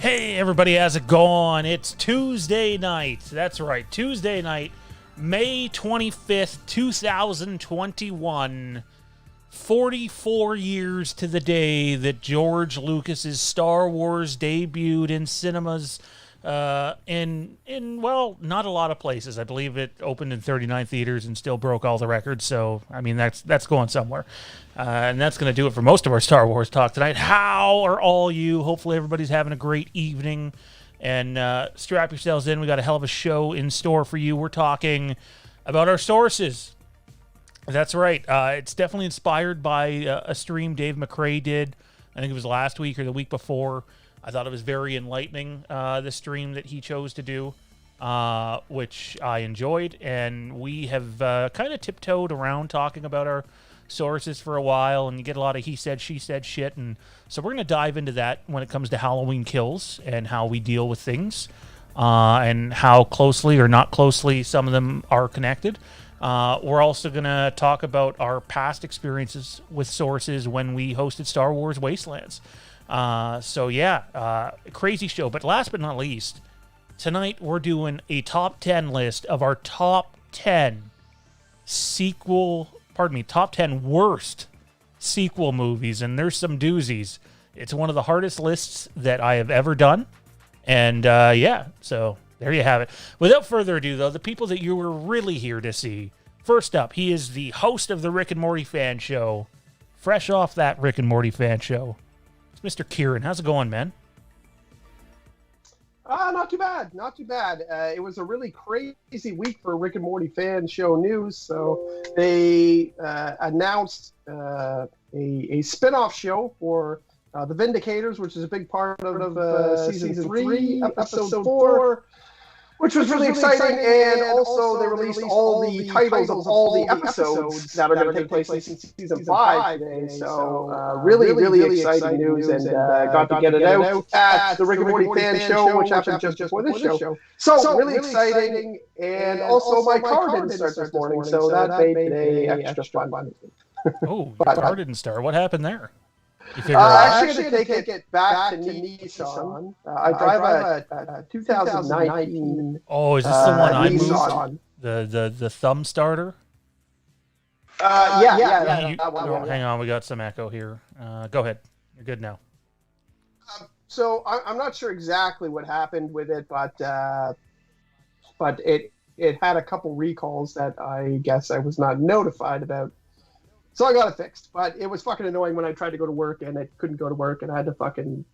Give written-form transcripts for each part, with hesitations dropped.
Hey everybody, how's it going? It's Tuesday night. That's right, Tuesday night, May 25th, 2021. 44 years to the day that George Lucas's Star Wars debuted in cinemas in well, not a lot of places. I believe it opened in 39 theaters and still broke all the records. So, I mean, that's going somewhere. And that's going to do it for most of our Star Wars talk tonight. How are all you? Hopefully everybody's having a great evening. And strap yourselves in. We got a hell of a show in store for you. We're talking about our sources. That's right. It's definitely inspired by a stream Dave McRae did. I think it was last week or the week before. I thought it was very enlightening, the stream that he chose to do, which I enjoyed. And we have kind of tiptoed around talking about our sources for a while, and you get a lot of he said, she said shit. And so we're going to dive into that when it comes to Halloween Kills and how we deal with things and how closely or not closely some of them are connected. We're also going to talk about our past experiences with sources when we hosted Star Wars Wastelands. Crazy show. But last but not least, tonight we're doing a top 10 list of our top 10 top 10 worst sequel movies. And there's some doozies. It's one of the hardest lists that I have ever done. And so there you have it. Without further ado, though, the people that you were really here to see. First up, he is the host of the Rick and Morty Fan Show. Fresh off that Rick and Morty Fan Show. It's Mr. Kieron. How's it going, man? Not too bad. Not too bad. It was a really crazy week for Rick and Morty Fan Show news. So they announced a spin-off show for The Vindicators, which is a big part of season 3, episode 4. Which was really exciting, and also they released all the titles of all the episodes that are going to take place in season 5 today. So really exciting news, and got to get it out at the Rick and Morty Fan Show, which happened just before this show. So really exciting, and also my car didn't start this morning, so that made today extra fun. Oh, your car didn't start. What happened there? I actually had to take it back to Nissan. I drive a 2019. Oh, is this the one I Nissan. moved? The thumb starter? Yeah. That one. Hang on, we got some echo here. Go ahead. You're good now. So I'm not sure exactly what happened with it, but it had a couple recalls that I guess I was not notified about. So I got it fixed, but it was fucking annoying when I tried to go to work and it couldn't go to work, and I had to fucking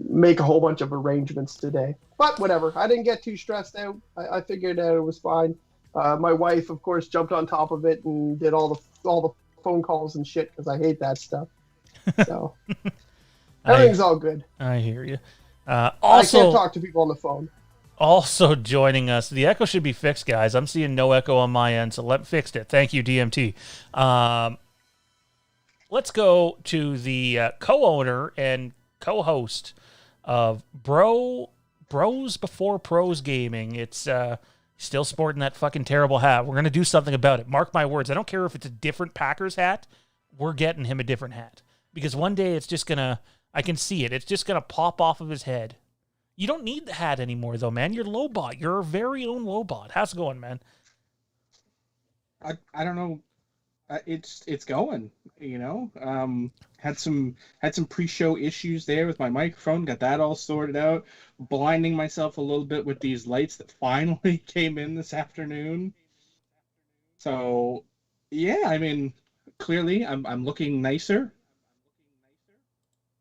make a whole bunch of arrangements today. But whatever, I didn't get too stressed out. I figured out it was fine. My wife, of course, jumped on top of it and did all the phone calls and shit because I hate that stuff. So everything's all good. I hear you. I can't talk to people on the phone. Also joining us, the echo should be fixed, guys. I'm seeing no echo on my end, so fixed it. Thank you, DMT. Let's go to the co-owner and co-host of Bros Before Pros Gaming. It's still sporting that fucking terrible hat. We're going to do something about it. Mark my words. I don't care if it's a different Packers hat. We're getting him a different hat. Because one day it's just going to, I can see it. It's just going to pop off of his head. You don't need the hat anymore, though, man. You're Lobot. You're our very own Lobot. How's it going, man? I don't know. It's going. You know. Had some pre-show issues there with my microphone. Got that all sorted out. Blinding myself a little bit with these lights that finally came in this afternoon. So, yeah. I mean, clearly, I'm looking nicer.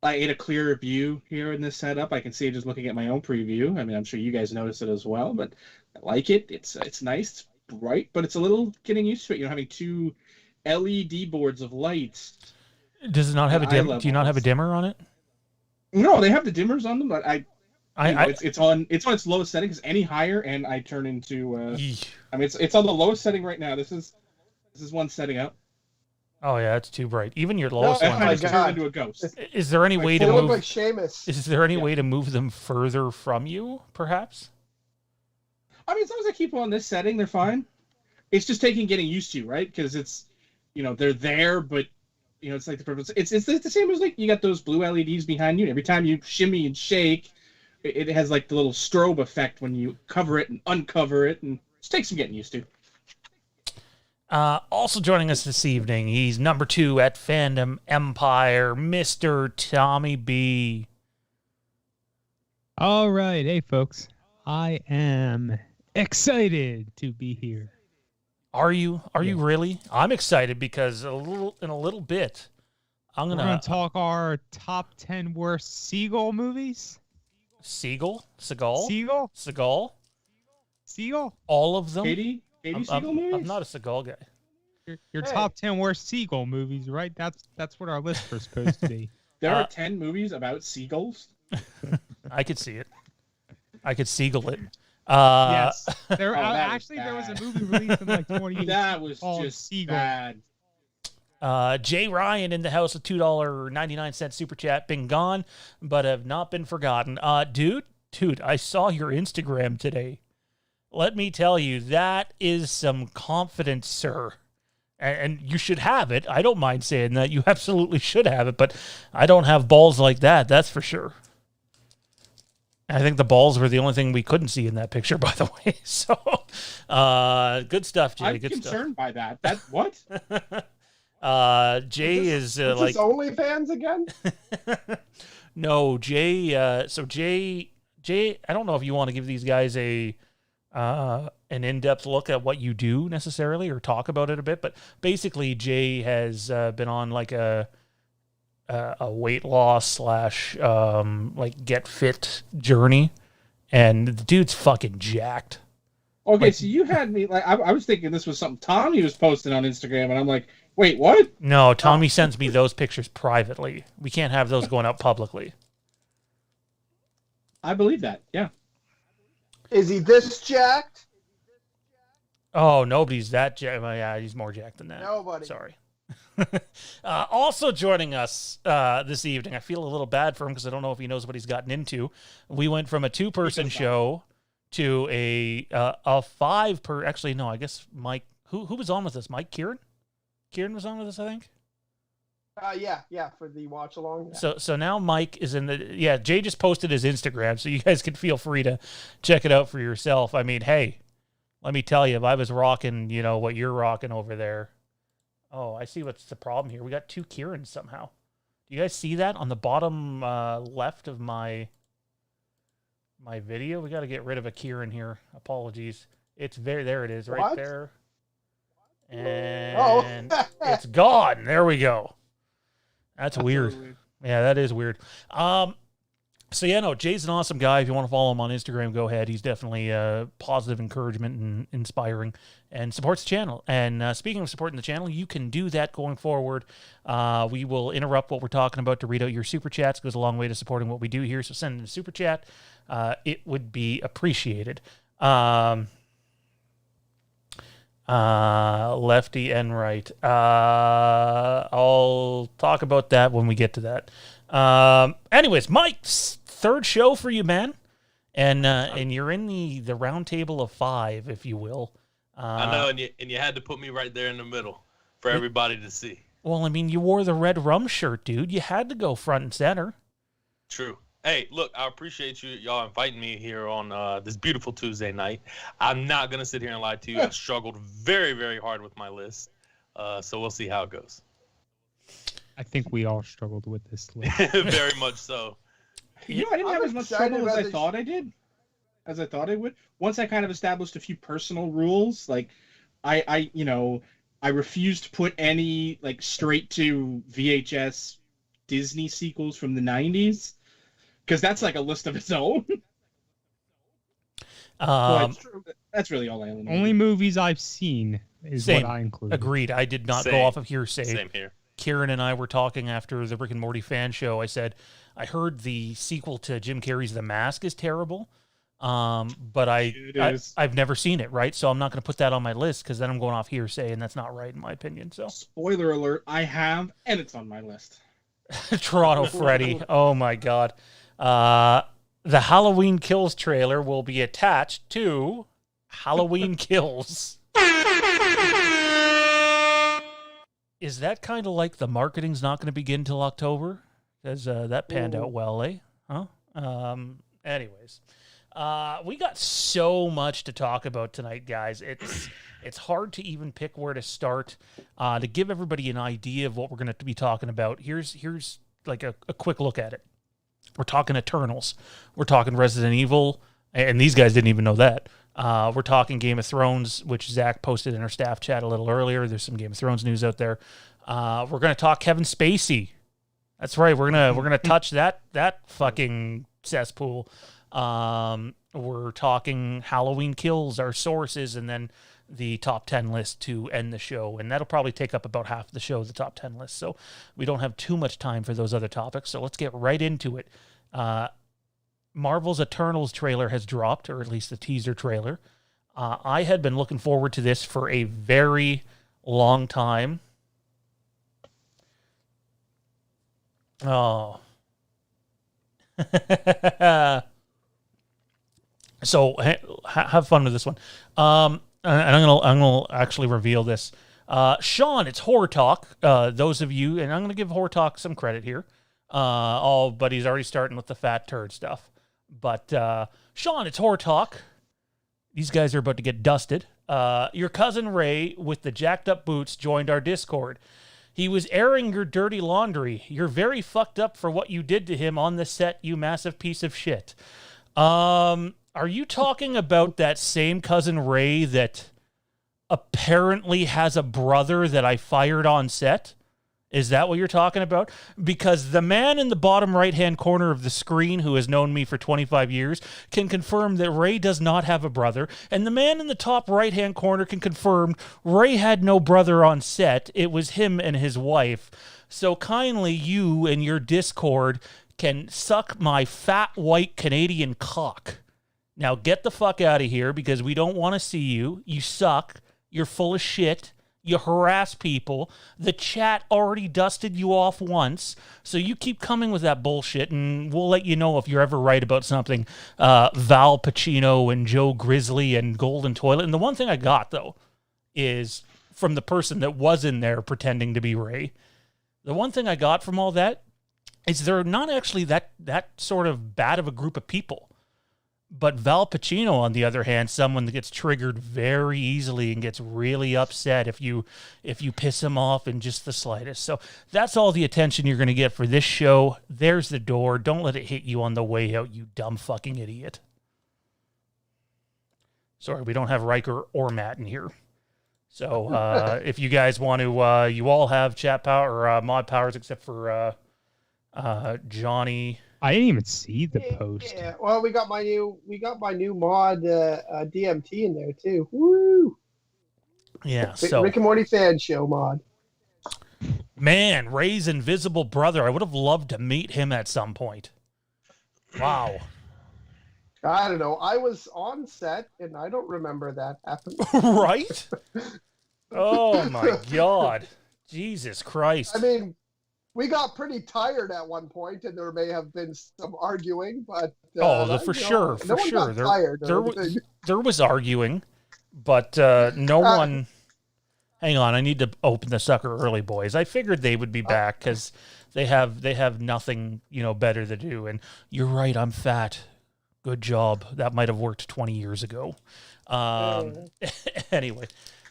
I ate a clearer view here in this setup. I can see it just looking at my own preview. I mean, I'm sure you guys notice it as well, but I like it. It's nice, it's bright, but it's a little getting used to it. You know, having two LED boards of lights. Does it not have a dimmer? Do you not have a dimmer on it? No, they have the dimmers on them, but it's on its lowest setting, because any higher and I turn into. I mean, it's on the lowest setting right now. This is one setting up. Oh yeah, it's too bright. Even your lowest one. I just turned into a ghost. Is there any way to move? Like Seamus. Is there any way to move them further from you, perhaps? I mean, as long as I keep on this setting, they're fine. It's just getting used to, right? Because it's, they're there, but it's like the purpose. It's the same as like you got those blue LEDs behind you. And every time you shimmy and shake, it has like the little strobe effect when you cover it and uncover it, and it just takes some getting used to. Also joining us this evening, he's number 2 at Fandom Empire, Mr. Tommy B. All right, hey folks, I am excited to be here. Are you really? I'm excited because in a little bit, We're gonna talk our top 10 worst Seagull movies. Seagull. All of them. Katie Seagull movies? I'm not a Seagull guy. Your top 10 worst Seagull movies, right? That's what our list was supposed to be. There are 10 movies about seagulls. I could see it. I could seagull it. Yes. There was a movie released in like 2018. That was just Seagull. bad. Jay Ryan in the house with $2.99 super chat. Been gone, but have not been forgotten. Dude, I saw your Instagram today. Let me tell you, that is some confidence, sir. And you should have it. I don't mind saying that. You absolutely should have it, but I don't have balls like that, that's for sure. I think the balls were the only thing we couldn't see in that picture, by the way. So, good stuff, Jay. I'm good concerned stuff. by that. That what? Jay is like OnlyFans again. No, Jay. So Jay. I don't know if you want to give these guys an in-depth look at what you do necessarily, or talk about it a bit. But basically, Jay has been on like a weight loss / like get fit journey, and the dude's fucking jacked. Okay, so you had me like I was thinking this was something Tommy was posting on Instagram, and I'm like, wait, what? No, Tommy sends me those pictures privately. We can't have those going out publicly. I believe that. Yeah. Is he this jacked? Oh, nobody's that jacked. Well, yeah, he's more jacked than that. Nobody. Sorry. Also joining us this evening, I feel a little bad for him because I don't know if he knows what he's gotten into. We went from a 2-person show to a 5 Actually, no, I guess Mike. Who was on with us? Mike Kieron? Kieron was on with us, I think. Yeah, for the watch along. Yeah. So now Mike is in the. Yeah, Jay just posted his Instagram, so you guys can feel free to check it out for yourself. I mean, hey, let me tell you, if I was rocking, what you're rocking over there. Oh, I see what's the problem here. We got 2 Kierons somehow. Do you guys see that on the bottom left of my video? We got to get rid of a Kieron here. Apologies. There it is, right there. And it's gone. There we go. That's weird. Yeah, that is weird. So yeah, no, Jay's an awesome guy. If you want to follow him on Instagram, go ahead. He's definitely positive encouragement and inspiring, and supports the channel. And speaking of supporting the channel, you can do that going forward. We will interrupt what we're talking about to read out your super chats. It goes a long way to supporting what we do here. So send in a super chat. It would be appreciated. Lefty and right. I'll talk about that when we get to that. Anyways, Mike's 3rd show for you, man, and you're in the round table of 5, if you will. I know, and you had to put me right there in the middle for everybody to see. Well, I mean, you wore the red rum shirt, dude. You had to go front and center. True. Hey, look, I appreciate y'all inviting me here on this beautiful Tuesday night. I'm not gonna sit here and lie to you. I struggled very, very hard with my list, so we'll see how it goes. I think we all struggled with this list. Very much so. I didn't have as much trouble as I thought I did. As I thought I would. Once I kind of established a few personal rules, like I refused to put any like straight to VHS Disney sequels from the 90s, because that's like a list of its own. That's really all I own. Only movies I've seen is what I include. Agreed. I did not go off of hearsay. Same here. Kieron and I were talking after the Rick and Morty fan show. I said, I heard the sequel to Jim Carrey's The Mask is terrible, but I've never seen it, right? So I'm not going to put that on my list because then I'm going off hearsay, and that's not right in my opinion. So spoiler alert, I have, and it's on my list. Toronto Freddy. Oh, my God. The Halloween Kills trailer will be attached to Halloween Kills. is that kind of like the marketing's not going to begin till October? Because that panned out well, eh? Huh? Anyways, we got so much to talk about tonight, guys. It's hard to even pick where to start. To give everybody an idea of what we're going to be talking about, here's like a quick look at it. We're talking Eternals. We're talking Resident Evil, and these guys didn't even know that. We're talking Game of Thrones, which Zach posted in our staff chat a little earlier. There's some Game of Thrones news out there. We're going to talk Kevin Spacey. That's right. We're gonna touch that fucking cesspool. We're talking Halloween Kills, our sources, and then the top 10 list to end the show. And that'll probably take up about half the show, the top 10 list. So we don't have too much time for those other topics. So let's get right into it. Marvel's Eternals trailer has dropped, or at least the teaser trailer. I had been looking forward to this for a very long time. Oh. So have fun with this one. And I'm gonna actually reveal this. Sean, it's Horror Talk. Those of you, and I'm gonna give Horror Talk some credit here. But he's already starting with the fat turd stuff. But Sean, it's Horror Talk. These guys are about to get dusted. Your cousin Ray with the jacked up boots joined our Discord. He was airing your dirty laundry. You're very fucked up for what you did to him on the set, you massive piece of shit. Are you talking about that same cousin Ray that apparently has a brother that I fired on set? Is that what you're talking about? Because the man in the bottom right-hand corner of the screen who has known me for 25 years can confirm that Ray does not have a brother. And the man in the top right-hand corner can confirm Ray had no brother on set. It was him and his wife. So kindly you and your Discord can suck my fat white Canadian cock. Now get the fuck out of here because we don't want to see you. You suck. You're full of shit. You harass people. The chat already dusted you off once, so you keep coming with that bullshit, and we'll let you know if you're ever right about something. Val Pacino and Joe Grizzly and Golden Toilet. And the one thing I got, though, is from the person that was in there pretending to be Ray. The one thing I got from all that is they're not actually that sort of bad of a group of people. But Val Pacino, on the other hand, someone that gets triggered very easily and gets really upset if you piss him off in just the slightest. So that's all the attention you're going to get for this show. There's the door. Don't let it hit you on the way out, you dumb fucking idiot. Sorry, we don't have Riker or Matt in here. So if you guys want to, you all have chat power or mod powers except for Johnny. I didn't even see the post. Yeah, well, we got my new mod DMT in there too. Woo! Yeah, so Rick and Morty fan show mod. Man, Ray's invisible brother. I would have loved to meet him at some point. Wow. I don't know. I was on set and I don't remember that happening. Right? Oh my God. Jesus Christ. I mean, we got pretty tired at one point, and there may have been some arguing, but for sure. There was arguing, but no one. Hang on, I need to open the sucker early, boys. I figured they would be back because they have nothing better to do. And you're right, I'm fat. Good job. That might have worked 20 years ago. Anyway,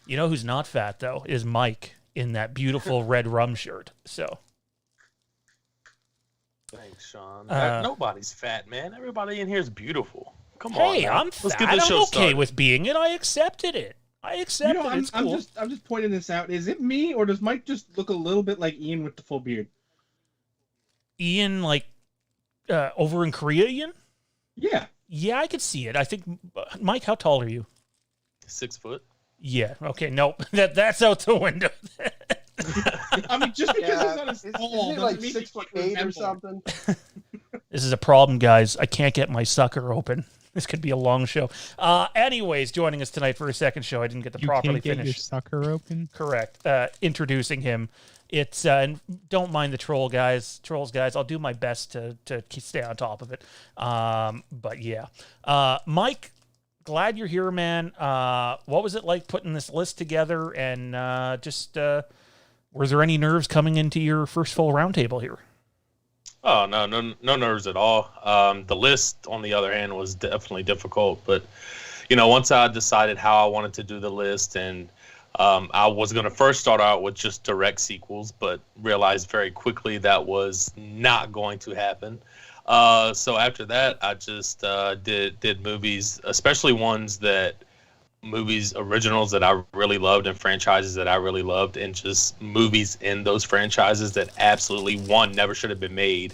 you know who's not fat though is Mike in that beautiful red rum shirt. So. Thanks, Sean. Nobody's fat, man. Everybody in here is beautiful. Come on. Hey, I'm fat. I'm okay started. with being it. I accepted it. It's cool. I'm just pointing this out. Is it me, or does Mike just look a little bit like Ian with the full beard? Ian, like over in Korea, Ian? Yeah. Yeah, I could see it. I think, Mike, how tall are you? 6 foot. Yeah. Okay. Nope. That's out the window. I mean, just because he's not as tall, isn't he like 6'8" or something? This is a problem, guys. I can't get my sucker open. This could be a long show. Anyways, joining us tonight for a second show. I didn't get to properly finish. You can't get your sucker open? Correct. Introducing him. It's and don't mind the trolls, guys. I'll do my best to stay on top of it. But yeah, Mike, glad you're here, man. What was it like putting this list together and just were there any nerves coming into your first full roundtable here? Oh, no nerves at all. The list, on the other hand, was definitely difficult. But, once I decided how I wanted to do the list, and I was going to first start out with just direct sequels, but realized very quickly that was not going to happen. So after that, I just did movies, especially originals that I really loved and franchises that I really loved, and just movies in those franchises that absolutely never should have been made.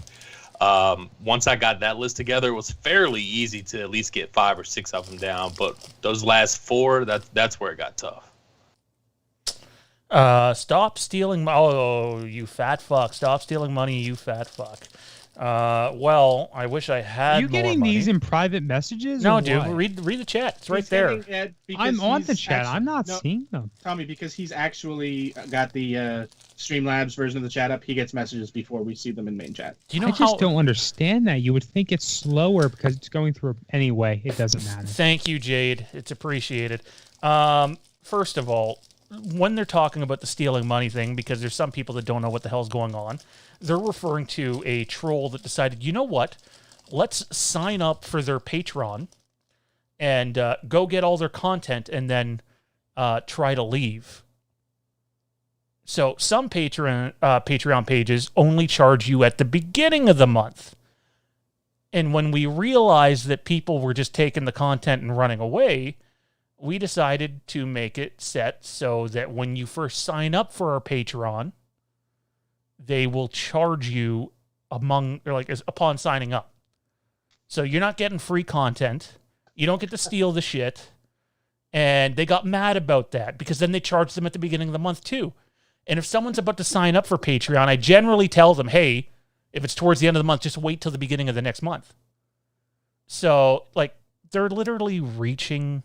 Once I got that list together, it was fairly easy to at least get 5 or 6 of them down. But those last 4, that's where it got tough. Stop stealing. Oh, you fat fuck! Stop stealing money, you fat fuck. Well, I wish I had. Are you more getting money. these in private messages? No, or dude. what? Read the chat. It's right He's there. getting it because I'm on the he's chat. actually- I'm not no, seeing them. Tommy, because he's actually got the Streamlabs version of the chat up, he gets messages before we see them in main chat. Do you know I just how? don't understand that. You would think it's slower because it's going through. Anyway, it doesn't matter. Thank you, Jade. It's appreciated. First of all, when they're talking about the stealing money thing, because there's some people that don't know what the hell's going on, they're referring to a troll that decided, you know what? Let's sign up for their Patreon and go get all their content and then try to leave. So some Patreon pages only charge you at the beginning of the month. And when we realized that people were just taking the content and running away, we decided to make it set so that when you first sign up for our Patreon, they will charge you upon signing up. So you're not getting free content. You don't get to steal the shit. And they got mad about that because then they charged them at the beginning of the month too. And if someone's about to sign up for Patreon, I generally tell them, hey, if it's towards the end of the month, just wait till the beginning of the next month. So, they're literally reaching.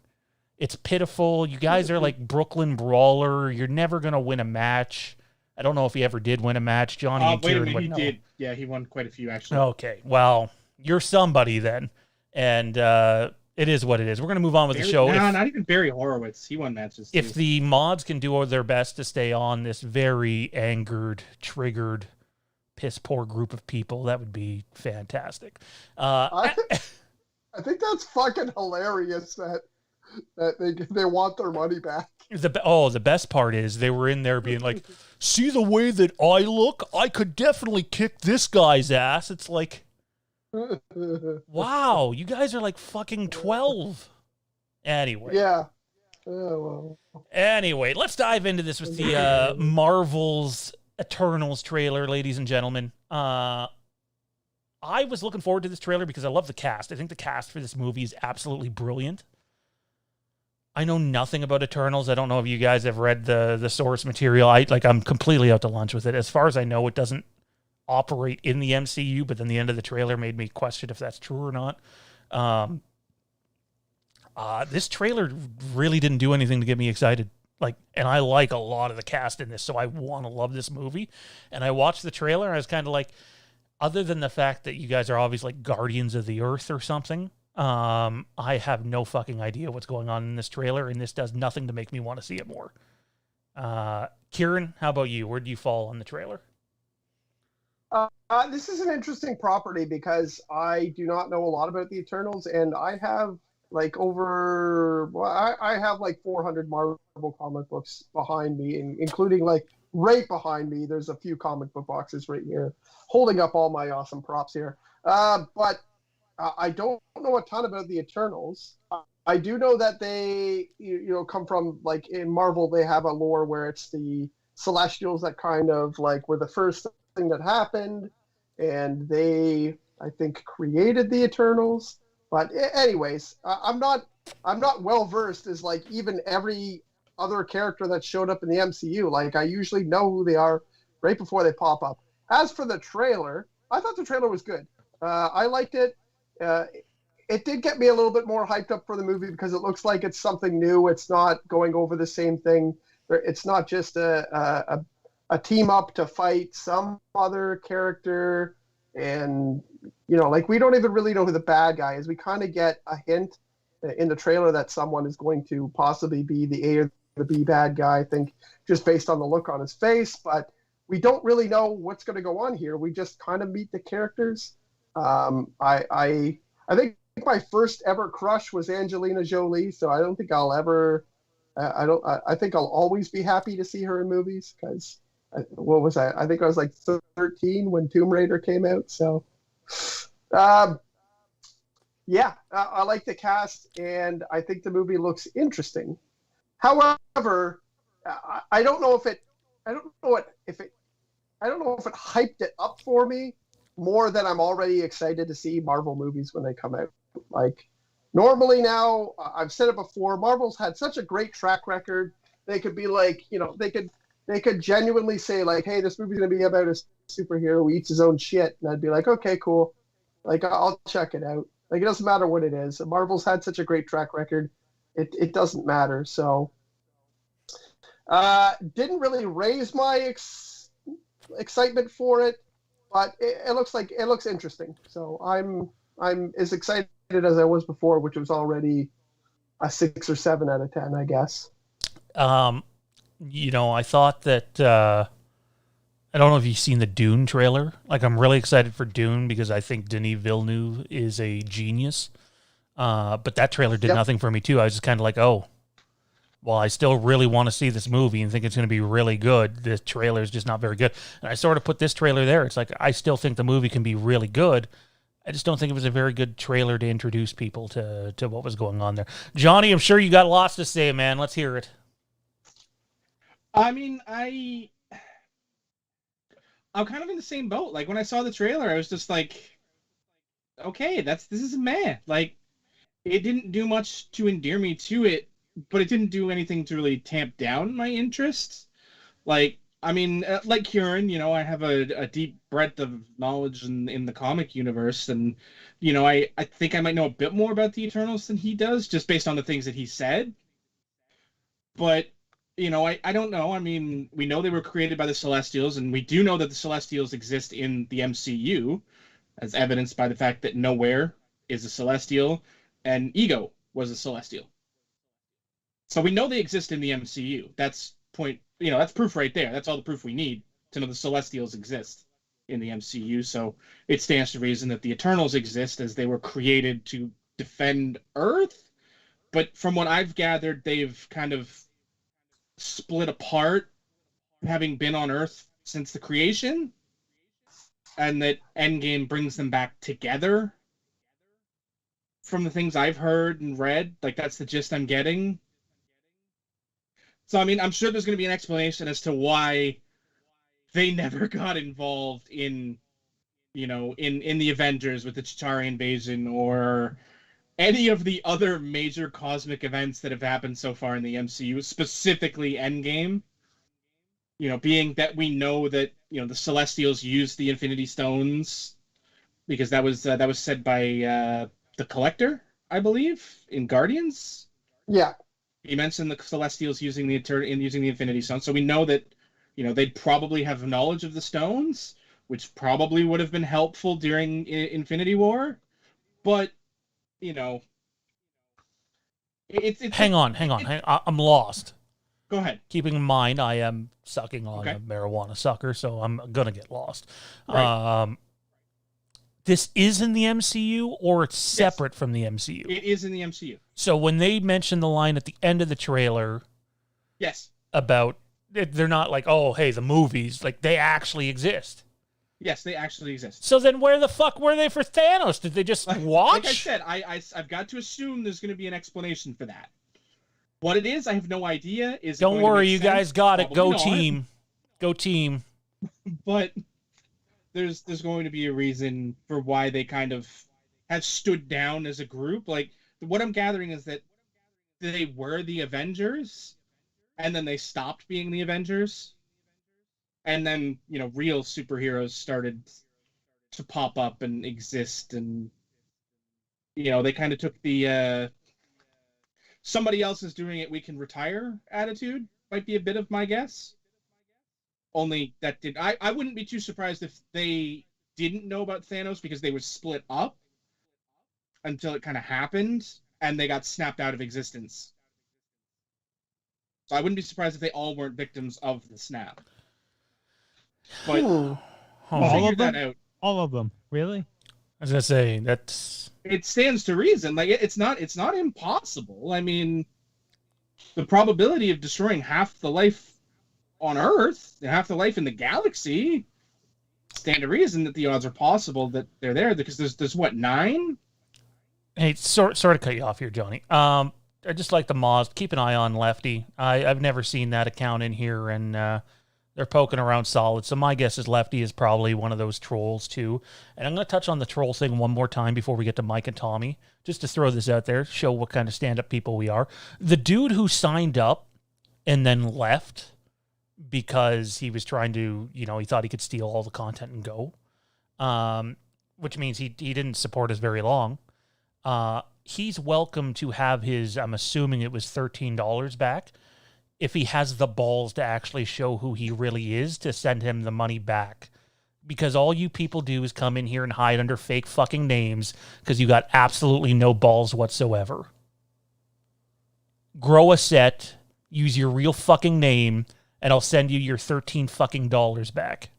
It's pitiful. You guys are like Brooklyn Brawler. You're never going to win a match. I don't know if he ever did win a match. Johnny and Wait a Kieron minute, would he know. did. Yeah, he won quite a few, actually. Okay, well, you're somebody then. And it is what it is. We're going to move on with the show. No, not even Barry Horowitz. He won matches, too. If the mods can do their best to stay on this very angered, triggered, piss-poor group of people, that would be fantastic. I think that's fucking hilarious that they want their money back. The best part is they were in there being like, see the way that I look? I could definitely kick this guy's ass. It's like, wow, you guys are like fucking 12. Anyway. Yeah. Oh, well. Anyway, let's dive into this with the Marvel's Eternals trailer, ladies and gentlemen. I was looking forward to this trailer because I love the cast. I think the cast for this movie is absolutely brilliant. I know nothing about Eternals. I don't know if you guys have read the source material. I'm completely out to lunch with it. As far as I know, it doesn't operate in the MCU, but then the end of the trailer made me question if that's true or not. This trailer really didn't do anything to get me excited. And I like a lot of the cast in this, so I want to love this movie. And I watched the trailer, and I was kind of like, other than the fact that you guys are obviously like Guardians of the Earth or something, I have no fucking idea what's going on in this trailer, and this does nothing to make me want to see it more. Kieron, how about you? Where do you fall on the trailer? This is an interesting property because I do not know a lot about the Eternals, and I have I have 400 Marvel comic books behind me, including right behind me. There's a few comic book boxes right here, holding up all my awesome props here. But I don't know a ton about the Eternals. I do know that they, come from in Marvel. They have a lore where it's the Celestials that kind of were the first thing that happened, and they, I think, created the Eternals. But anyways, I'm not well versed as even every other character that showed up in the MCU. I usually know who they are right before they pop up. As for the trailer, I thought the trailer was good. I liked it. It did get me a little bit more hyped up for the movie because it looks like it's something new. It's not going over the same thing. It's not just a team up to fight some other character. And, we don't even really know who the bad guy is. We kind of get a hint in the trailer that someone is going to possibly be the to be bad guy, I think, just based on the look on his face. But we don't really know what's going to go on here. We just kind of meet the characters. I think my first ever crush was Angelina Jolie, so I don't think I'll ever. I think I'll always be happy to see her in movies because what was I? I think I was like 13 when Tomb Raider came out. So, yeah, I like the cast, and I think the movie looks interesting. However, I don't know if it. I don't know if it hyped it up for me more than I'm already excited to see Marvel movies when they come out. Like, normally now, I've said it before, Marvel's had such a great track record. They could be like, they could genuinely say like, hey, this movie's going to be about a superhero who eats his own shit. And I'd be like, okay, cool. Like, I'll check it out. Like, it doesn't matter what it is. Marvel's had such a great track record. It doesn't matter. So, didn't really raise my excitement for it, but it looks interesting. So I'm as excited as I was before, which was already a 6 or 7 out of 10, I guess. I thought that I don't know if you've seen the Dune trailer. Like, I'm really excited for Dune because I think Denis Villeneuve is a genius. But that trailer did nothing for me too. I was just kind of like, oh, well, I still really want to see this movie and think it's going to be really good. The trailer is just not very good. And I sort of put this trailer there. It's like, I still think the movie can be really good. I just don't think it was a very good trailer to introduce people to what was going on there. Johnny, I'm sure you got lots to say, man. Let's hear it. I mean, I'm kind of in the same boat. Like, when I saw the trailer, I was just like, okay, this is a man. Like, it didn't do much to endear me to it, but it didn't do anything to really tamp down my interest. Like, I mean, like Kieron, I have a deep breadth of knowledge in the comic universe, and, I think I might know a bit more about the Eternals than he does, just based on the things that he said. But, I don't know. I mean, we know they were created by the Celestials, and we do know that the Celestials exist in the MCU, as evidenced by the fact that Nowhere is a Celestial, and Ego was a Celestial. So we know they exist in the MCU. That's proof right there. That's all the proof we need to know the Celestials exist in the MCU. So it stands to reason that the Eternals exist, as they were created to defend Earth. But from what I've gathered, they've kind of split apart, having been on Earth since the creation, and that Endgame brings them back together. From the things I've heard and read, like, that's the gist I'm getting. So, I mean, I'm sure there's going to be an explanation as to why they never got involved in, in the Avengers with the Chitauri invasion or any of the other major cosmic events that have happened so far in the MCU, specifically Endgame. Being that we know that, the Celestials used the Infinity Stones, because that was said by the Collector, I believe, in Guardians. Yeah. He mentioned the Celestials using the Infinity Stones, so we know that, they'd probably have knowledge of the stones, which probably would have been helpful during Infinity War. But, Hang on. I'm lost. Go ahead. Keeping in mind, I am sucking on a marijuana sucker, so I'm gonna get lost. Right. This is in the MCU, or it's separate from the MCU? It is in the MCU. So when they mention the line at the end of the trailer, about, they're not like, oh, hey, the movies, like, they actually exist. Yes, they actually exist. So then where the fuck were they for Thanos? Did they just watch? Like I said, I've got to assume there's going to be an explanation for that. What it is, I have no idea. Don't worry, you guys got it. Go team. Go team. But there's going to be a reason for why they kind of have stood down as a group. Like, what I'm gathering is that they were the Avengers, and then they stopped being the Avengers. And then, real superheroes started to pop up and exist, and, they kind of took the somebody else is doing it, we can retire attitude, might be a bit of my guess. Only that I wouldn't be too surprised if they didn't know about Thanos, because they were split up until it kind of happened, and they got snapped out of existence. So I wouldn't be surprised if they all weren't victims of the snap. But Hmm. we'll All figure of them? that out. All of them, really? I was gonna say that's It stands to reason. Like it's not impossible. I mean, the probability of destroying half the life on Earth and half the life in the galaxy stand to reason that the odds are possible that they're there, because there's what, 9? Hey, sorry to cut you off here, Johnny. I just like the Moz. Keep an eye on Lefty. I've never seen that account in here, and they're poking around solid. So my guess is Lefty is probably one of those trolls too. And I'm going to touch on the troll thing one more time before we get to Mike and Tommy, just to throw this out there, show what kind of stand-up people we are. The dude who signed up and then left because he was trying to, he thought he could steal all the content and go, which means he didn't support us very long. He's welcome to have his, I'm assuming it was $13 back, if he has the balls to actually show who he really is, to send him the money back. Because all you people do is come in here and hide under fake fucking names because you got absolutely no balls whatsoever. Grow a set, use your real fucking name, and I'll send you your $13 fucking dollars back.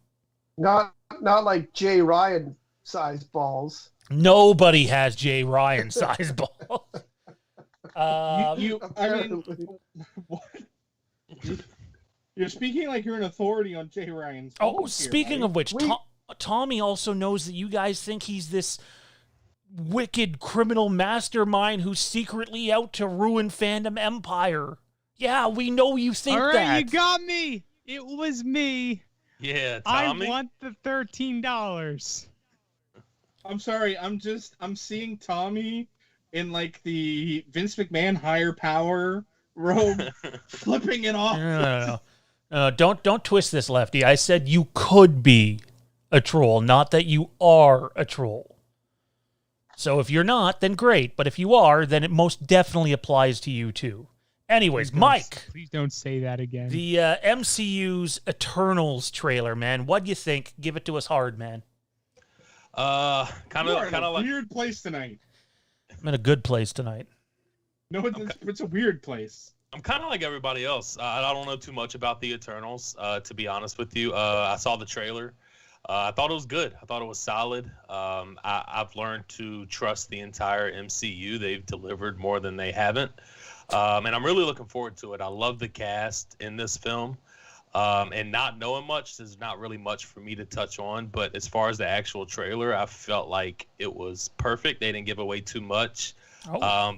Not like Jay Ryan size balls. Nobody has Jay Ryan size balls. I mean, Apparently. what? You're speaking like you're an authority on Jay Ryan's balls here, Speaking buddy. of which, Tommy also knows that you guys think he's this wicked criminal mastermind who's secretly out to ruin Fandom Empire. Yeah, we know you think All right, that. you got me. It was me. Yeah, Tommy. I want the $13. I'm sorry, I'm seeing Tommy in like the Vince McMahon higher power robe, flipping it off. No. Don't twist this, Lefty. I said you could be a troll, not that you are a troll. So if you're not, then great. But if you are, then it most definitely applies to you too. Anyways, Mike. Please don't say that again. The MCU's Eternals trailer, man. What do you think? Give it to us hard, man. You're Kind in of a like weird place tonight. I'm in a good place tonight. No, it's a weird place. I'm kind of like everybody else. I don't know too much about the Eternals, to be honest with you. I saw the trailer. I thought it was good. I thought it was solid. I've learned to trust the entire MCU. They've delivered more than they haven't. And I'm really looking forward to it. I love the cast in this film. And not knowing much, there's not really much for me to touch on. But as far as the actual trailer, I felt like it was perfect. They didn't give away too much. Oh.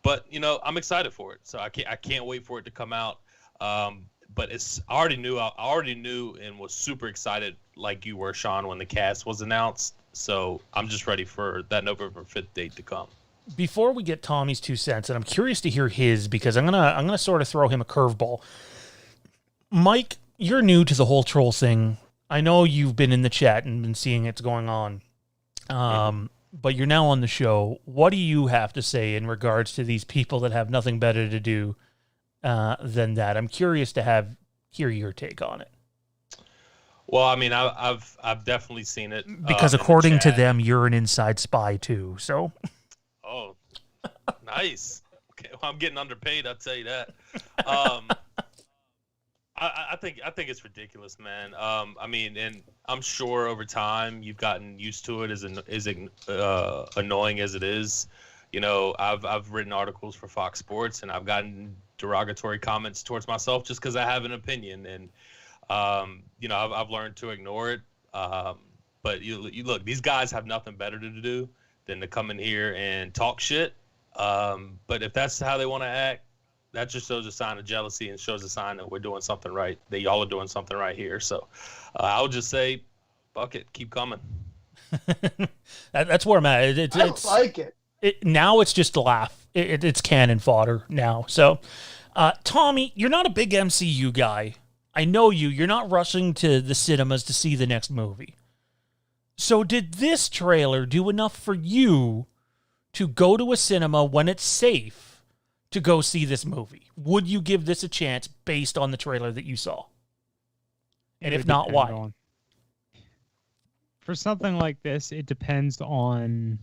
But I'm excited for it. So I can't wait for it to come out. But I already knew and was super excited, like you were, Sean, when the cast was announced. So I'm just ready for that November 5th date to come. Before we get Tommy's 2 cents, and I'm curious to hear his, because I'm gonna sort of throw him a curveball. Mike, you're new to the whole troll thing. I know you've been in the chat and been seeing it's going on. But you're now on the show. What do you have to say in regards to these people that have nothing better to do than that? I'm curious to hear your take on it. Well, I mean, I've definitely seen it. Because in the according to chat. them, you're an inside spy too. So, Oh, nice. Okay, well, I'm getting underpaid. I'll tell you that. I think it's ridiculous, man. I mean, and I'm sure over time you've gotten used to it, as annoying as it is. I've written articles for Fox Sports, and I've gotten derogatory comments towards myself just because I have an opinion, and I've learned to ignore it. But you look, these guys have nothing better to do than to come in here and talk shit. But if that's how they want to act, that just shows a sign of jealousy and shows a sign that we're doing something right, that y'all are doing something right here. So I would just say, fuck it, keep coming. that's where I'm at. I like it. Now it's just a laugh. It's cannon fodder now. So, Tommy, you're not a big MCU guy. I know you. You're not rushing to the cinemas to see the next movie. So did this trailer do enough for you to go to a cinema when it's safe to go see this movie? Would you give this a chance based on the trailer that you saw? And if not, why? For something like this, it depends on...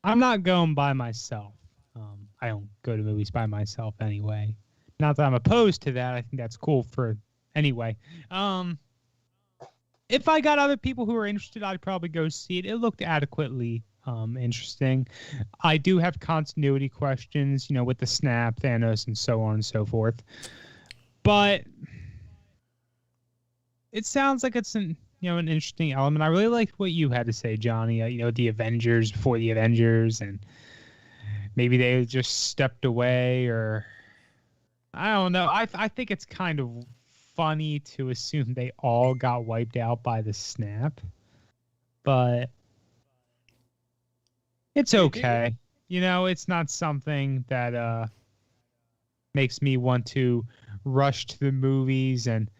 I'm not going by myself. I don't go to movies by myself anyway. Not that I'm opposed to that. I think that's cool for anyway. If I got other people who are interested, I'd probably go see it. It looked adequately interesting. I do have continuity questions, with the snap, Thanos, and so on and so forth. But it sounds like it's an interesting element. I really liked what you had to say, Johnny. The Avengers before the Avengers, and maybe they just stepped away, or I don't know. I think it's kind of funny to assume they all got wiped out by the snap, but it's okay. It's not something that makes me want to rush to the movies and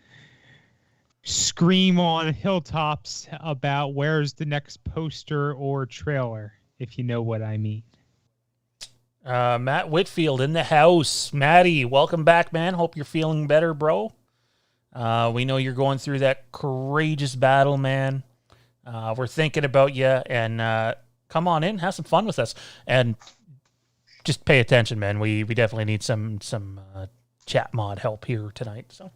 scream on hilltops about where's the next poster or trailer, if you know what I mean. Matt Whitfield in the house. Matty, welcome back, man. Hope you're feeling better, bro. We know you're going through that courageous battle, man. We're thinking about you, and come on in, have some fun with us, and just pay attention, man. We definitely need some chat mod help here tonight. So,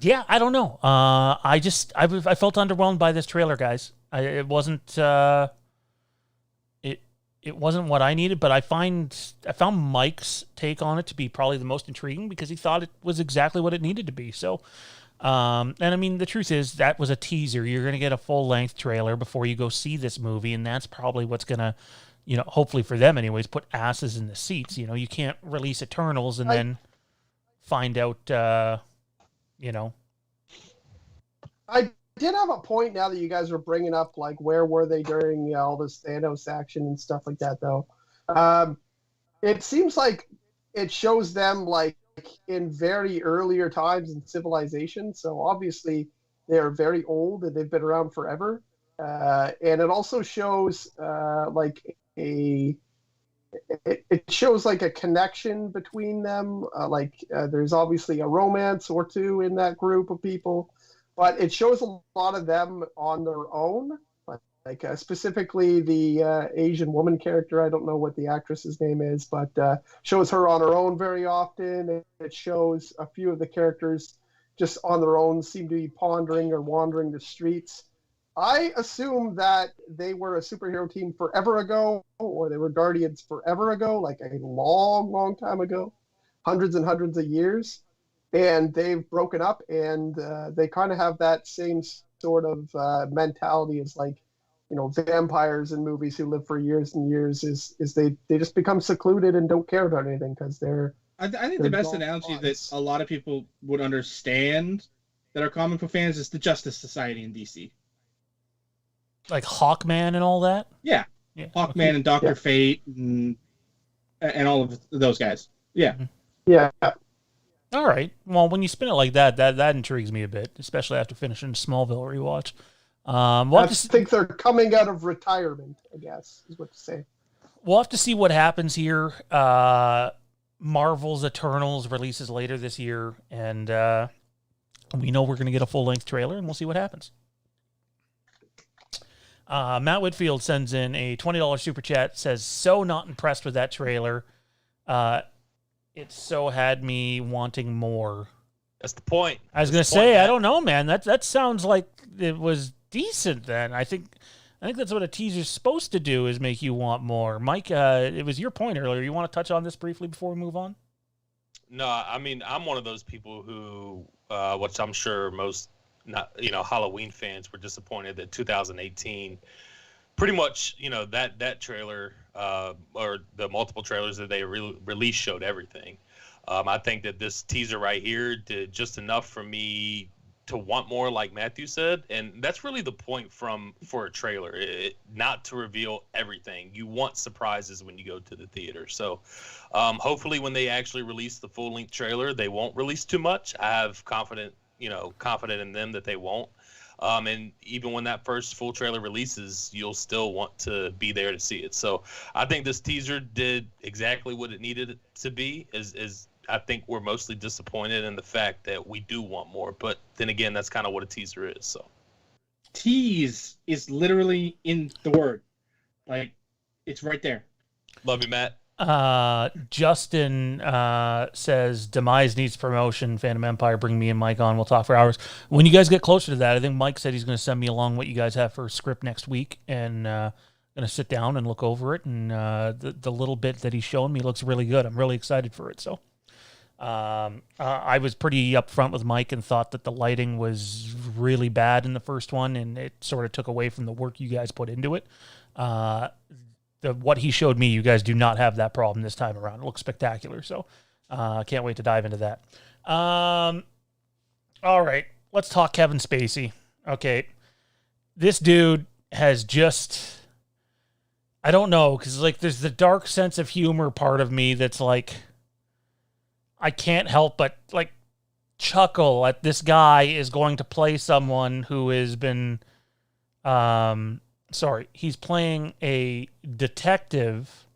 yeah, I don't know. I felt underwhelmed by this trailer, guys. It wasn't what I needed, but I found Mike's take on it to be probably the most intriguing because he thought it was exactly what it needed to be. So, and I mean, the truth is that was a teaser. You're going to get a full-length trailer before you go see this movie, and that's probably what's going to, hopefully for them anyways, put asses in the seats. You can't release Eternals and then find out, I did have a point now that you guys were bringing up, like, where were they during all this Thanos action and stuff like that, though. It seems like it shows them, like, in very earlier times in civilization. So obviously they're very old and they've been around forever. And it also shows it shows like a connection between them. There's obviously a romance or two in that group of people, but it shows a lot of them on their own. Specifically the Asian woman character. I don't know what the actress's name is, but shows her on her own very often. It shows a few of the characters just on their own seem to be pondering or wandering the streets. I assume that they were a superhero team forever ago, or they were Guardians forever ago, like a long, long time ago, hundreds and hundreds of years. And they've broken up, and they kind of have that same sort of mentality as like, vampires in movies who live for years and years is they just become secluded and don't care about anything because they're. I think the best analogy that a lot of people would understand that are comic book fans is the Justice Society in DC. Like Hawkman and all that? Yeah. Hawkman and Dr. Fate and all of those guys. Yeah. Yeah. All right. Well, when you spin it like that intrigues me a bit, especially after finishing Smallville rewatch. I think they're coming out of retirement, I guess, is what to say. We'll have to see what happens here. Marvel's Eternals releases later this year, and we know we're going to get a full-length trailer, and we'll see what happens. Matt Whitfield sends in a $20 super chat, says, so not impressed with that trailer. It so had me wanting more. That's the point. I was going to say, I don't know, man. That sounds like it was decent then. I think that's what a teaser's supposed to do, is make you want more. Mike, it was your point earlier. You want to touch on this briefly before we move on? No, I mean, I'm one of those people who, which I'm sure most Halloween fans were disappointed that 2018 pretty much, that trailer or the multiple trailers that they released showed everything. I think that this teaser right here did just enough for me to want more, like Matthew said, and that's really the point for a trailer, not to reveal everything. You want surprises when you go to the theater. So hopefully when they actually release the full-length trailer, they won't release too much. I have confident in them that they won't. And even when that first full trailer releases, you'll still want to be there to see it. So I think this teaser did exactly what it needed to be. Is I think we're mostly disappointed in the fact that we do want more. But then again, that's kind of what a teaser is. So tease is literally in the word. Like, it's right there. Love you, Matt. Justin says Demise needs promotion. Fandom Empire, bring me and Mike on. We'll talk for hours. When you guys get closer to that, I think Mike said he's going to send me along what you guys have for a script next week, and going to sit down and look over it. And the little bit that he's showing me looks really good. I'm really excited for it. So I was pretty upfront with Mike and thought that the lighting was really bad in the first one, and it sort of took away from the work you guys put into it. What he showed me, you guys do not have that problem this time around. It looks spectacular, so can't wait to dive into that. All right, let's talk Kevin Spacey. Okay, this dude has just, I don't know, because like there's the dark sense of humor part of me that's like, I can't help but like chuckle at this guy is going to play someone who has been, he's playing a detective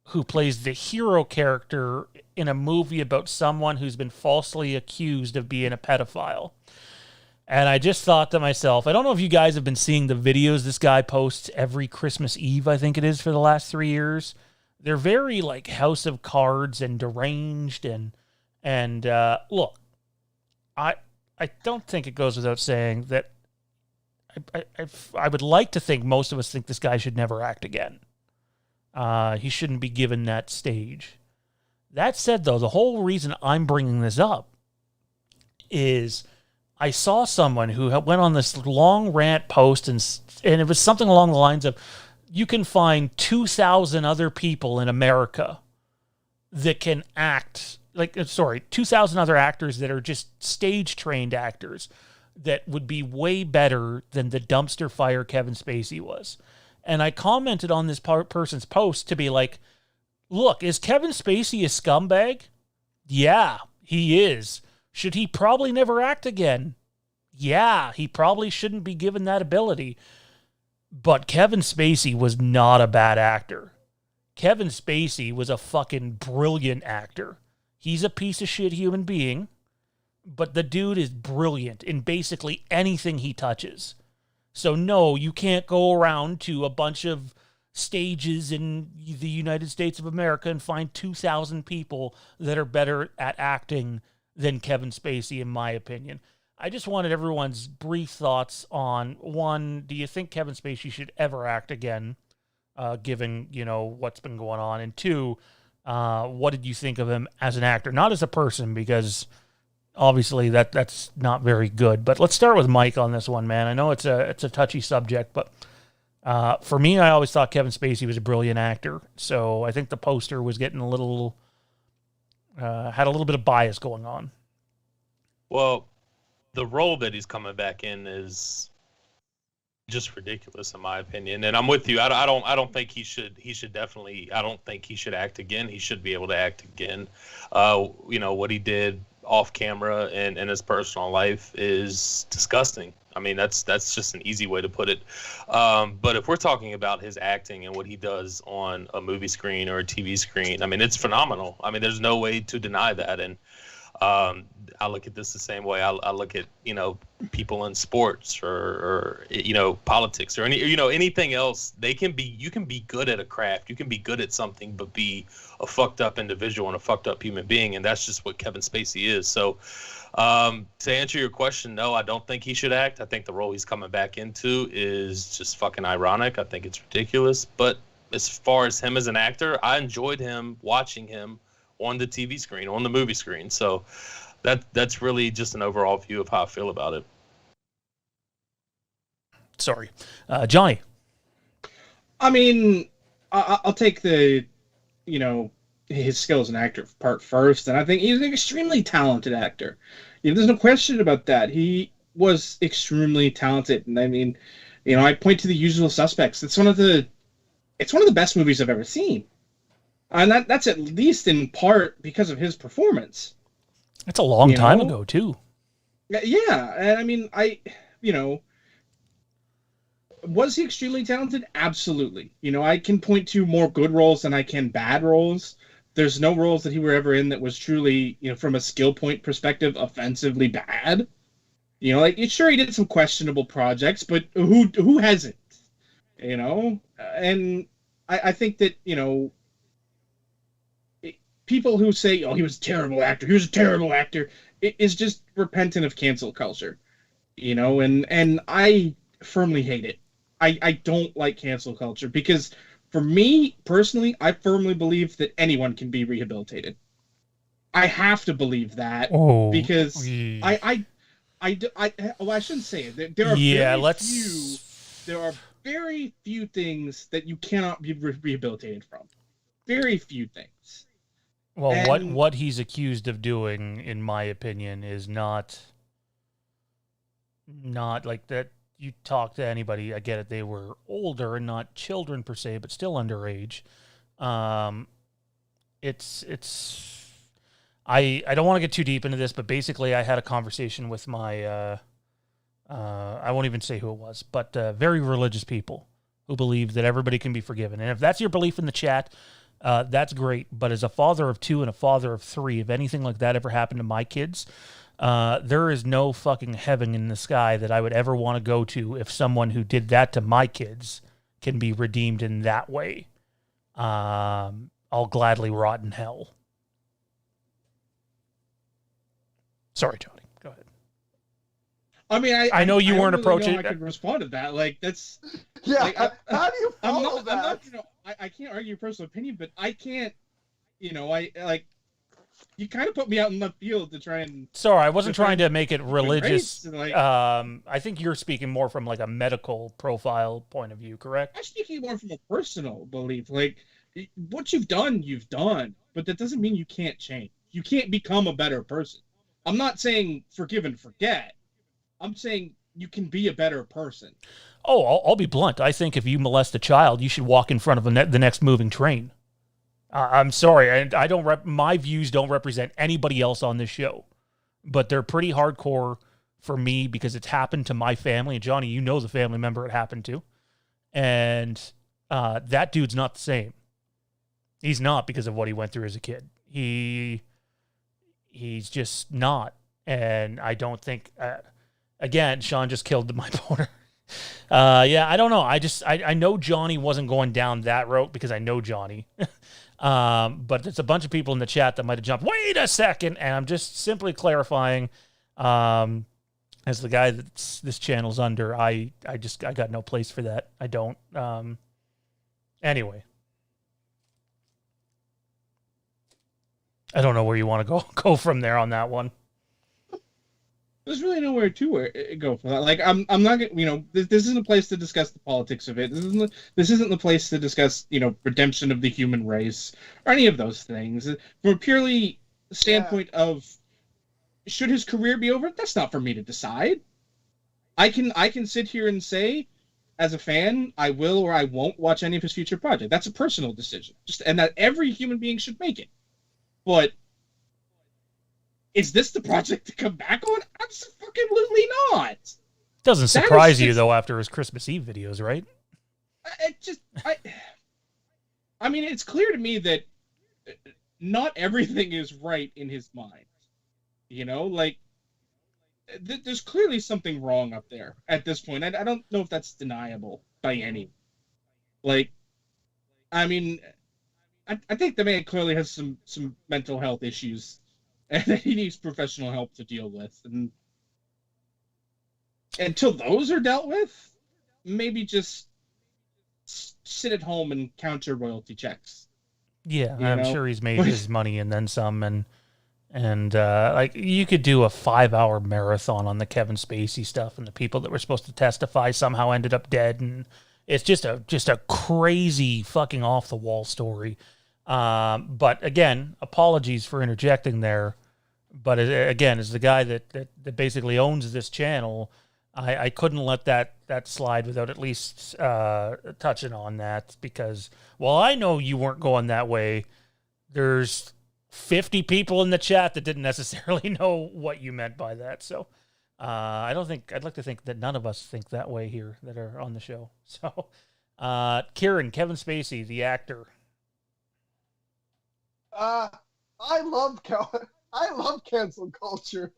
who plays the hero character in a movie about someone who's been falsely accused of being a pedophile. And I just thought to myself, I don't know if you guys have been seeing the videos this guy posts every Christmas Eve, I think it is, for the last 3 years. They're very like House of Cards and deranged and look, I don't think it goes without saying that I would like to think most of us think this guy should never act again. He shouldn't be given that stage. That said, though, the whole reason I'm bringing this up is I saw someone who went on this long rant post, and it was something along the lines of, you can find 2,000 other people in America that can act, 2,000 other actors that are just stage-trained actors that would be way better than the dumpster fire Kevin Spacey was. And I commented on this person's post to be like, look, is Kevin Spacey a scumbag? Yeah, he is. Should he probably never act again? Yeah, he probably shouldn't be given that ability. But Kevin Spacey was not a bad actor. Kevin Spacey was a fucking brilliant actor. He's a piece of shit human being, but the dude is brilliant in basically anything he touches. So no, you can't go around to a bunch of stages in the United States of America and find 2,000 people that are better at acting than Kevin Spacey, in my opinion. I just wanted everyone's brief thoughts on, one, do you think Kevin Spacey should ever act again, given, what's been going on? And two, what did you think of him as an actor? Not as a person, because obviously that's not very good. But let's start with Mike on this one, man. I know it's a touchy subject, but for me, I always thought Kevin Spacey was a brilliant actor. So I think the poster was getting a little, had a little bit of bias going on. Well, the role that he's coming back in is just ridiculous, in my opinion. And I'm with you. I don't think he should definitely. I don't think he should act again. He should be able to act again. What he did off camera and in his personal life is disgusting. I mean, that's just an easy way to put it. But if we're talking about his acting and what he does on a movie screen or a TV screen, I mean, it's phenomenal. I mean, there's no way to deny that. And I look at this the same way. I look at, people in sports or politics or anything else. You can be good at a craft. You can be good at something, but be a fucked up individual and a fucked up human being. And that's just what Kevin Spacey is. So to answer your question, no, I don't think he should act. I think the role he's coming back into is just fucking ironic. I think it's ridiculous. But as far as him as an actor, I enjoyed him watching him on the TV screen, on the movie screen. So that's really just an overall view of how I feel about it. Sorry. Johnny. I mean, I'll take the, his skills as an actor part first, and I think he's an extremely talented actor. There's no question about that. He was extremely talented, and I mean, I point to The Usual Suspects. It's one of the best movies I've ever seen. And that's at least in part because of his performance. That's a long time ago, too. Yeah, and I mean, was he extremely talented? Absolutely. I can point to more good roles than I can bad roles. There's no roles that he were ever in that was truly, from a skill point perspective, offensively bad. Sure, he did some questionable projects, but who hasn't? And I think that, people who say, "Oh, he was a terrible actor. He was a terrible actor," it is just repentant of cancel culture, you know. And I firmly hate it. I don't like cancel culture because, for me personally, I firmly believe that anyone can be rehabilitated. I have to believe that because I shouldn't say it. There are very few things that you cannot be rehabilitated from. Very few things. Well, what he's accused of doing, in my opinion, is not like that. You talk to anybody, I get it. They were older and not children per se, but still underage. I don't want to get too deep into this, but basically I had a conversation with my, I won't even say who it was, but very religious people who believe that everybody can be forgiven. And if that's your belief in the chat, that's great. But as a father of 2 and a father of 3, if anything like that ever happened to my kids, there is no fucking heaven in the sky that I would ever want to go to if someone who did that to my kids can be redeemed in that way. I'll gladly rot in hell. Sorry, Tony. Go ahead. I mean, I know you weren't really approaching. I could respond to that. Like, that's Yeah, like, how do you follow that? I'm not, I can't argue your personal opinion, but I can't. I like. You kind of put me out in left field to try and. Sorry, I wasn't trying to make it religious. Like, I think you're speaking more from like a medical profile point of view, correct? I'm speaking more from a personal belief. Like, what you've done, but that doesn't mean you can't change. You can't become a better person. I'm not saying forgive and forget. I'm saying you can be a better person. Oh, I'll be blunt. I think if you molest a child, you should walk in front of the next moving train. I'm sorry, I don't. My views don't represent anybody else on this show, but they're pretty hardcore for me because it's happened to my family. And Johnny, you know the family member it happened to, and that dude's not the same. He's not because of what he went through as a kid. He's just not, and I don't think. Again, Sean just killed my boner. Yeah, I don't know. I know Johnny wasn't going down that route because I know Johnny. But there's a bunch of people in the chat that might have jumped. Wait a second, and I'm just simply clarifying. As the guy that this channel's under, I got no place for that. I don't. Anyway, I don't know where you want to go from there on that one. There's really nowhere to go for that. Like, I'm not gonna, this isn't a place to discuss the politics of it. This isn't the place to discuss, redemption of the human race or any of those things. From a purely standpoint of, should his career be over? That's not for me to decide. I can sit here and say, as a fan, I will or I won't watch any of his future projects. That's a personal decision, and that every human being should make it. But is this the project to come back on? Absolutely not. Doesn't surprise you though after his Christmas Eve videos, right? I mean, it's clear to me that not everything is right in his mind. Like, there's clearly something wrong up there at this point. I don't know if that's deniable by any. Like, I mean, I think the man clearly has some mental health issues. And he needs professional help to deal with. And until those are dealt with, maybe just sit at home and count your royalty checks. Yeah, I'm sure he's made his money and then some. And like, you could do a 5-hour marathon on the Kevin Spacey stuff, and the people that were supposed to testify somehow ended up dead. And it's just a crazy fucking off the wall story. But again, apologies for interjecting there. But again, as the guy that basically owns this channel, I couldn't let that slide without at least touching on that, because while I know you weren't going that way, there's 50 people in the chat that didn't necessarily know what you meant by that. So I'd like to think that none of us think that way here that are on the show. So Kieron, Kevin Spacey, the actor. I love cancel culture.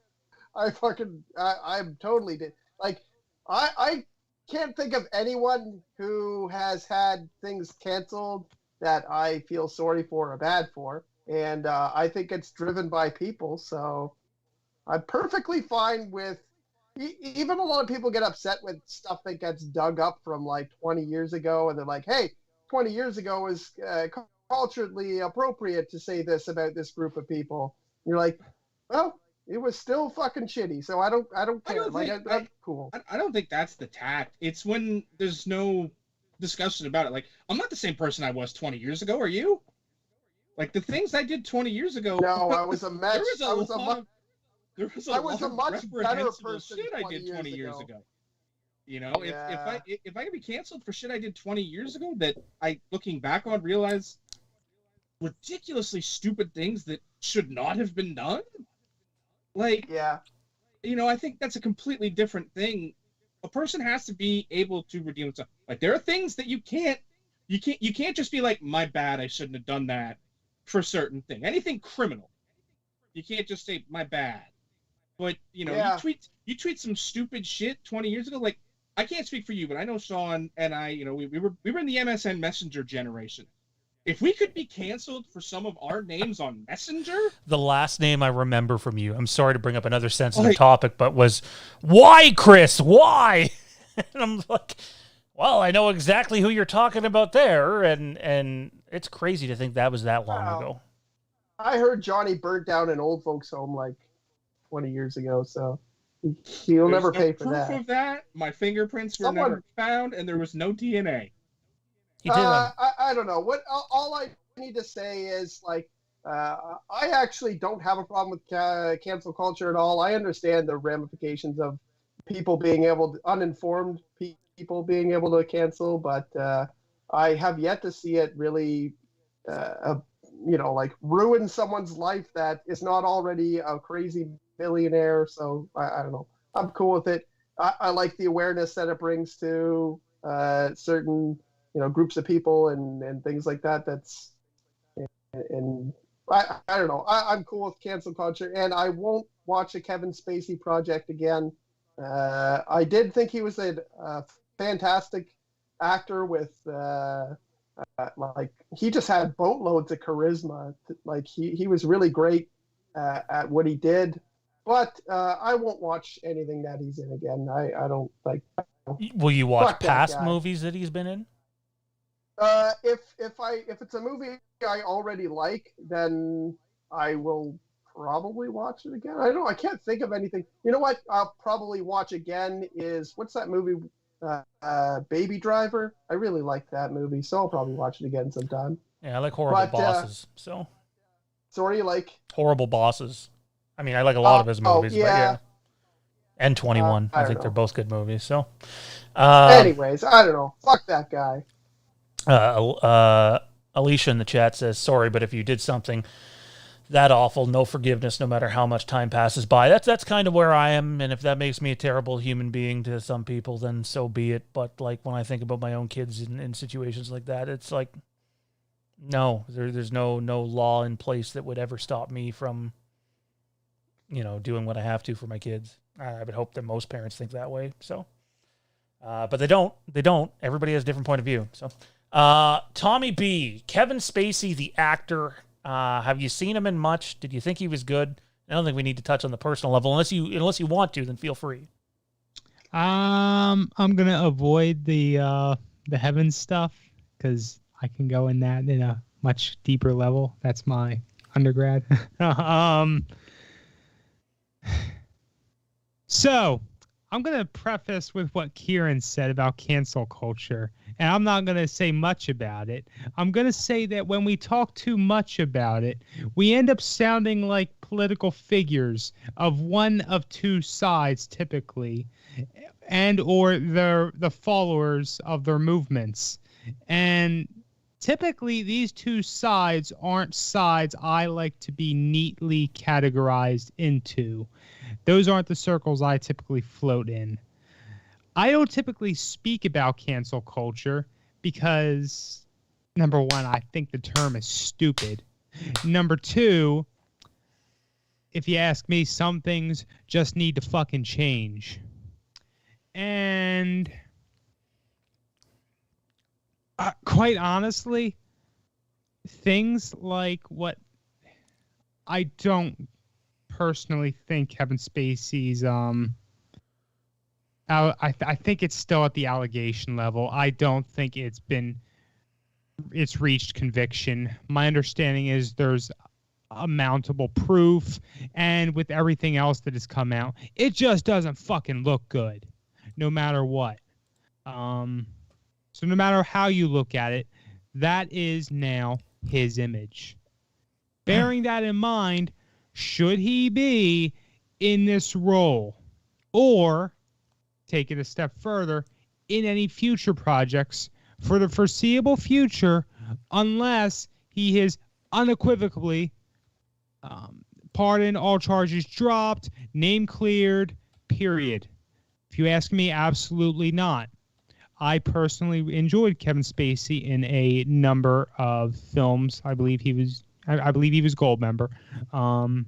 I'm totally did. Like, I can't think of anyone who has had things canceled that I feel sorry for or bad for. and I think it's driven by people. So I'm perfectly fine with. Even a lot of people get upset with stuff that gets dug up from like 20 years ago, and they're like, "Hey, 20 years ago was culturally appropriate to say this about this group of people." And you're like, "Well, it was still fucking shitty." So I don't care. That's cool. I don't think that's the tact. It's when there's no discussion about it. Like, I'm not the same person I was 20 years ago. Are you? Like, the things I did 20 years ago. No, I was a mess. There was I was a much better person shit I did 20 years ago. You know, Yeah. if I could be canceled for shit I did 20 years ago that I, looking back on, realize ridiculously stupid things that should not have been done. Like, Yeah. you know, I think that's a completely different thing. A person has to be able to redeem himself. Like, there are things that you can't just be like, my bad, I shouldn't have done that for a certain thing. Anything criminal, you can't just say my bad. But, you know, Yeah. you tweet some stupid shit 20 years ago. Like, I can't speak for you, but I know Sean and I, you know, we were in the MSN Messenger generation. If we could be canceled for some of our names on Messenger, The last name I remember from you, I'm sorry to bring up another sensitive topic, but was, why, Chris? Why? And I'm like, well, I know exactly who you're talking about there, and it's crazy to think that was that long Wow. ago. I heard Johnny burnt down an old folks home like 20 years ago, so he'll there's never no pay for proof that. of that. My fingerprints were Someone- never found, and there was no DNA. He did. I don't know. All I need to say is, like, I actually don't have a problem with cancel culture at all. I understand the ramifications of people being uninformed people being able to cancel, but I have yet to see it really, like, ruin someone's life that is not already a crazy billionaire. So I don't know. I'm cool with it. I like the awareness that it brings to certain groups of people and things like that. And I don't know. I'm cool with cancel culture, and I won't watch a Kevin Spacey project again. I did think he was a fantastic actor with like, he just had boatloads of charisma. Like, he was really great at what he did. But I won't watch anything that he's in again. I don't like. Will you watch Fuck that past guy. movies that he's been in? If it's a movie I already like, then I will probably watch it again. I don't know. I can't think of anything. You know what? I'll probably watch again is, what's that movie? Baby Driver. I really liked that movie, so I'll probably watch it again sometime. Yeah, I like Horrible Bosses. So Sorry, like Horrible Bosses. I mean, I like a lot of his movies, but yeah. And 21. I think they're both good movies. So, anyways, I don't know. Fuck that guy. Alicia in the chat says, sorry, but if you did something that awful, no forgiveness, no matter how much time passes by. That's kind of where I am, and if that makes me a terrible human being to some people, then so be it. But, like, when I think about my own kids in situations like that, it's like, no, there's no law in place that would ever stop me from, doing what I have to for my kids. I would hope that most parents think that way. So, but they don't. Everybody has a different point of view. So, Tommy B, Kevin Spacey, the actor. Have you seen him in much? Did you think he was good? I don't think we need to touch on the personal level unless you want to. Then feel free. I'm gonna avoid the heavens stuff because I can go in that in a much deeper level. That's my undergrad. So I'm going to preface with what Kieron said about cancel culture, and I'm not going to say much about it. I'm going to say that when we talk too much about it, we end up sounding like political figures of one of two sides typically, and or the followers of their movements. And typically these two sides aren't sides I like to be neatly categorized into. Those aren't the circles I typically float in. I don't typically speak about cancel culture because, number one, I think the term is stupid. Number two, if you ask me, some things just need to fucking change. And quite honestly, things like what I don't personally think Kevin Spacey's I think it's still at the allegation level. I don't think it's reached conviction. My understanding is there's mountable proof, and with everything else that has come out, it just doesn't fucking look good, no matter what. So no matter how you look at it, that is now his image. Bearing that in mind, should he be in this role, or take it a step further, in any future projects for the foreseeable future, unless he is unequivocally pardoned, all charges dropped, name cleared, period. If you ask me, absolutely not. I personally enjoyed Kevin Spacey in a number of films. I believe he was gold member. House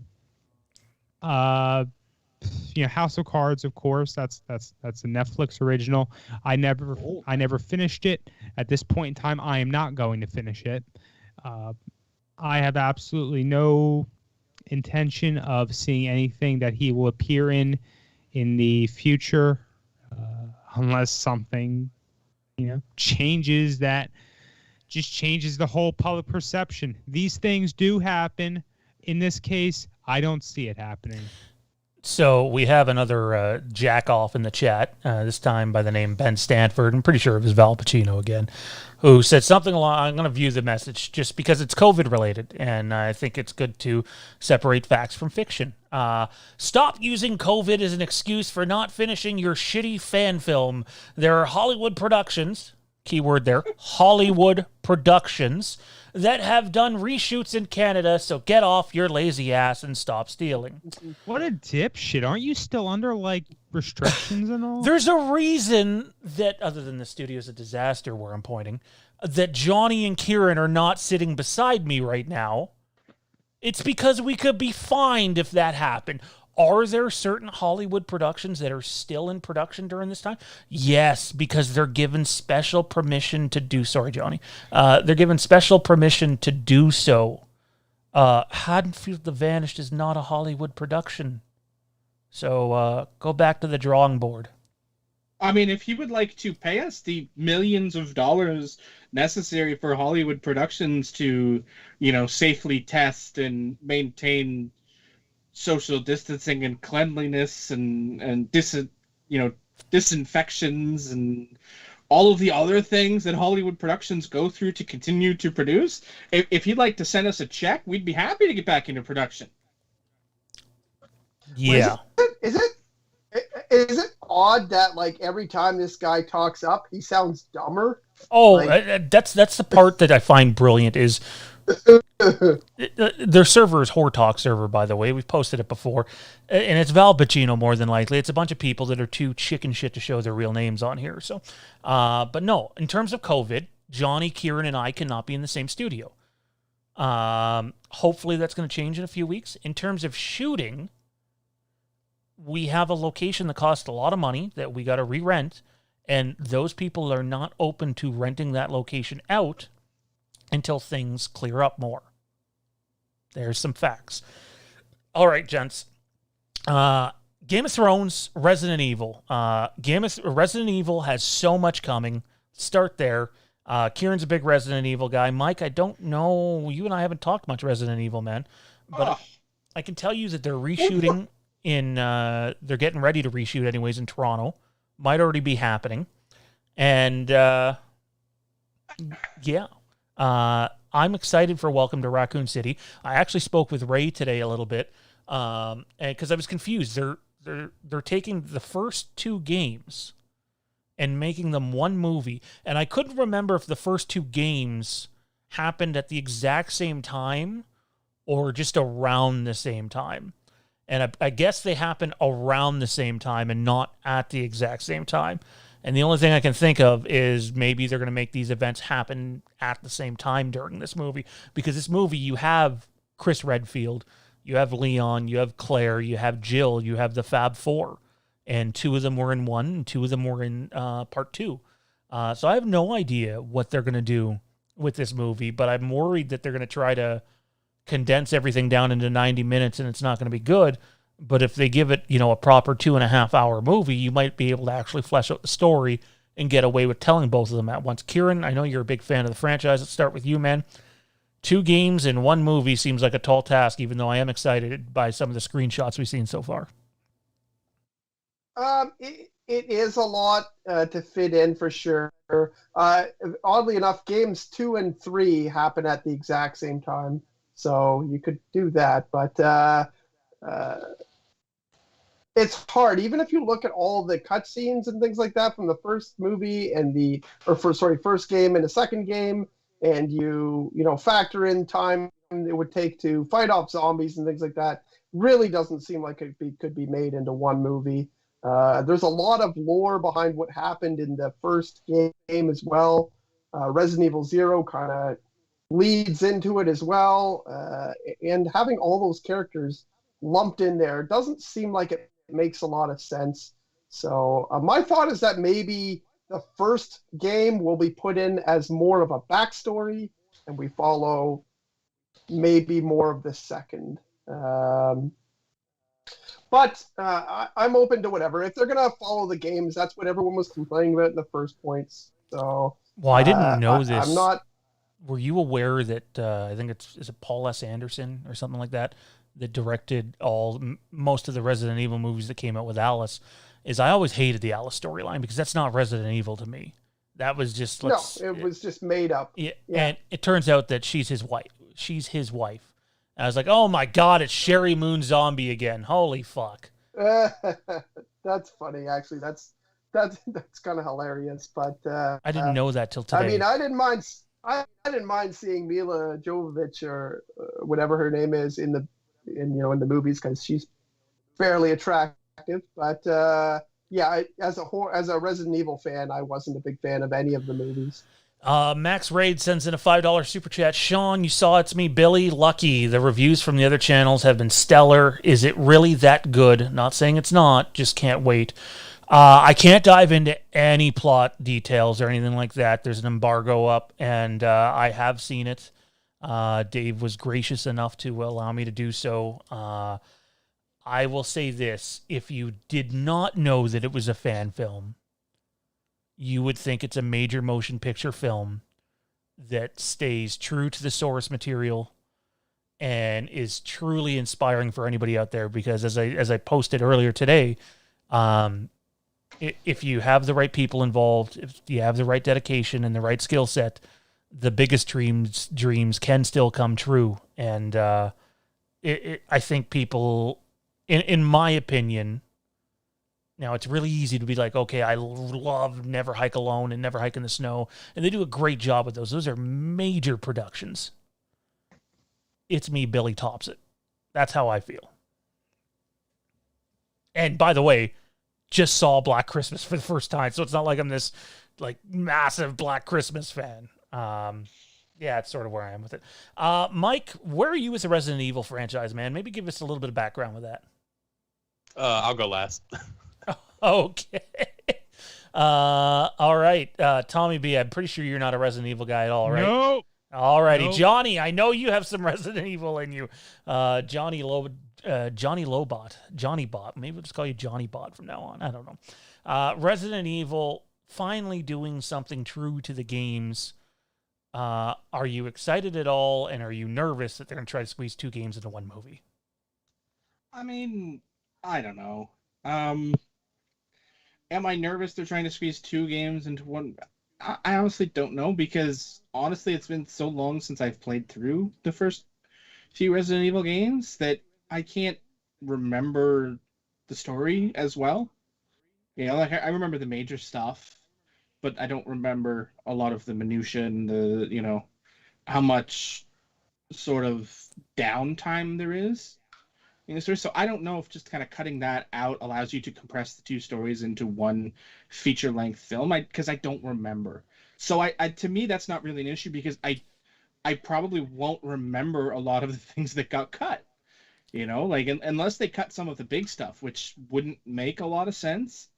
of Cards, of course. That's a Netflix original. I never finished it. At this point in time, I am not going to finish it. I have absolutely no intention of seeing anything that he will appear in the future, unless something changes that just changes the whole public perception. These things do happen. In this case, I don't see it happening. So we have another jack off in the chat, this time by the name Ben Stanford. I'm pretty sure it was Val Pacino again, who said something along, I'm going to view the message just because it's COVID related, and I think it's good to separate facts from fiction. Stop using COVID as an excuse for not finishing your shitty fan film. There are Hollywood productions, keyword there, Hollywood productions, that have done reshoots in Canada, so get off your lazy ass and stop stealing. What a dipshit. Aren't you still under, restrictions and all? There's a reason that, other than the studio's a disaster where I'm pointing, that Johnny and Kieron are not sitting beside me right now. It's because we could be fined if that happened. Are there certain Hollywood productions that are still in production during this time? Yes, because they're given special permission to do. Sorry, Johnny. They're given special permission to do so. Haddonfield the Vanished is not a Hollywood production. So go back to the drawing board. I mean, if you would like to pay us the millions of dollars necessary for Hollywood productions to, safely test and maintain social distancing and cleanliness and disinfections and all of the other things that Hollywood productions go through to continue to produce, if you'd like to send us a check, we'd be happy to get back into production. Yeah. Is it odd that every time this guy talks up, he sounds dumber? Oh, that's the part that I find brilliant is their server is Hortalk server, by the way. We've posted it before, and it's Val Pacino more than likely. It's a bunch of people that are too chicken shit to show their real names on here. So, but no, in terms of COVID, Johnny, Kieron, and I cannot be in the same studio. Hopefully that's going to change in a few weeks. In terms of shooting, we have a location that costs a lot of money that we got to re-rent, and those people are not open to renting that location out until things clear up more. There's some facts. All right, gents. Game of Thrones, Resident Evil. Resident Evil has so much coming. Start there. Kieron's a big Resident Evil guy. Mike, I don't know. You and I haven't talked much Resident Evil, man. But I can tell you that they're reshooting they're getting ready to reshoot anyways in Toronto. Might already be happening. And, yeah. I'm excited for Welcome to Raccoon City. I actually spoke with Ray today a little bit, because I was confused. They're taking the first two games and making them one movie, and I couldn't remember if the first two games happened at the exact same time or just around the same time. And I guess they happen around the same time and not at the exact same time. And the only thing I can think of is maybe they're going to make these events happen at the same time during this movie. Because this movie, you have Chris Redfield, you have Leon, you have Claire, you have Jill, you have the Fab Four. And two of them were in one, and two of them were in part two. So I have no idea what they're going to do with this movie, but I'm worried that they're going to try to condense everything down into 90 minutes and it's not going to be good. But if they give it, a proper 2.5 hour movie, you might be able to actually flesh out the story and get away with telling both of them at once. Kieron, I know you're a big fan of the franchise. Let's start with you, man. 2 games in 1 movie seems like a tall task, even though I am excited by some of the screenshots we've seen so far. It is a lot to fit in for sure. Oddly enough, games 2 and 3 happen at the exact same time, so you could do that. But it's hard, even if you look at all the cutscenes and things like that from the first movie and first game and the second game, and you factor in time it would take to fight off zombies and things like that. Really doesn't seem like it could be made into one movie. There's a lot of lore behind what happened in the first game as well. Resident Evil 0 kind of leads into it as well. And having all those characters lumped in there doesn't seem like it makes a lot of sense. So my thought is that maybe the first game will be put in as more of a backstory, and we follow maybe more of the second. But I'm open to whatever. If they're going to follow the games, that's what everyone was complaining about in the first points. So, well, I didn't know this. I'm not. Were you aware that I think is it Paul S. Anderson or something like that directed most of the Resident Evil movies that came out with Alice? I always hated the Alice storyline because that's not Resident Evil to me. That was just it was just made up. Yeah, and it turns out that she's his wife. And I was like, oh my God, it's Sherry Moon Zombie again. Holy fuck. That's funny, actually. That's kind of hilarious. But I didn't know that till today. I mean, I didn't mind seeing Mila Jovovich or whatever her name is in the movies because she's fairly attractive. But as a Resident Evil fan, I wasn't a big fan of any of the movies. Max Raid sends in a $5 super chat. Sean, you saw It's Me, Billy. Lucky. The reviews from the other channels have been stellar. Is it really that good? Not saying it's not. Just can't wait. I can't dive into any plot details or anything like that. There's an embargo up, and I have seen it. Dave was gracious enough to allow me to do so. I will say this. If you did not know that it was a fan film, you would think it's a major motion picture film that stays true to the source material and is truly inspiring for anybody out there. Because as I posted earlier today, if you have the right people involved, if you have the right dedication and the right skill set, the biggest dreams can still come true. And I think people, in my opinion, now it's really easy to be like, okay, I love Never Hike Alone and Never Hike in the Snow, and they do a great job with those. Those are major productions. It's Me, Billy tops it. That's how I feel. And by the way, just saw Black Christmas for the first time, so it's not like I'm this massive Black Christmas fan. Yeah, it's sort of where I am with it. Mike, where are you with the Resident Evil franchise, man? Maybe give us a little bit of background with that. I'll go last. Okay. All right. Tommy B, I'm pretty sure you're not a Resident Evil guy at all, right? No. All righty. Nope. Johnny, I know you have some Resident Evil in you. Johnny Lobot. Johnny Bot. Maybe we'll just call you Johnny Bot from now on. I don't know. Resident Evil finally doing something true to the games. Are you excited at all, and are you nervous that they're going to try to squeeze 2 games into one movie? I mean, I don't know. Am I nervous they're trying to squeeze 2 games into one? I honestly don't know, because honestly it's been so long since I've played through the first few Resident Evil games that I can't remember the story as well. I remember the major stuff, but I don't remember a lot of the minutiae and how much sort of downtime there is in the story. So I don't know if just kind of cutting that out allows you to compress the 2 stories into one feature-length film, because I don't remember. So I to me, that's not really an issue, because I probably won't remember a lot of the things that got cut. Unless they cut some of the big stuff, which wouldn't make a lot of sense.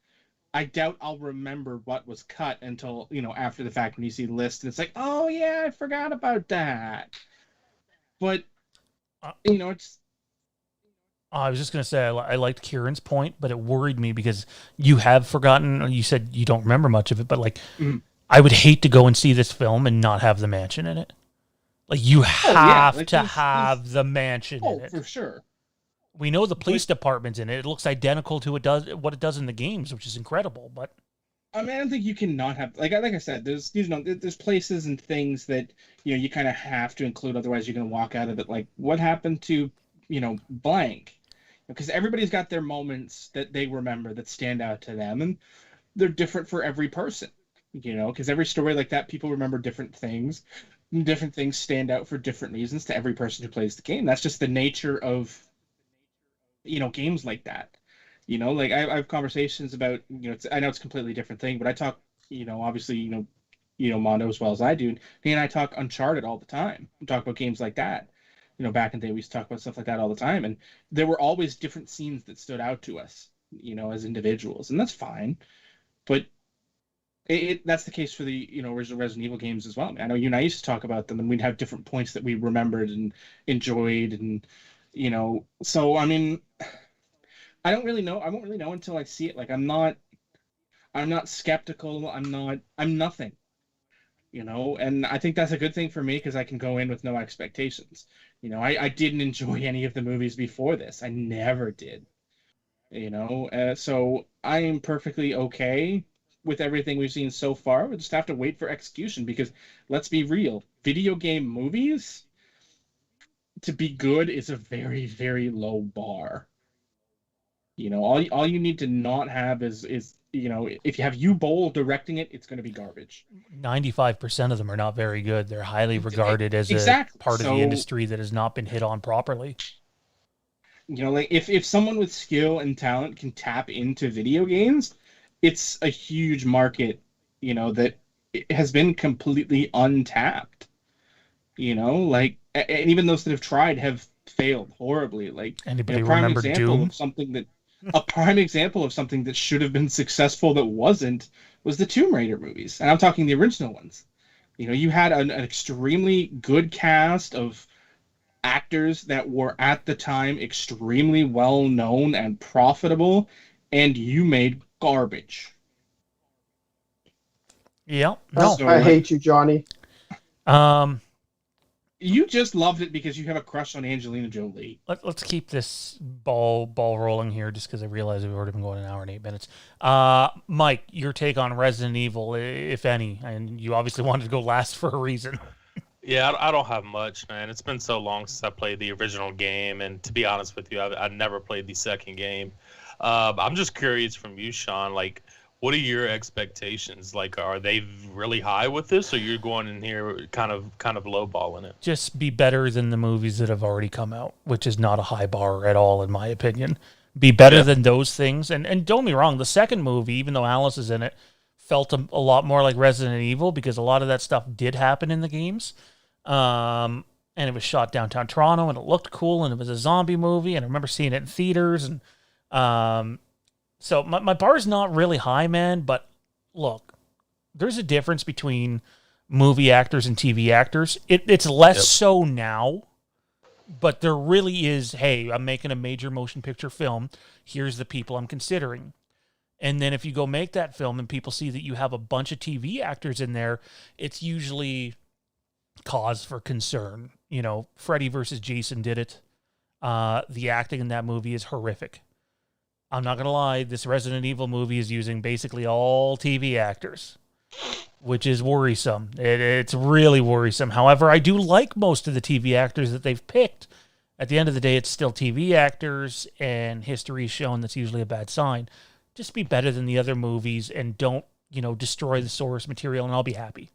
I doubt I'll remember what was cut until, after the fact, when you see the list and it's like, oh yeah, I forgot about that. But It's. I was just going to say I liked Kieran's point, but it worried me because you have forgotten. You said you don't remember much of it, but like, I would hate to go and see this film and not have the mansion in it. Like, you have to have the mansion in it. For sure. We know the police department's in it. It looks identical to what it does in the games, which is incredible. But I mean, I don't think you can not have, like I said, there's there's places and things that you kind of have to include, otherwise you're gonna walk out of it like, what happened to blank? Because everybody's got their moments that they remember that stand out to them, and they're different for every person. Because every story like that, people remember different things. Different things stand out for different reasons to every person who plays the game. That's just the nature of games like that. Like I have conversations about I know it's a completely different thing, but I talk obviously Mondo as well as I do. He and I talk Uncharted all the time. We talk about games like that. Back in the day, we used to talk about stuff like that all the time, and there were always different scenes that stood out to us, as individuals, and that's fine. But that's the case for the original Resident Evil games as well. I know you and I used to talk about them, and we'd have different points that we remembered and enjoyed, and So I mean, I don't really know. I won't really know until I see it. Like, I'm not skeptical. I'm nothing. And I think that's a good thing for me because I can go in with no expectations. I didn't enjoy any of the movies before this. I never did. So I am perfectly okay with everything we've seen so far. We'll just have to wait for execution because, let's be real, video game movies, to be good, is a very, very low bar. All you need to not have is if you have U-Bowl directing it, it's going to be garbage. 95% of them are not very good. They're highly regarded as a part of the industry that has not been hit on properly. Like if someone with skill and talent can tap into video games, it's a huge market, that has been completely untapped. And even those that have tried have failed horribly. Like, anybody remember Doom? A prime example of something that should have been successful that wasn't was the Tomb Raider movies, and I'm talking the original ones. You had an extremely good cast of actors that were at the time extremely well known and profitable, and you made garbage. Yeah, no, I hate you, Johnny. You just loved it because you have a crush on Angelina Jolie. Let's keep this ball rolling here, just because I realize we've already been going an hour and 8 minutes. Mike, your take on Resident Evil, if any, and you obviously wanted to go last for a reason. Yeah, I don't have much, man. It's been so long since I played the original game, and to be honest with you, I never played the second game. I'm just curious from you, Sean, like, what are your expectations? Like, are they really high with this, or you're going in here kind of lowballing it? Just be better than the movies that have already come out, which is not a high bar at all, in my opinion. Be better than those things. And don't get me wrong, the second movie, even though Alice is in it, felt a lot more like Resident Evil because a lot of that stuff did happen in the games. And it was shot downtown Toronto, and it looked cool, and it was a zombie movie, and I remember seeing it in theaters, and so my bar is not really high, man, but look, there's a difference between movie actors and TV actors. It's less so now, but there really is, hey, I'm making a major motion picture film. Here's the people I'm considering. And then if you go make that film and people see that you have a bunch of TV actors in there, it's usually cause for concern. Freddy versus Jason did it. The acting in that movie is horrific. I'm not going to lie, this Resident Evil movie is using basically all TV actors, which is worrisome. It's really worrisome. However, I do like most of the TV actors that they've picked. At the end of the day, it's still TV actors, and history's shown that's usually a bad sign. Just be better than the other movies and don't, destroy the source material, and I'll be happy.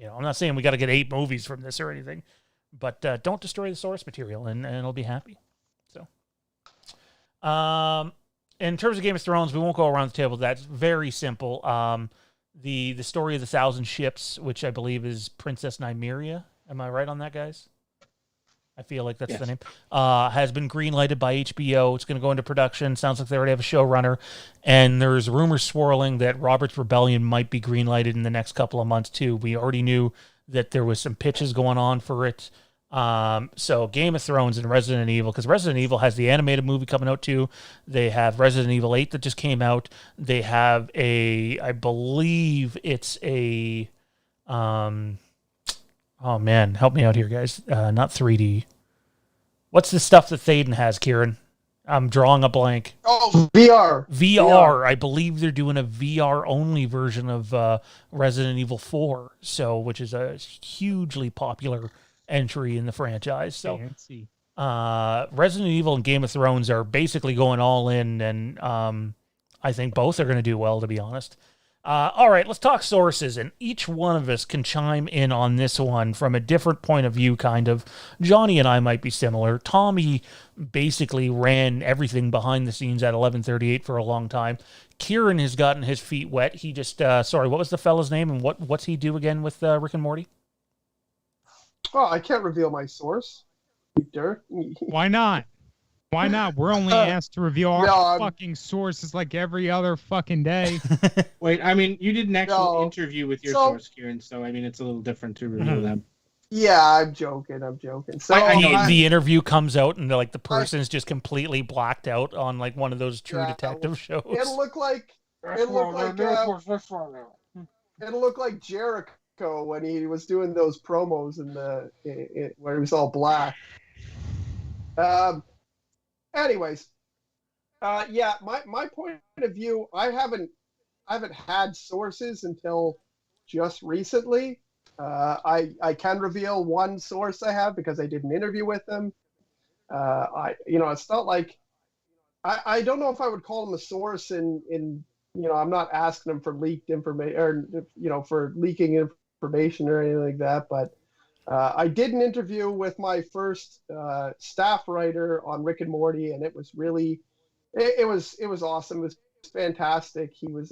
I'm not saying we got to get 8 movies from this or anything, but don't destroy the source material, and I'll be happy. In terms of Game of Thrones, we won't go around the table. That's very simple. The story of the 1,000 ships, which I believe is Princess Nymeria. Am I right on that, guys? I feel like that's the name. Has been greenlighted by HBO. It's going to go into production. Sounds like they already have a showrunner. And there's rumors swirling that Robert's Rebellion might be greenlighted in the next couple of months, too. We already knew that there was some pitches going on for it. So Game of Thrones and Resident Evil, because Resident Evil has the animated movie coming out too. They have Resident Evil 8 that just came out. They have I believe it's a, oh man, help me out here, guys. Not 3D. What's the stuff that Thaden has, Kieran? I'm drawing a blank. Oh, VR. VR. I believe they're doing a VR only version of Resident Evil 4, so which is a hugely popular entry in the franchise. So Fancy. Resident Evil and Game of Thrones are basically going all in, and I think both are going to do well, to be honest. All right, let's talk sources, and each one of us can chime in on this one from a different point of view, kind of. Johnny and I might be similar. Tommy basically ran everything behind the scenes at 1138 for a long time. Kieran has gotten his feet wet. He just, sorry, what was the fella's name, and what's he do again with Rick and Morty? Oh, I can't reveal my source. Dirt. Why not? Why not? We're only asked to reveal our fucking sources like every other fucking day. Wait, I mean, you did an actual interview with your source, Kieran, so I mean, it's a little different to reveal them. Yeah, I'm joking. So the interview comes out and like the person's just completely blacked out on like one of those True Detective shows. It'll look like Jericho when he was doing those promos where he was all black. Anyways, my point of view, I haven't had sources until just recently. I can reveal one source I have because I did an interview with them. It's not like I don't know if I would call them a source in I'm not asking them for leaked information or for leaking information or anything like that, but I did an interview with my first staff writer on Rick and Morty, and it was really, it was awesome. It was fantastic. He was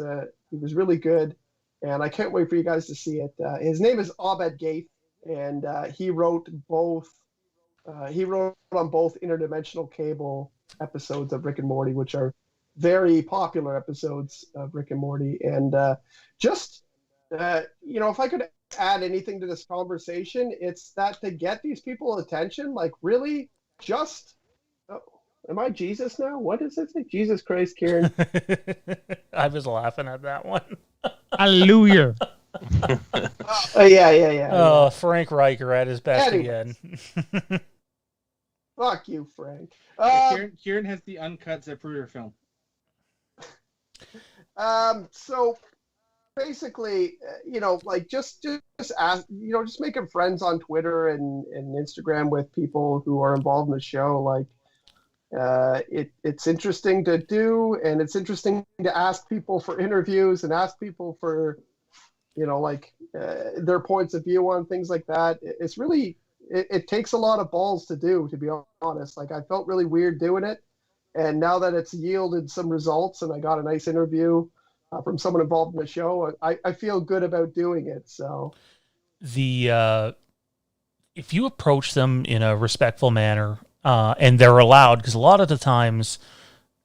really good, and I can't wait for you guys to see it. His name is Abed Gaith, and he wrote both. He wrote on both interdimensional cable episodes of Rick and Morty, which are very popular episodes of Rick and Morty, and if I could add anything to this conversation, it's that to get these people attention, like really just am I Jesus now? What does it say? Jesus Christ, Kieran. I was laughing at that one. Hallelujah. Yeah. Oh, Frank Riker at his best again. Fuck you, Frank. Kieran has the uncut Zapruder film. So basically, just ask, just making friends on Twitter and Instagram with people who are involved in the show. Like, it's interesting to do, and it's interesting to ask people for interviews and ask people for, their points of view on things like that. It's really, it takes a lot of balls to do, to be honest. Like, I felt really weird doing it, and now that it's yielded some results and I got a nice interview from someone involved in the show, I feel good about doing it. So if you approach them in a respectful manner, and they're allowed, because a lot of the times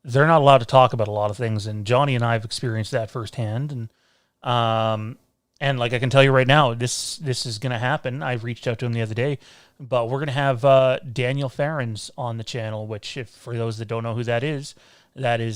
they're not allowed to talk about a lot of things, and Johnny and I have experienced that firsthand, and like I can tell you right now, this is going to happen. I reached out to him the other day, but we're going to have Daniel Farrens on the channel, which, if for those that don't know who that is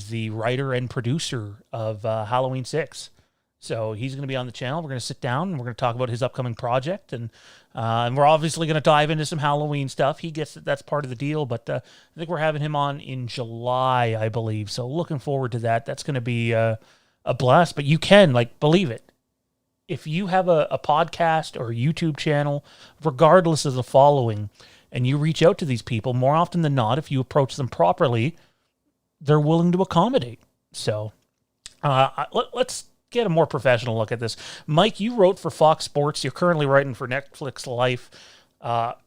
the writer and producer of Halloween 6. So he's going to be on the channel. We're going to sit down and we're going to talk about his upcoming project, and we're obviously going to dive into some Halloween stuff. He gets it; that's part of the deal. But I think we're having him on in July, I believe. So looking forward to that. That's going to be a blast. But you can, believe it, if you have a podcast or a YouTube channel, regardless of the following, and you reach out to these people, more often than not, if you approach them properly, they're willing to accommodate. So let's get a more professional look at this. Mike, you wrote for Fox Sports. You're currently writing for Netflix Life.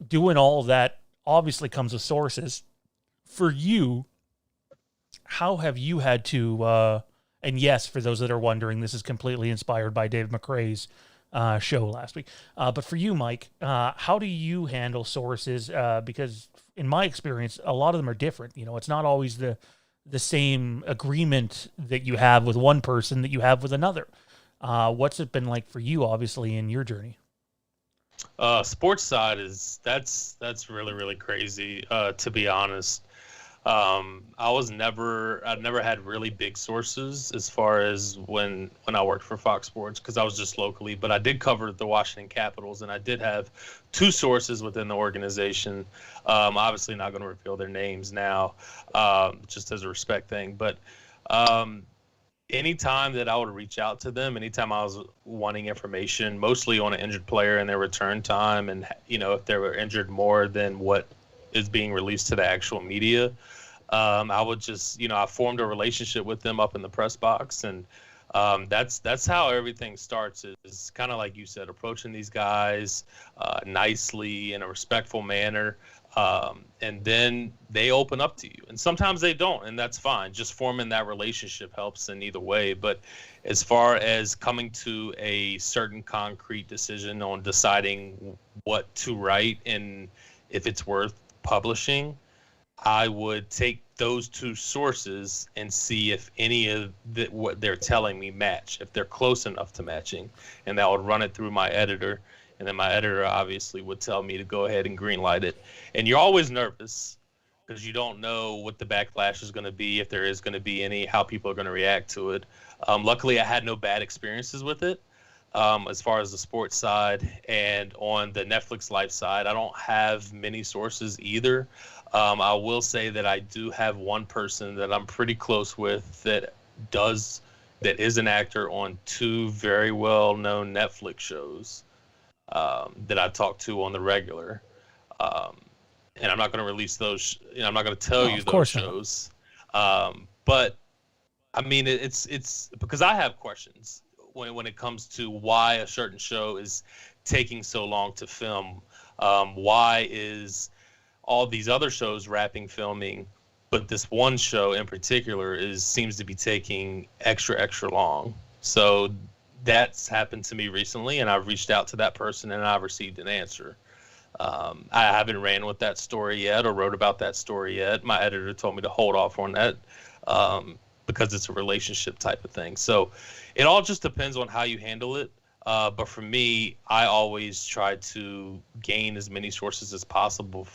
Doing all of that obviously comes with sources. For you, how have you had to, and yes, for those that are wondering, this is completely inspired by Dave McRae's show last week. But for you, Mike, how do you handle sources? Because in my experience, a lot of them are different. It's not always the same agreement that you have with one person that you have with another. What's it been like for you, obviously, in your journey? Sports side that's really really crazy. To be honest, I've never had really big sources as far as when I worked for Fox Sports, because I was just locally, but I did cover the Washington Capitals, and I did have two sources within the organization. Obviously not going to reveal their names now, just as a respect thing, but anytime that I would reach out to them, anytime I was wanting information, mostly on an injured player and their return time, and if they were injured more than what is being released to the actual media, I would just, I formed a relationship with them up in the press box, and that's how everything starts. Is kind of like you said, approaching these guys nicely in a respectful manner, and then they open up to you. And sometimes they don't, and that's fine. Just forming that relationship helps in either way. But as far as coming to a certain concrete decision on deciding what to write and if it's worth publishing, I would take those two sources and see if any of what they're telling me match, if they're close enough to matching, and that would run it through my editor, and then my editor obviously would tell me to go ahead and greenlight it. And you're always nervous because you don't know what the backlash is going to be, if there is going to be any, how people are going to react to it. Luckily, I had no bad experiences with it. As far as the sports side, and on the Netflix life side, I don't have many sources either. I will say that I do have one person that I'm pretty close with that is an actor on two very well-known Netflix shows that I talk to on the regular. And I'm not going to release those. I'm not going to tell you those shows. But I mean, it's because I have questions when it comes to why a certain show is taking so long to film. Why is all these other shows wrapping filming, but this one show in particular seems to be taking extra long? So that's happened to me recently, and I've reached out to that person and I've received an answer. I haven't ran with that story yet or wrote about that story yet. My editor told me to hold off on that because it's a relationship type of thing. So it all just depends on how you handle it. But for me, I always try to gain as many sources as possible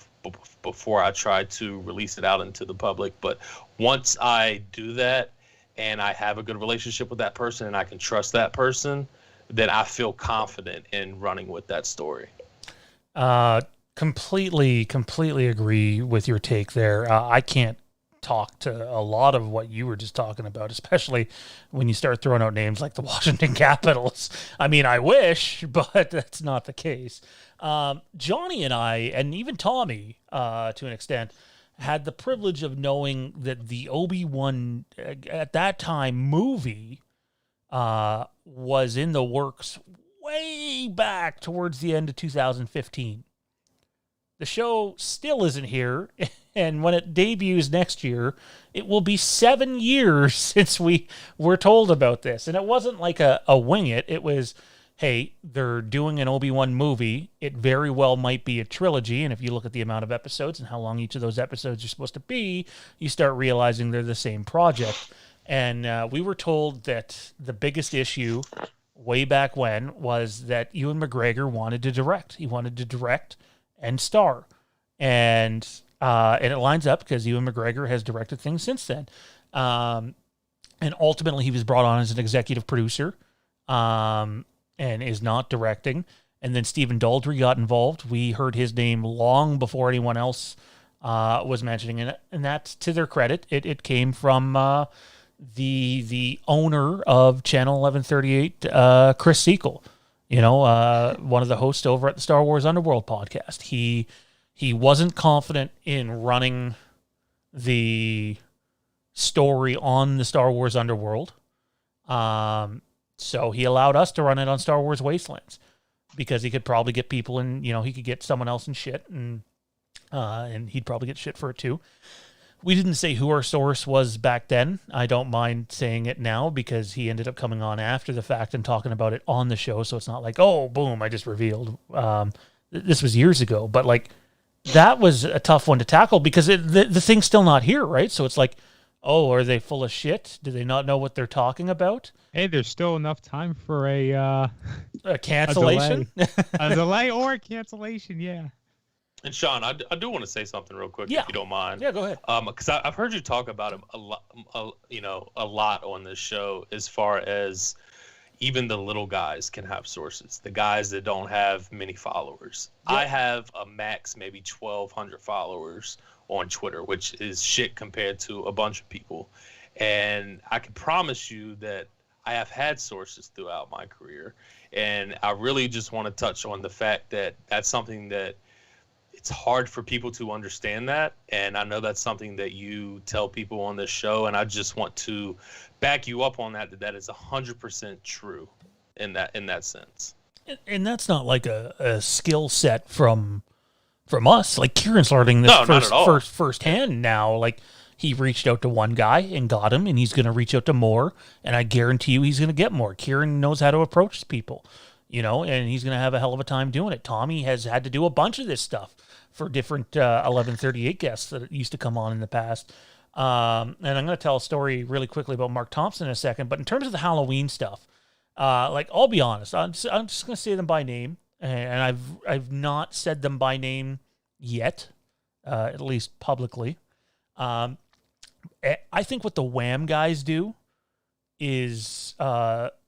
before I try to release it out into the public. But once I do that and I have a good relationship with that person and I can trust that person, then I feel confident in running with that story. Completely agree with your take there. I can't talk to a lot of what you were just talking about, especially when you start throwing out names like the Washington Capitals. I mean, I wish, but that's not the case. Johnny and I, and even Tommy, to an extent, had the privilege of knowing that the Obi-Wan, at that time, movie was in the works way back towards the end of 2015. The show still isn't here, and when it debuts next year, it will be 7 years since we were told about this. And it wasn't like a wing it. It was, hey, they're doing an Obi-Wan movie. It very well might be a trilogy, and if you look at the amount of episodes and how long each of those episodes are supposed to be, you start realizing they're the same project. And we were told that the biggest issue way back when was that Ewan McGregor wanted to direct. He wanted to direct and star. And it lines up because Ewan McGregor has directed things since then. And ultimately he was brought on as an executive producer and is not directing. And then Stephen Daldry got involved. We heard his name long before anyone else was mentioning it. And that's to their credit. It came from the owner of Channel 1138, Chris Sequel. One of the hosts over at the Star Wars Underworld podcast. He wasn't confident in running the story on the Star Wars Underworld. So he allowed us to run it on Star Wars Wastelands because he could probably get people in, he could get someone else in shit and he'd probably get shit for it too. We didn't say who our source was back then. I don't mind saying it now because he ended up coming on after the fact and talking about it on the show. So it's not like, oh, boom, I just revealed. This was years ago. But, that was a tough one to tackle because the thing's still not here, right? So it's like, Oh, are they full of shit? Do they not know what they're talking about? Hey, there's still enough time for a Cancellation? a delay or a cancellation. Yeah. And Sean, I do want to say something real quick, Yeah. if you don't mind. Yeah, go ahead. Because I've heard you talk about him a lot on this show, as far as even the little guys can have sources. The guys that don't have many followers. Yep. I have a max maybe 1,200 followers on Twitter, which is shit compared to a bunch of people. And I can promise you that I have had sources throughout my career. And I really just want to touch on the fact that that's something that it's hard for people to understand that. And I know that's something that you tell people on this show. And I just want to back you up on that is 100% true in that sense. And that's not like a skill set from us. Like Kieron's learning this firsthand now. Like he reached out to one guy and got him, and he's going to reach out to more. And I guarantee you he's going to get more. Kieron knows how to approach people, and he's going to have a hell of a time doing it. Tommy has had to do a bunch of this stuff for different 1138 guests that used to come on in the past. And I'm going to tell a story really quickly about Mark Thompson in a second. But in terms of the Halloween stuff, I'll be honest. I'm just going to say them by name. And I've not said them by name yet, at least publicly. I think what the Wham guys do is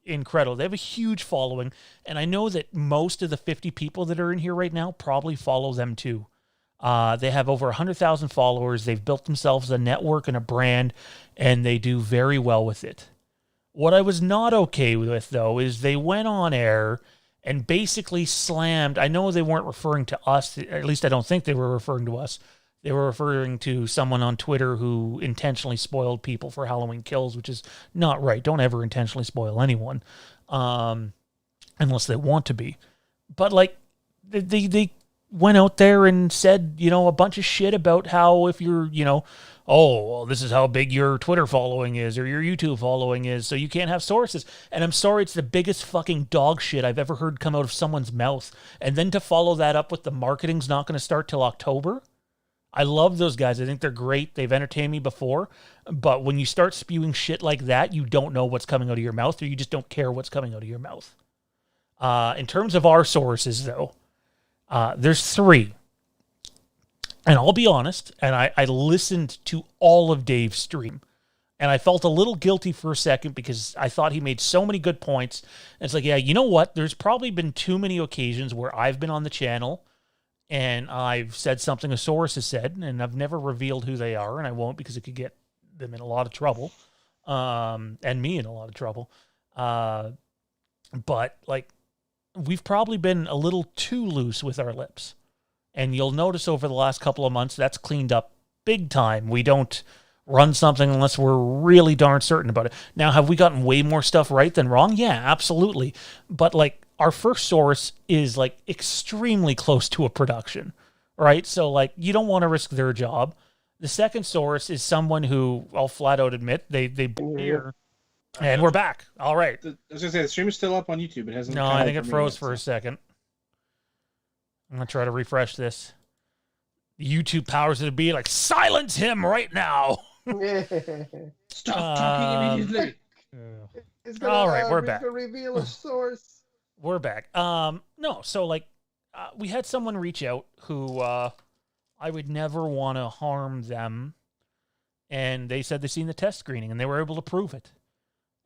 incredible. They have a huge following, and I know that most of the 50 people that are in here right now probably follow them too. They have over 100,000 followers. They've built themselves a network and a brand, and they do very well with it. What I was not okay with, though, is they went on air and basically slammed. I know they weren't referring to us. At least I don't think they were referring to us. They were referring to someone on Twitter who intentionally spoiled people for Halloween Kills, which is not right. Don't ever intentionally spoil anyone, unless they want to be. But like, they went out there and said, a bunch of shit about how if you're, oh, well, this is how big your Twitter following is or your YouTube following is, so you can't have sources. And I'm sorry, it's the biggest fucking dog shit I've ever heard come out of someone's mouth. And then to follow that up with the marketing's not going to start till October. I love those guys. I think they're great. They've entertained me before. But when you start spewing shit like that, you don't know what's coming out of your mouth, or you just don't care what's coming out of your mouth. In terms of our sources, though, there's 3. And I'll be honest, and I listened to all of Dave's stream, and I felt a little guilty for a second because I thought he made so many good points. And it's like, yeah, you know what? There's probably been too many occasions where I've been on the channel and I've said something a source has said, and I've never revealed who they are, and I won't because it could get them in a lot of trouble, and me in a lot of trouble. But, like, we've probably been a little too loose with our lips. And you'll notice over the last couple of months, that's cleaned up big time. We don't run something unless we're really darn certain about it. Now, have we gotten way more stuff right than wrong? Yeah, absolutely. But, like, our first source is, like, extremely close to a production, right? So, like, you don't want to risk their job. The second source is someone who, I'll flat out admit, they here. And we're back. All right. I was going to say, the stream is still up on YouTube. It hasn't. No, I think it froze for a second. I'm going to try to refresh this. The YouTube powers that be like, silence him right now. Stop talking immediately. All right, we're back. Reveal a source. We're back. No, so like, we had someone reach out who I would never want to harm them, and they said they seen the test screening and they were able to prove it,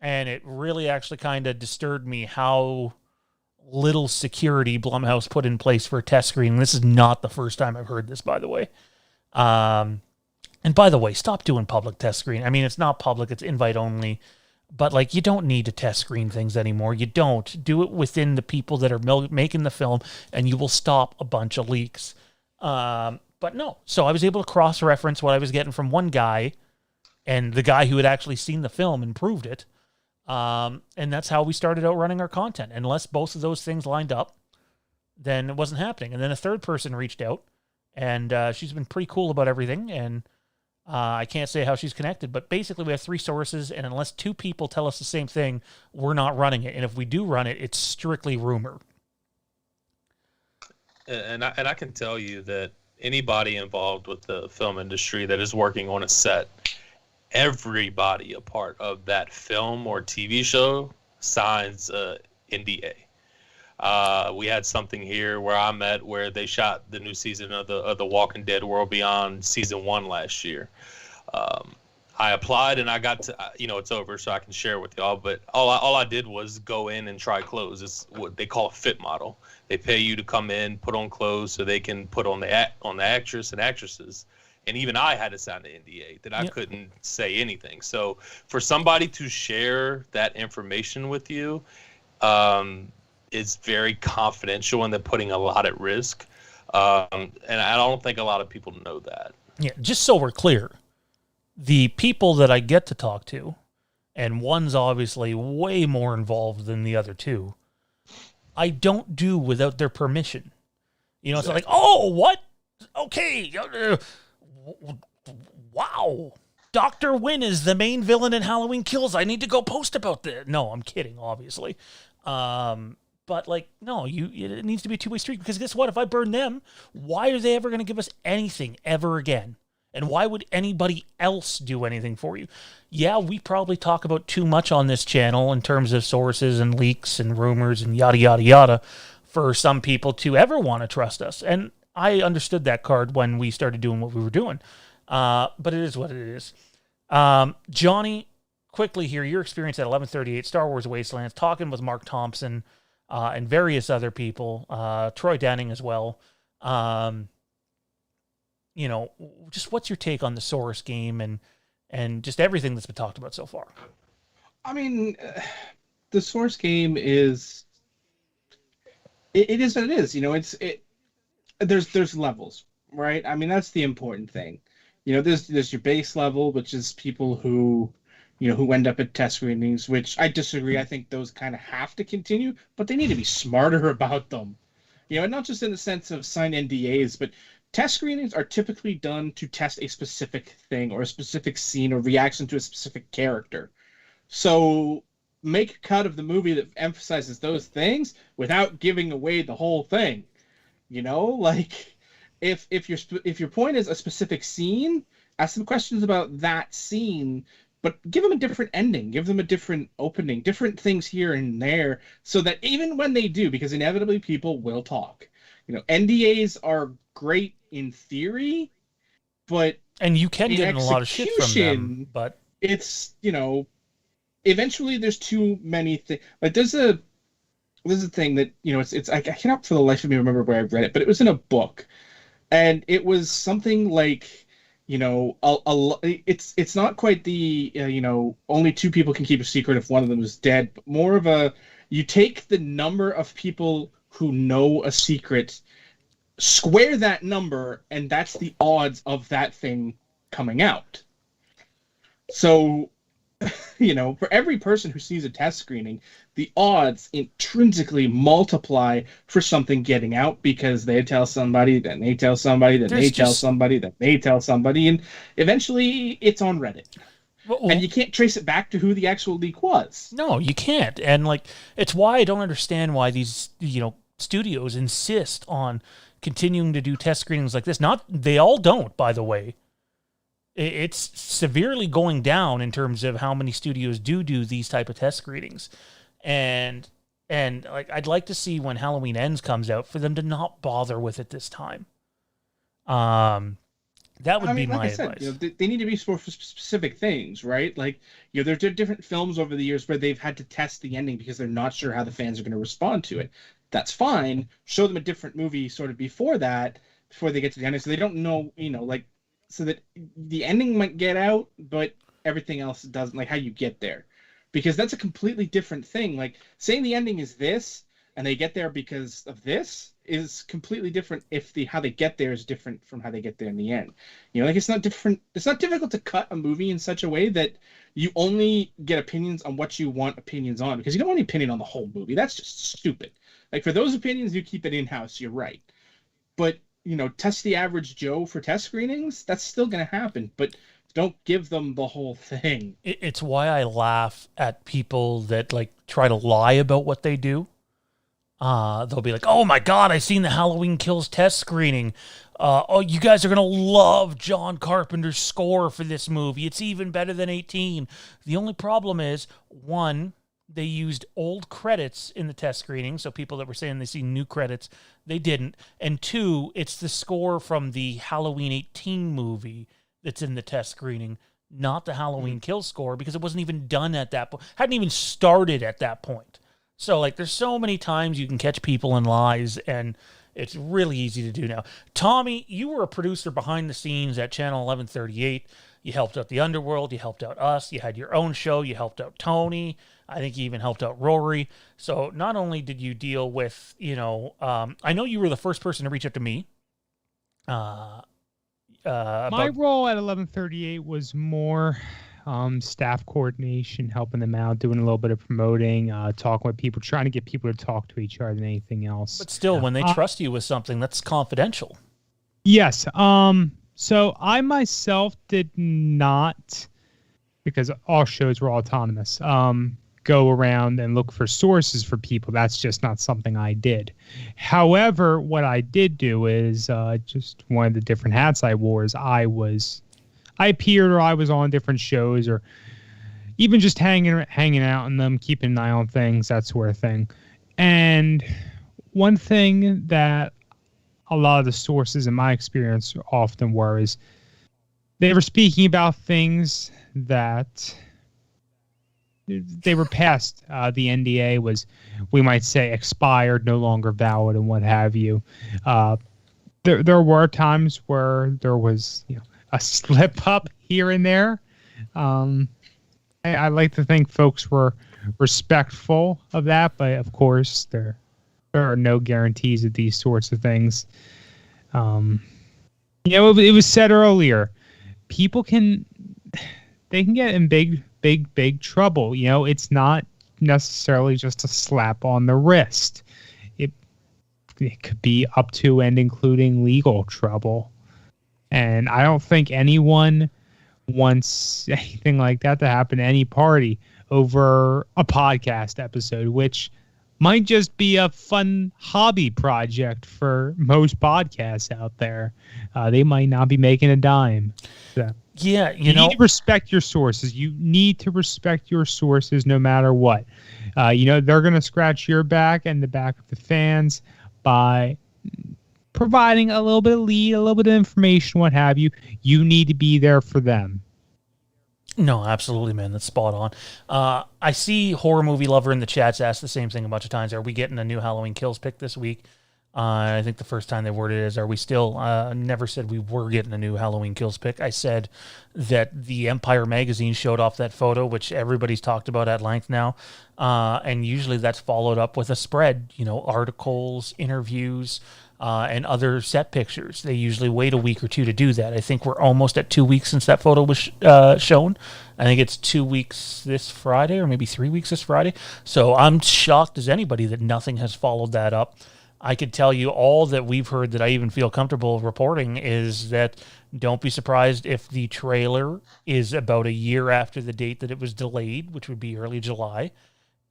and it really actually kind of disturbed me how little security Blumhouse put in place for a test screening. This is not the first time I've heard this, by the way. And by the way, stop doing public test screening. I mean, it's not public, it's invite only. But, like, you don't need to test screen things anymore. You don't. Do it within the people that are making the film, and you will stop a bunch of leaks. But no. So I was able to cross-reference what I was getting from one guy and the guy who had actually seen the film and proved it. And that's how we started out running our content. Unless both of those things lined up, then it wasn't happening. And then a third person reached out, and she's been pretty cool about everything, and I can't say how she's connected, but basically we have 3 sources, and unless 2 people tell us the same thing, we're not running it. And if we do run it, it's strictly rumor. And I can tell you that anybody involved with the film industry that is working on a set, everybody a part of that film or TV show signs NDA. We had something here where I'm at where they shot the new season of the Walking Dead World Beyond season 1 last year. I applied and I got to, it's over, so I can share it with y'all. But all I did was go in and try clothes. It's what they call a fit model. They pay you to come in, put on clothes so they can put on the actress and actresses. And even I had to sign an NDA that I couldn't say anything. So for somebody to share that information with you, is very confidential and they're putting a lot at risk. And I don't think a lot of people know that. Yeah, just so we're clear, the people that I get to talk to, and one's obviously way more involved than the other two, I don't do without their permission. It's like, oh, what? Okay. Wow. Dr. Wynn is the main villain in Halloween Kills. I need to go post about this. No, I'm kidding, obviously. But no, it needs to be a two-way street, because guess what? If I burn them, why are they ever going to give us anything ever again? And why would anybody else do anything for you? Yeah, we probably talk about too much on this channel in terms of sources and leaks and rumors and yada, yada, yada for some people to ever want to trust us. And I understood that card when we started doing what we were doing. But it is what it is. Johnny, quickly here, your experience at 1138 Star Wars Wastelands, talking with Mark Thompson and various other people, Troy Denning as well. Just what's your take on the Source game and just everything that's been talked about so far? I mean, the Source game is it is what it is. There's levels, right? I mean, that's the important thing. There's your base level, which is people who end up at test screenings, which I disagree. I think those kind of have to continue, but they need to be smarter about them. And not just in the sense of sign NDAs, but test screenings are typically done to test a specific thing or a specific scene or reaction to a specific character. So make a cut of the movie that emphasizes those things without giving away the whole thing. If your point is a specific scene, ask them questions about that scene, but give them a different ending, give them a different opening, different things here and there, so that even when they do, because inevitably people will talk. NDAs are great in theory, and you can get in a lot of shit from them, but it's eventually there's too many things. There's a thing that it's I cannot for the life of me remember where I read it, but it was in a book, and it was something like it's not quite the only two people can keep a secret if one of them is dead, but more of you take the number of people who know a secret, square that number, and that's the odds of that thing coming out. So, for every person who sees a test screening, the odds intrinsically multiply for something getting out, because they tell somebody, then they tell somebody, then they tell somebody, then they tell somebody, and eventually it's on Reddit. And you can't trace it back to who the actual leak was. No, you can't. And it's why I don't understand why these, studios insist on continuing to do test screenings like this. They all don't, by the way. It's severely going down in terms of how many studios do these type of test screenings. And I'd like to see when Halloween Ends comes out for them to not bother with it this time. That would be my advice. They need to be for specific things, right? There are different films over the years where they've had to test the ending because they're not sure how the fans are going to respond to it. That's fine. Show them a different movie sort of before they get to the ending, so they don't know, so that the ending might get out, but everything else doesn't, how you get there. Because that's a completely different thing. Saying the ending is this, and they get there because of this, is completely different if how they get there is different from how they get there in the end. It's not different. It's not difficult to cut a movie in such a way that you only get opinions on what you want opinions on, because you don't want any opinion on the whole movie. That's just stupid. For those opinions, you keep it in-house. You're right. But, test the average Joe for test screenings, that's still going to happen. But don't give them the whole thing. It's why I laugh at people that, try to lie about what they do. They'll be like, oh my God, I seen the Halloween Kills test screening. oh, you guys are going to love John Carpenter's score for this movie. It's even better than 18. The only problem is, one, they used old credits in the test screening, so people that were saying they see new credits, they didn't. And two, it's the score from the Halloween 18 movie that's in the test screening, not the Halloween Kills score, because it wasn't even done at that point. Hadn't even started at that point. So, like, there's so many times you can catch people in lies, and it's really easy to do now. Tommy, you were a producer behind the scenes at Channel 1138. You helped out the Underworld. You helped out us. You had your own show. You helped out Tony. I think you even helped out Rory. So not only did you deal with, I know you were the first person to reach out to me. My role at 1138 was more staff coordination, helping them out, doing a little bit of promoting, talking with people, trying to get people to talk to each other than anything else. But still, when they trust you with something, that's confidential. Yes. So I myself did not, because all shows were autonomous, go around and look for sources for people. That's just not something I did. However, what I did do is just one of the different hats I wore is I appeared or I was on different shows or even just hanging out in them, keeping an eye on things, that sort of thing. And one thing that a lot of the sources in my experience often were is they were speaking about things that they were past. The NDA was, we might say, expired, no longer valid, and what have you. There were times where there was, a slip up here and there. I like to think folks were respectful of that, but of course there are no guarantees of these sorts of things. It was said earlier, people can get in big trouble. It's not necessarily just a slap on the wrist. It could be up to and including legal trouble. And I don't think anyone wants anything like that to happen to any party over a podcast episode, which might just be a fun hobby project for most podcasts out there. They might not be making a dime. So. Yeah, you need to respect your sources. You need to respect your sources no matter what. They're going to scratch your back and the back of the fans by providing a little bit of lead, a little bit of information, what have you. You need to be there for them. No, absolutely, man. That's spot on. I see Horror Movie Lover in the chats asked the same thing a bunch of times. Are we getting a new Halloween Kills pick this week? I think the first time they worded it is, are we still, never said we were getting a new Halloween Kills pick. I said that the Empire magazine showed off that photo, which everybody's talked about at length now. And usually that's followed up with a spread, articles, interviews, and other set pictures. They usually wait a week or two to do that. I think we're almost at 2 weeks since that photo was shown. I think it's 2 weeks this Friday or maybe 3 weeks this Friday. So I'm shocked as anybody that nothing has followed that up. I could tell you all that we've heard that I even feel comfortable reporting is that don't be surprised if the trailer is about a year after the date that it was delayed, which would be early July.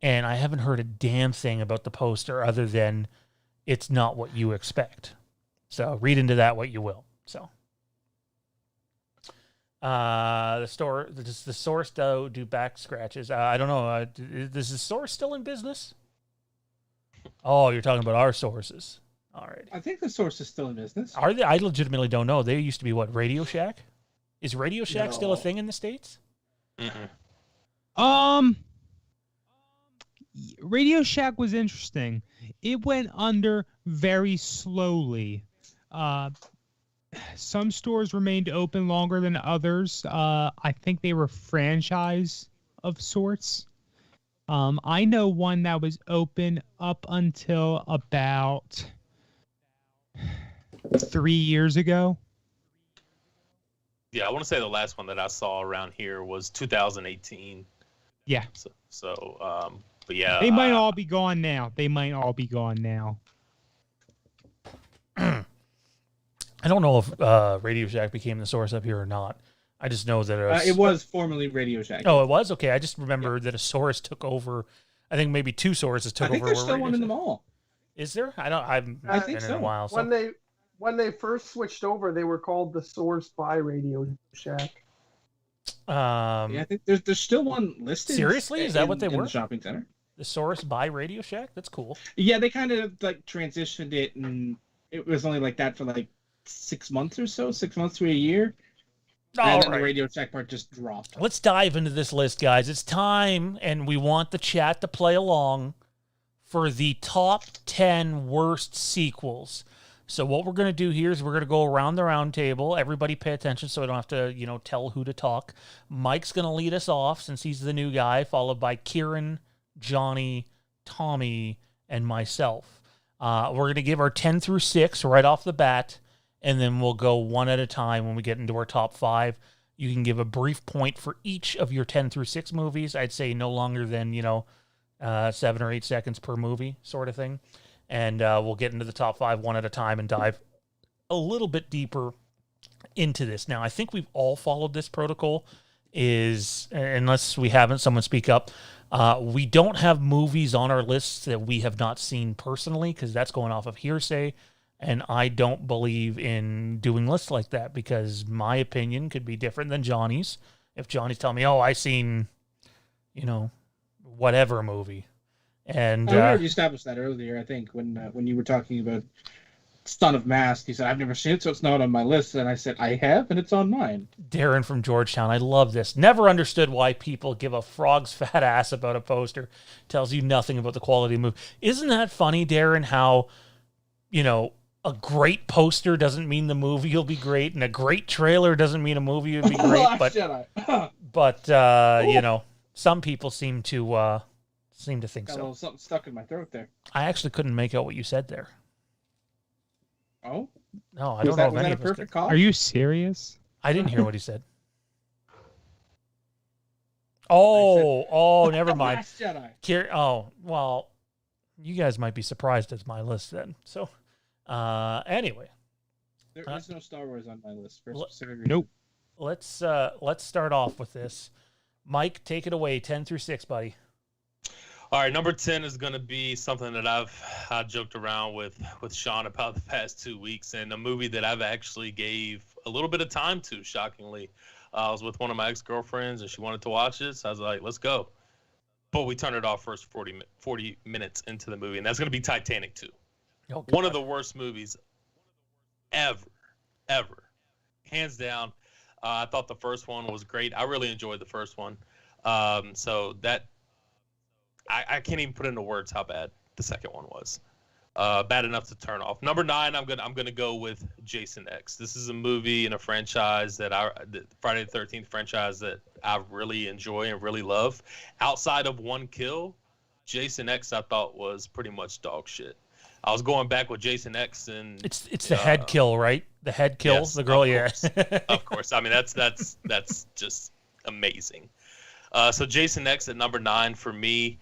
And I haven't heard a damn thing about the poster other than it's not what you expect. So read into that what you will. So the source do back scratches. I don't know. Is the source still in business? Oh, you're talking about our sources. All right. I think the source is still in business. Are they? I legitimately don't know. They used to be what? Radio Shack? Is Radio Shack still a thing in the States? Mm-hmm. Radio Shack was interesting. It went under very slowly. Some stores remained open longer than others. I think they were franchise of sorts. I know one that was open up until about 3 years ago. Yeah, I want to say the last one that I saw around here was 2018. Yeah. But yeah. They might all be gone now. I don't know if Radio Shack became the source up here or not. I just know that it was formerly Radio Shack. Oh, it was? Okay. I just remember that a source took over. I think maybe two sources took over. I think there's still one in the mall. Is there? I think so. In a while, so. When when they first switched over, they were called the Source by Radio Shack. Yeah, I think there's still one listed. Seriously? Is that what they in were? the shopping center. The Source by Radio Shack? That's cool. Yeah, they kind of like transitioned it, and it was only like that for like 6 months or so, 6 months to a year. And then the Radio Shack part just dropped. Let's dive into this list, guys. It's time, and we want the chat to play along for the top 10 worst sequels. So what we're going to do here is we're going to go around the round table. Everybody pay attention so I don't have to, tell who to talk. Mike's going to lead us off since he's the new guy, followed by Kieron, Johnny, Tommy, and myself. We're going to give our 10 through 6 right off the bat, and then we'll go one at a time when we get into our top 5. You can give a brief point for each of your 10 through 6 movies. I'd say no longer than, 7 or 8 seconds per movie sort of thing. And we'll get into the top 5 one at a time and dive a little bit deeper into this. Now, I think we've all followed this protocol. Unless we haven't, someone speak up. We don't have movies on our lists that we have not seen personally because that's going off of hearsay. And I don't believe in doing lists like that because my opinion could be different than Johnny's. If Johnny's telling me, I seen, whatever movie. And we already established that earlier, I think, when you were talking about Son of Mask. He said, I've never seen it, so it's not on my list. And I said, I have, and it's on mine. Darren from Georgetown, I love this. Never understood why people give a frog's fat ass about a poster. Tells you nothing about the quality of the movie. Isn't that funny, Darren, how, a great poster doesn't mean the movie will be great, and a great trailer doesn't mean a movie will be great. But some people seem to think Got so. a little something stuck in my throat there. I actually couldn't make out what you said there. Oh? No, I don't know if any was that a of us perfect could. call? Are you serious? I didn't hear what he said. Oh, never mind. Last Jedi. Well, you guys might be surprised it's my list then. So, anyway. There is no Star Wars on my list for a specific reason. Nope. Let's start off with this. Mike, take it away, 10 through 6, buddy. All right, number 10 is going to be something that I joked around with Sean about the past 2 weeks, and a movie that I've actually gave a little bit of time to, shockingly. I was with one of my ex-girlfriends, and she wanted to watch it, so I was like, let's go. But we turned it off first 40 minutes into the movie, and that's going to be Titanic 2. Oh, one of the worst movies ever. Hands down. I thought the first one was great. I really enjoyed the first one. So that... I can't even put into words how bad the second one was. Bad enough to turn off. Number 9, I'm gonna go with Jason X. This is a movie and a franchise the Friday the 13th franchise that I really enjoy and really love. Outside of One Kill, Jason X I thought was pretty much dog shit. I was going back with Jason X and it's the head kill, right? The head kill, yes, the girl, of course. I mean that's just amazing. So Jason X at number 9 for me.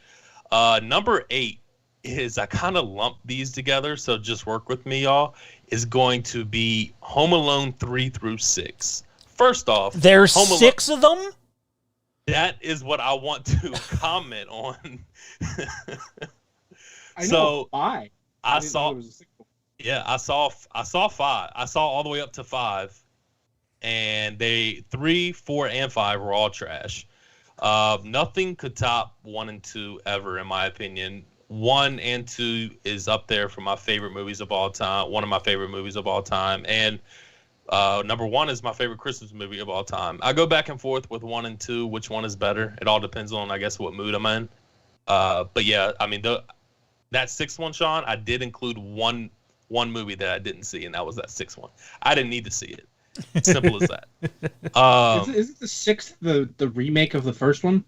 Number 8 is, I kind of lumped these together, so just work with me, y'all, is going to be Home Alone 3 through 6. First off, there's 6 of them? That is what I want to comment on. I know 5. I saw 5. I saw all the way up to 5. And 3, 4, and 5 were all trash. Nothing could top 1 and 2 ever, in my opinion. 1 and 2 is up there for my favorite movies of all time. One of my favorite movies of all time. And number 1 is my favorite Christmas movie of all time. I go back and forth with 1 and 2. Which one is better? It all depends on, I guess, what mood I'm in. But yeah, I mean, that 6th one, Sean, I did include one movie that I didn't see, and that was that 6th one. I didn't need to see it. Simple as that. Isn't the 6th the remake of the first one?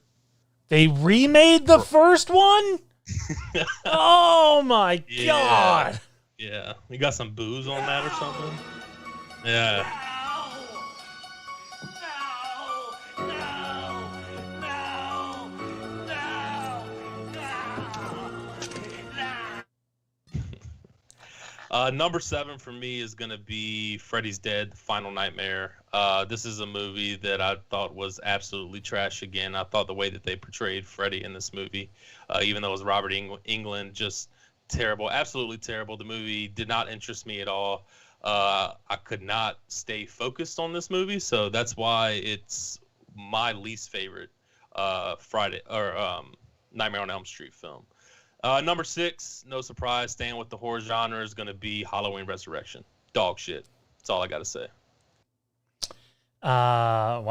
They remade the first one? Oh my god! Yeah, you got some booze on that or something? Yeah. Number 7 for me is going to be Freddy's Dead, Final Nightmare. This is a movie that I thought was absolutely trash again. I thought the way that they portrayed Freddy in this movie, even though it was Robert Englund, just terrible, absolutely terrible. The movie did not interest me at all. I could not stay focused on this movie, so that's why it's my least favorite Friday or Nightmare on Elm Street film. Number 6, no surprise, staying with the horror genre, is going to be Halloween Resurrection. Dog shit. That's all I got to say. I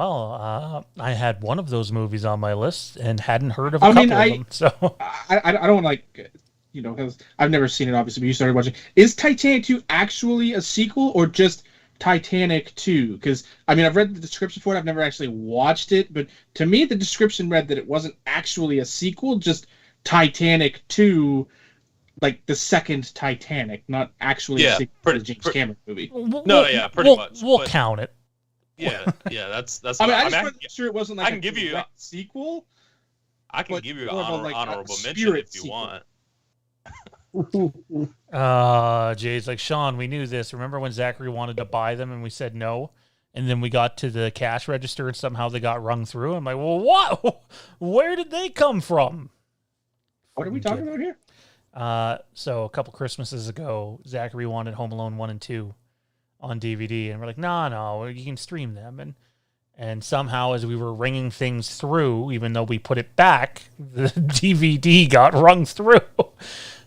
had one of those movies on my list and hadn't heard of a couple of them. So I don't like, because I've never seen it, obviously, but you started watching. Is Titanic 2 actually a sequel or just Titanic 2? Because, I've read the description for it. I've never actually watched it. But to me, the description read that it wasn't actually a sequel, just Titanic 2, like the second Titanic, not actually a sequel to the James Cameron movie. Pretty much. We'll count it. Yeah, that's. I just wanted to make sure it wasn't like I can give you a sequel. I can give you an honorable mention if you want. Jay's like, Sean, we knew this. Remember when Zachary wanted to buy them and we said no? And then we got to the cash register and somehow they got rung through. I'm like, well, what? Where did they come from? What are we talking about here? So a couple Christmases ago, Zachary wanted Home Alone 1 and 2 on DVD. And we're like, no, you can stream them. And somehow as we were ringing things through, even though we put it back, the DVD got rung through.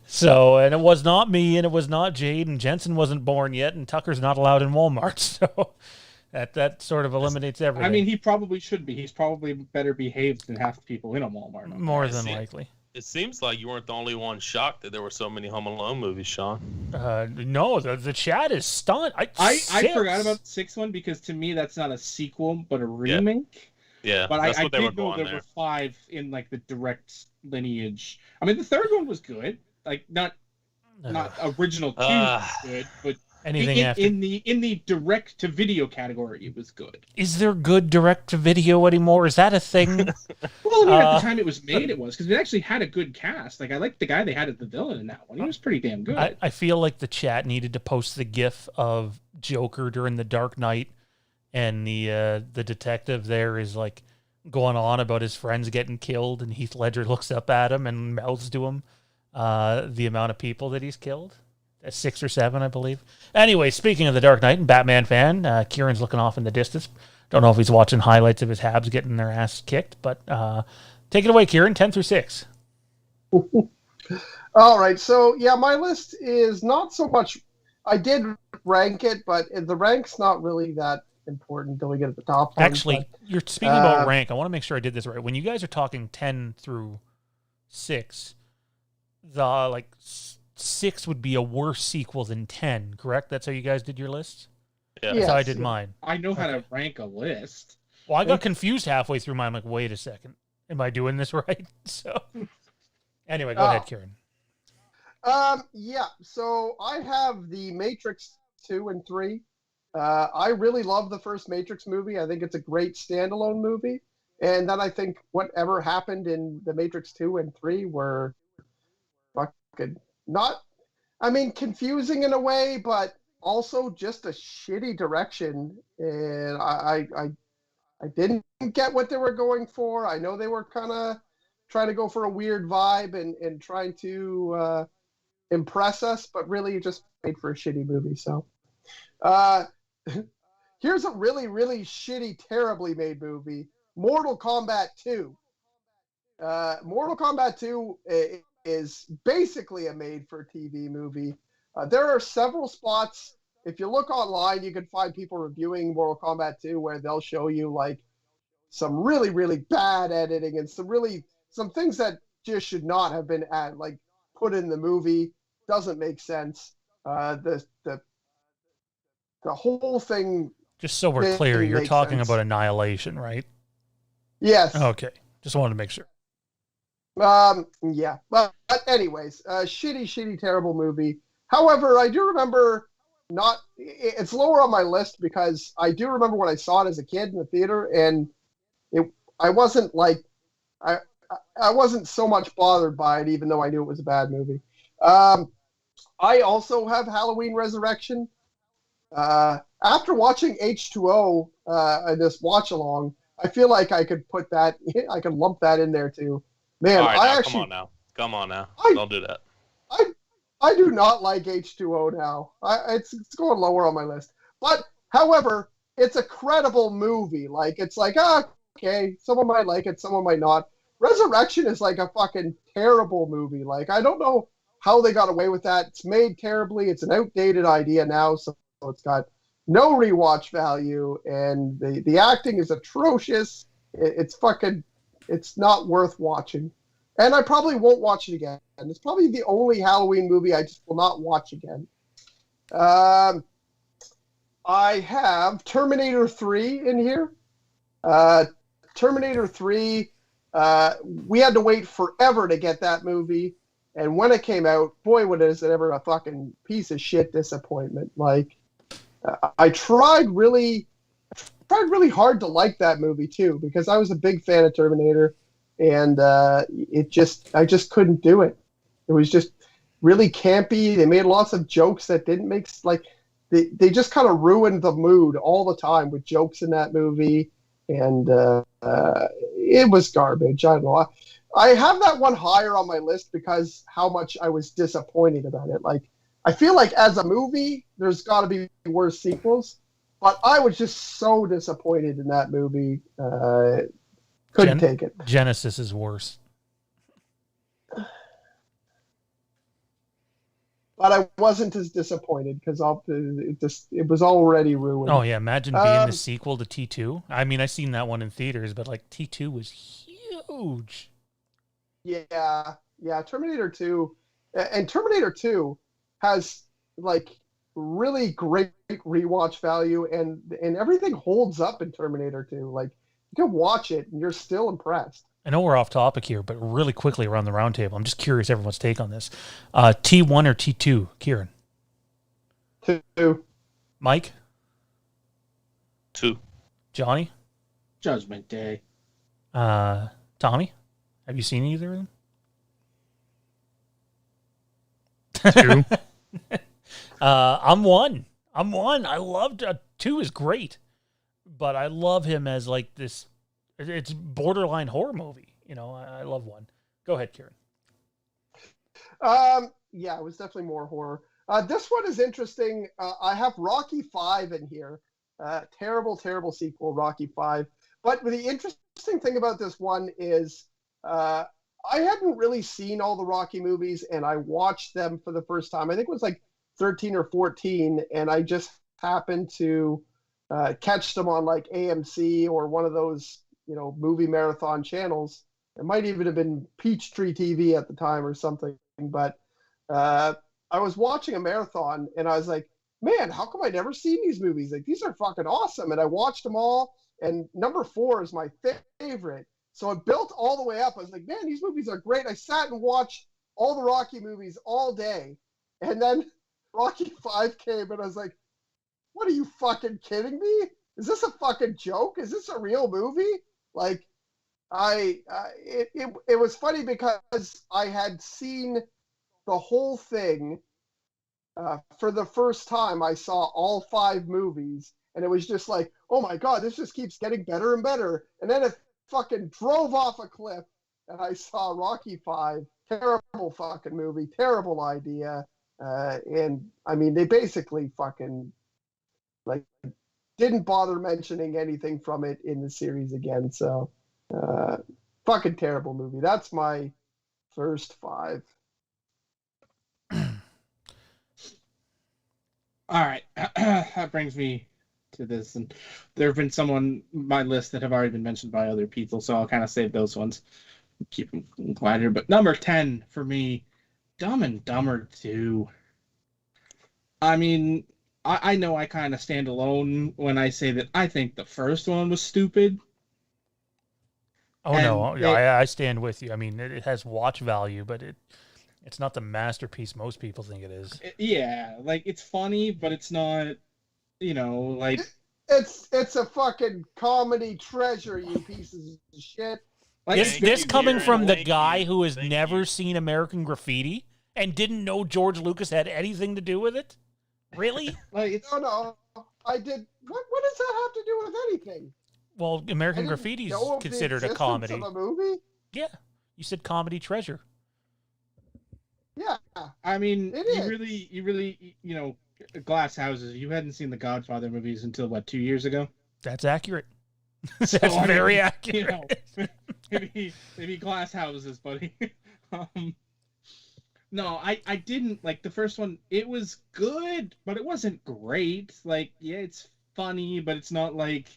So, and it was not me, and it was not Jade, and Jensen wasn't born yet, and Tucker's not allowed in Walmart. So that sort of eliminates everything. He probably should be. He's probably better behaved than half the people in a Walmart. More than likely. It seems like you weren't the only one shocked that there were so many Home Alone movies, Sean. No, the chat is stunned. I forgot about the 6th one because to me that's not a sequel but a remake. Yeah, but that's I what they did were know going there were 5 in like the direct lineage. The 3rd one was good. Like not original 2 good, but anything in the direct to video category, it was good. Is there good direct to video anymore? Is that a thing? Well, at the time it was made, it was because it actually had a good cast. Like I liked the guy they had as the villain in that one. He was pretty damn good. I feel like the chat needed to post the GIF of Joker during the Dark Knight, and the detective there is like going on about his friends getting killed, and Heath Ledger looks up at him and mouths to him the amount of people that he's killed. 6 or 7, I believe. Anyway, speaking of the Dark Knight and Batman fan, Kieran's looking off in the distance. Don't know if he's watching highlights of his Habs getting their ass kicked, but take it away, Kieran, 10 through 6. All right, so yeah, my list is not so much. I did rank it, but the rank's not really that important until we get at the top. Actually, you're speaking about rank. I want to make sure I did this right. When you guys are talking 10 through 6, the 6 would be a worse sequel than 10, correct? That's how you guys did your lists? Yeah. That's how I did mine. I know how to rank a list. Well, I got confused halfway through mine. I'm like, wait a second. Am I doing this right? So, anyway, go ahead, Kieran. Yeah, so I have the Matrix 2 and 3. I really love the first Matrix movie. I think it's a great standalone movie. And then I think whatever happened in the Matrix 2 and 3 were fucking not, confusing in a way, but also just a shitty direction. And I didn't get what they were going for. I know they were kind of trying to go for a weird vibe and trying to impress us, but really just made for a shitty movie. So here's a really, really shitty, terribly made movie, Mortal Kombat 2. Mortal Kombat 2 is basically a made-for-TV movie. There are several spots. If you look online, you can find people reviewing Mortal Kombat 2 where they'll show you like some really, really bad editing and some things that just should not have been put in the movie. Doesn't make sense. The whole thing. Just so we're clear, you're talking about Annihilation, right? Yes. Okay. Just wanted to make sure. Yeah. But anyways, shitty, terrible movie. However, I do remember it's lower on my list because I do remember when I saw it as a kid in the theater, and I wasn't so much bothered by it, even though I knew it was a bad movie. I also have Halloween Resurrection. After watching H2O and this watch along, I feel like I could lump that in there too. Man, all right, come on now. Don't do that. I do not like H2O now. It's going lower on my list. But, however, it's a credible movie. Like, it's like, okay, someone might like it, someone might not. Resurrection is like a fucking terrible movie. Like, I don't know how they got away with that. It's made terribly. It's an outdated idea now, so it's got no rewatch value, and the acting is atrocious. It's not worth watching. And I probably won't watch it again. And it's probably the only Halloween movie I just will not watch again. I have Terminator 3 in here. Terminator 3, we had to wait forever to get that movie. And when it came out, boy, was it ever a fucking piece of shit disappointment. Like, I tried really hard to like that movie too, because I was a big fan of Terminator, and I just couldn't do it. It was just really campy. They made lots of jokes that didn't make, like, they just kind of ruined the mood all the time with jokes in that movie, and it was garbage. I don't know. I have that one higher on my list because how much I was disappointed about it. Like, I feel like as a movie, there's got to be worse sequels, but I was just so disappointed in that movie. Couldn't take it. Genesis is worse. But I wasn't as disappointed because it was already ruined. Oh yeah, imagine being the sequel to T2. I mean, I seen that one in theaters, but like T2 was huge. Yeah, Terminator 2, and Terminator 2 has like really great rewatch value, and everything holds up in Terminator 2. Like, you can watch it and you're still impressed. I know we're off topic here, but really quickly around the round table, I'm just curious everyone's take on this. T1 or T2, Kieron? 2. Mike? 2. Johnny? Judgment Day. Tommy? Have you seen either of them? 2. I'm 1. I loved 2 is great, but I love him as like this. It's borderline horror movie. You know, I love 1. Go ahead, Kieron. Yeah, it was definitely more horror. This one is interesting. I have Rocky 5 in here. Terrible sequel, Rocky 5. But the interesting thing about this one is I hadn't really seen all the Rocky movies, and I watched them for the first time. I think it was like 13 or 14, and I just happened to catch them on like AMC or one of those, movie marathon channels. It might even have been Peachtree TV at the time or something. But I was watching a marathon, and I was like, man, how come I never seen these movies? Like, these are fucking awesome. And I watched them all, and number 4 is my favorite. So it built all the way up. I was like, man, these movies are great. I sat and watched all the Rocky movies all day. And then Rocky 5 came, and I was like, what, are you fucking kidding me? Is this a fucking joke? Is this a real movie? Like, it was funny because I had seen the whole thing for the first time. I saw all 5 movies, and it was just like, oh my God, this just keeps getting better and better. And then it fucking drove off a cliff, and I saw Rocky 5. Terrible fucking movie, terrible idea. And I mean, they basically fucking like didn't bother mentioning anything from it in the series again. So fucking terrible movie. That's my first 5. All right, that brings me to this, and there have been some on my list that have already been mentioned by other people, so I'll kind of save those ones, keep them quiet here. But number 10 for me, Dumb and Dumber 2. I mean, I know I kind of stand alone when I say that I think the first one was stupid. Oh, and no, I stand with you. I mean, it has watch value, but it's not the masterpiece most people think it is. Yeah, like, it's funny, but it's not, like... It's a fucking comedy treasure, you pieces of shit. Like, this coming from the guy who has never seen American Graffiti and didn't know George Lucas had anything to do with it? Really? Like, No, I did. What does that have to do with anything? Well, American Graffiti is considered a comedy. Of a movie? Yeah, you said comedy treasure. Yeah, I mean, It you is. really, Glass Houses. You hadn't seen the Godfather movies until what, 2 years ago? That's accurate. So, That's I mean, very accurate. maybe Glass Houses, buddy. No, I didn't like the first one. It was good, but it wasn't great. Like, yeah, it's funny, but it's not like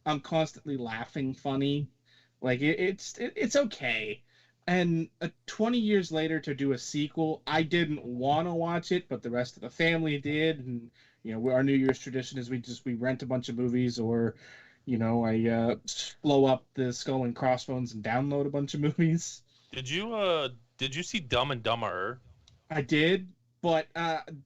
I'm constantly laughing funny. Like it's okay. And 20 years later to do a sequel, I didn't want to watch it, but the rest of the family did. And our New Year's tradition is we rent a bunch of movies, or I blow up the Skull and Crossbones and download a bunch of movies. Did you see Dumb and Dumber? I did, but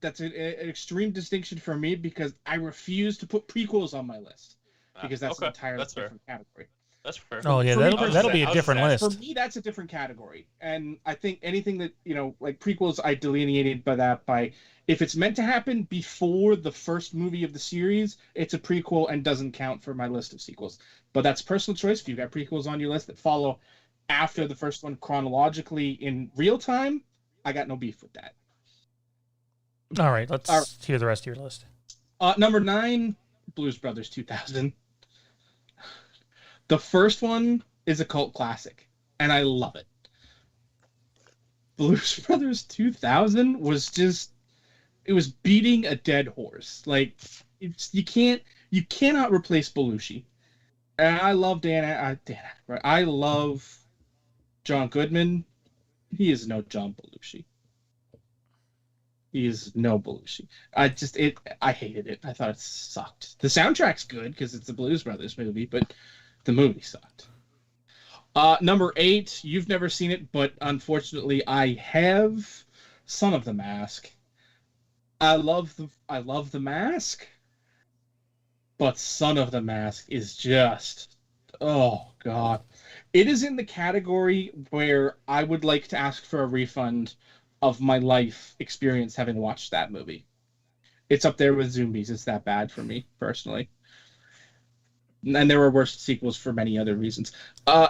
that's an extreme distinction for me because I refuse to put prequels on my list because that's an entirely different category. That's fair. Oh yeah, that'll be a different list. For me, that's a different category, and I think anything that like prequels, I delineated by if it's meant to happen before the first movie of the series, it's a prequel and doesn't count for my list of sequels. But that's personal choice. If you've got prequels on your list that follow after the first one chronologically in real time, I got no beef with that. All right, let's hear the rest of your list. Number 9, Blues Brothers 2000. The first one is a cult classic, and I love it. Blues Brothers 2000 was it was beating a dead horse. Like, you cannot replace Belushi. And I love Dan. I love John Goodman. He is no John Belushi. He is no Belushi. I hated it. I thought it sucked. The soundtrack's good because it's a Blues Brothers movie, but the movie sucked. Number 8, you've never seen it, but unfortunately I have. Son of the Mask. I love the Mask, but Son of the Mask is just, oh god. It is in the category where I would like to ask for a refund of my life experience having watched that movie. It's up there with Zombies. It's that bad for me, personally. And there were worse sequels for many other reasons.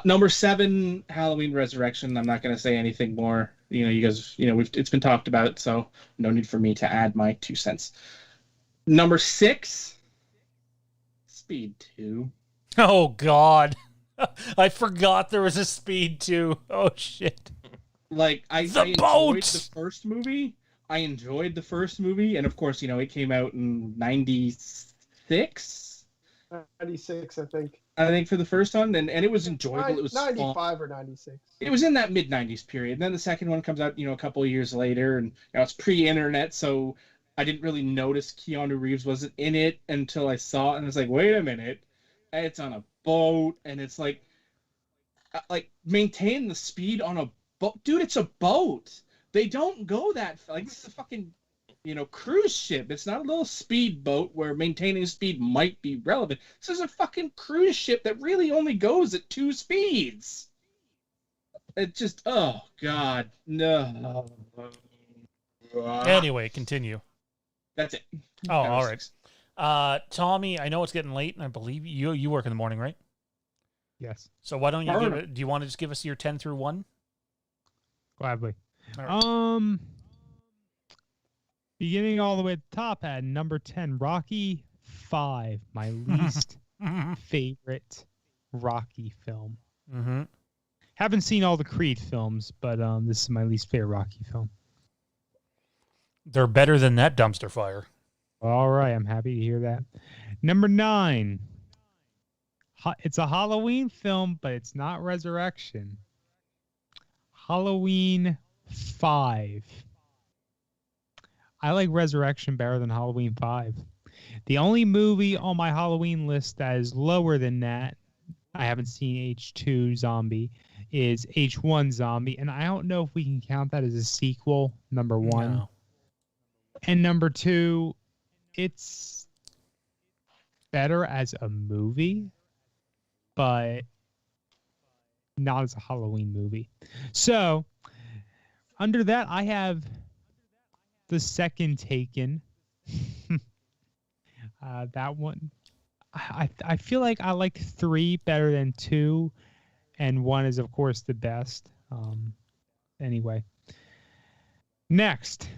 Number 7, Halloween Resurrection. I'm not going to say anything more. You guys, it's been talked about, so no need for me to add my 2 cents. Number 6, Speed 2. Oh, God. I forgot there was a Speed 2. Oh, shit. Like, I enjoyed the first movie. And of course, it came out in 96? 96, I think. For the first one, and it was enjoyable. It was 95 fun. or 96. It was in that mid-90s period. And then the second one comes out, a couple of years later, and it's pre-internet, so I didn't really notice Keanu Reeves wasn't in it until I saw it, and I was like, wait a minute, it's on a boat, and it's like maintain the speed on a boat. Dude, it's a boat. They don't go that fast. Like, this is a fucking cruise ship. It's not a little speedboat where maintaining speed might be relevant. This is a fucking cruise ship that really only goes at 2 speeds. It just, oh god, no. Anyway, continue. That's it. Oh, all right. Tommy, I know it's getting late, and I believe you work in the morning, right? Yes. So why don't you do you want to just give us your 10 through 1? Gladly. All right. Beginning all the way at the top at number 10, Rocky 5, my least favorite Rocky film. Mm-hmm. Haven't seen all the Creed films, but this is my least favorite Rocky film. They're better than that dumpster fire. All right, I'm happy to hear that. Number 9, it's a Halloween film, but it's not Resurrection. Halloween 5. I like Resurrection better than Halloween 5. The only movie on my Halloween list that is lower than that, I haven't seen H2 Zombie, is H1 Zombie, and I don't know if we can count that as a sequel, number 1. No. And number 2, it's better as a movie, but not as a Halloween movie. So, under that, I have the second Taken. That one, I feel like I like 3 better than 2, and 1 is of course the best. Anyway, Next,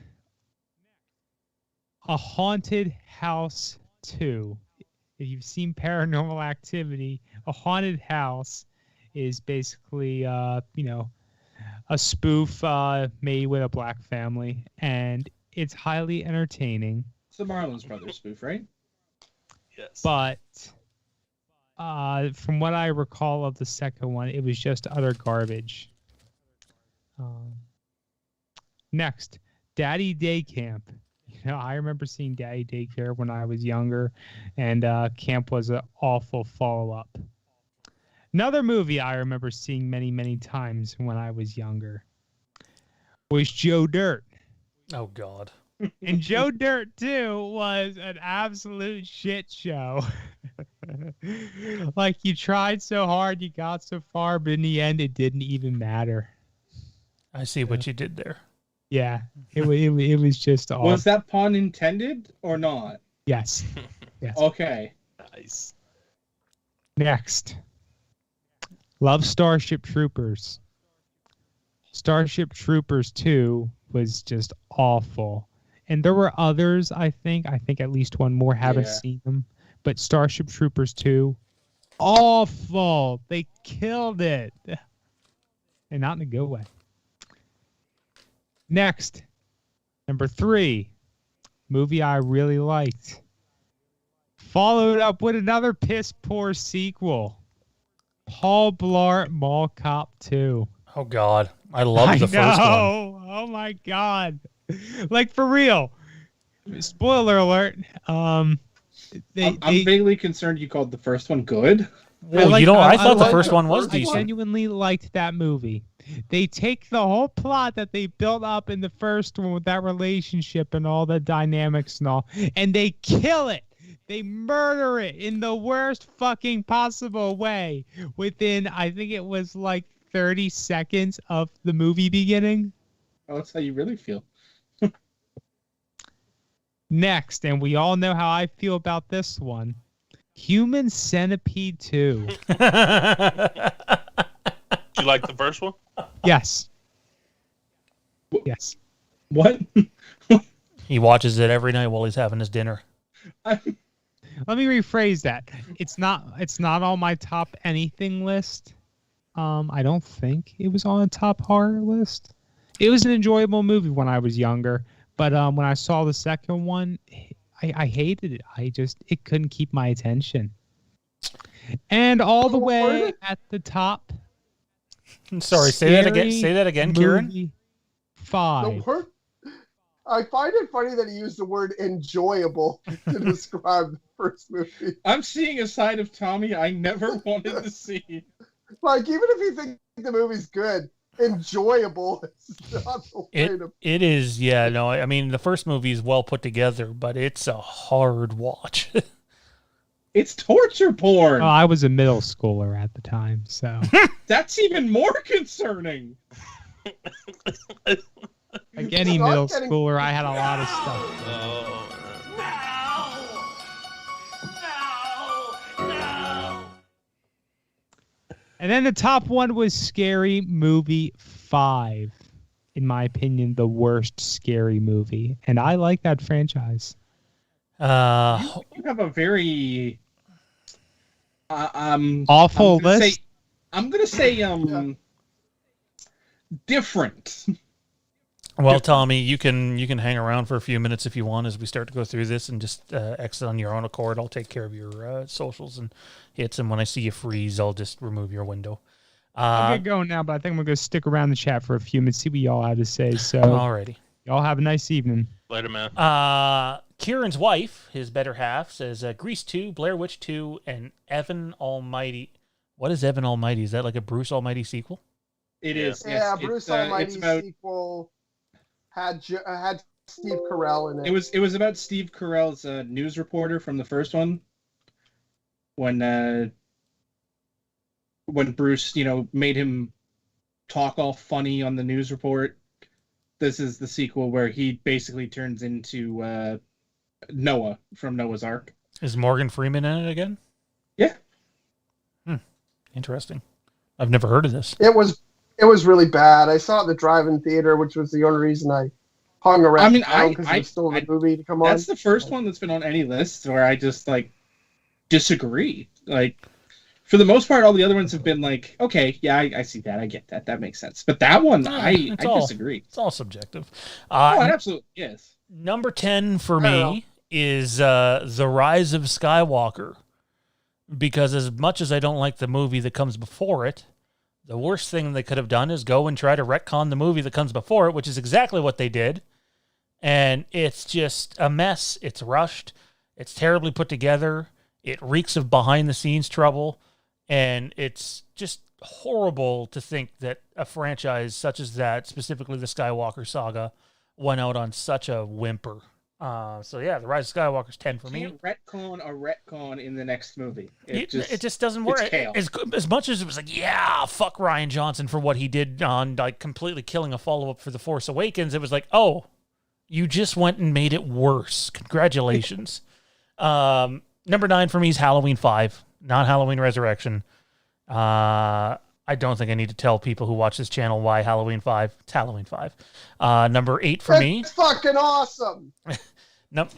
A Haunted House 2. If you've seen Paranormal Activity, A Haunted House is basically, a spoof made with a black family, and it's highly entertaining. It's the Marlins Brothers spoof, right? Yes. But from what I recall of the second one, it was just utter garbage. Next, Daddy Day Camp. I remember seeing Daddy Daycare when I was younger, and Camp was an awful follow-up. Another movie I remember seeing many, many times when I was younger was Joe Dirt. Oh, God. And Joe Dirt 2 was an absolute shit show. Like, you tried so hard, you got so far, but in the end, it didn't even matter. I see what you did there. Yeah, it was just awful. Was that pun intended or not? Yes. Yes. Okay. Nice. Next. Love Starship Troopers. Starship Troopers 2 was just awful. And there were others, I think. I think at least one more. Haven't seen them. But Starship Troopers 2, awful. They killed it. And not in a good way. Next, number 3, movie I really liked. Followed up with another piss poor sequel. Paul Blart Mall Cop 2. Oh, God. I love the first one. Oh, my God. Like, for real. Spoiler alert. I'm vaguely concerned you called the first one good. Well, I thought the first one was I decent. genuinely liked that movie. They take the whole plot that they built up in the first one with that relationship and all the dynamics and all, and they kill it. They murder it in the worst fucking possible way within, I think it was like 30 seconds of the movie beginning. Oh, that's how you really feel. Next, and we all know how I feel about this one, Human Centipede 2. Did you like the first one? Yes. Yes. What? He watches it every night while he's having his dinner. Let me rephrase that. It's not on my top anything list. I don't think it was on a top horror list. It was an enjoyable movie when I was younger, but when I saw the second one, I hated it. It couldn't keep my attention. And all the way at the top. Sorry, say that again. Say that again, Kieron. 5. I find it funny that he used the word enjoyable to describe the first movie. I'm seeing a side of Tommy I never wanted to see. Like, even if you think the movie's good, enjoyable is not the way to... It is, yeah. No, I mean, the first movie is well put together, but it's a hard watch. It's torture porn. Oh, I was a middle schooler at the time, so... That's even more concerning. Like any middle schooler, I had a lot of stuff. No. And then the top one was Scary Movie 5. In my opinion, the worst scary movie. And I like that franchise. You have a very... awful list? I'm going to say different. Well, Tommy, you can hang around for a few minutes if you want as we start to go through this, and just exit on your own accord. I'll take care of your socials and hits, and when I see you freeze, I'll just remove your window. I'll get going now, but I think I'm going to stick around the chat for a few minutes, see what y'all have to say. So, alrighty. Y'all have a nice evening. Later, man. Kieran's wife, his better half, says Grease 2, Blair Witch 2, and Evan Almighty. What is Evan Almighty? Is that like a Bruce Almighty sequel? It is. Yeah, yes. Bruce Almighty sequel had Steve Carell in it. It was about Steve Carell's news reporter from the first one. When Bruce, made him talk all funny on the news report. This is the sequel where he basically turns into Noah from Noah's Ark. Is Morgan Freeman in it again? Yeah. Interesting. I've never heard of this. It was really bad. I saw it at the drive-in theater, which was the only reason I hung around. I mean, because it was still a movie to come on. That's the first one that's been on any list where I just like disagree. Like, for the most part, all the other ones have been like, okay, yeah, I see that, I get that, that makes sense. But that one, I disagree. It's all subjective. Oh, it absolutely is. Number 10 for me is The Rise of Skywalker, because as much as I don't like the movie that comes before it, the worst thing they could have done is go and try to retcon the movie that comes before it, which is exactly what they did. And it's just a mess. It's rushed. It's terribly put together. It reeks of behind-the-scenes trouble. And it's just horrible to think that a franchise such as that, specifically the Skywalker saga, went out on such a whimper. So yeah, The Rise of Skywalker's 10 for me. Can't retcon a retcon in the next movie. It just doesn't work. As much as it was like, yeah, fuck Rian Johnson for what he did on like completely killing a follow-up for The Force Awakens, it was like, oh, you just went and made it worse. Congratulations. Number 9 for me is Halloween 5, not Halloween Resurrection. I don't think I need to tell people who watch this channel why Halloween 5. It's Halloween 5. Number 8 for me. It's fucking awesome.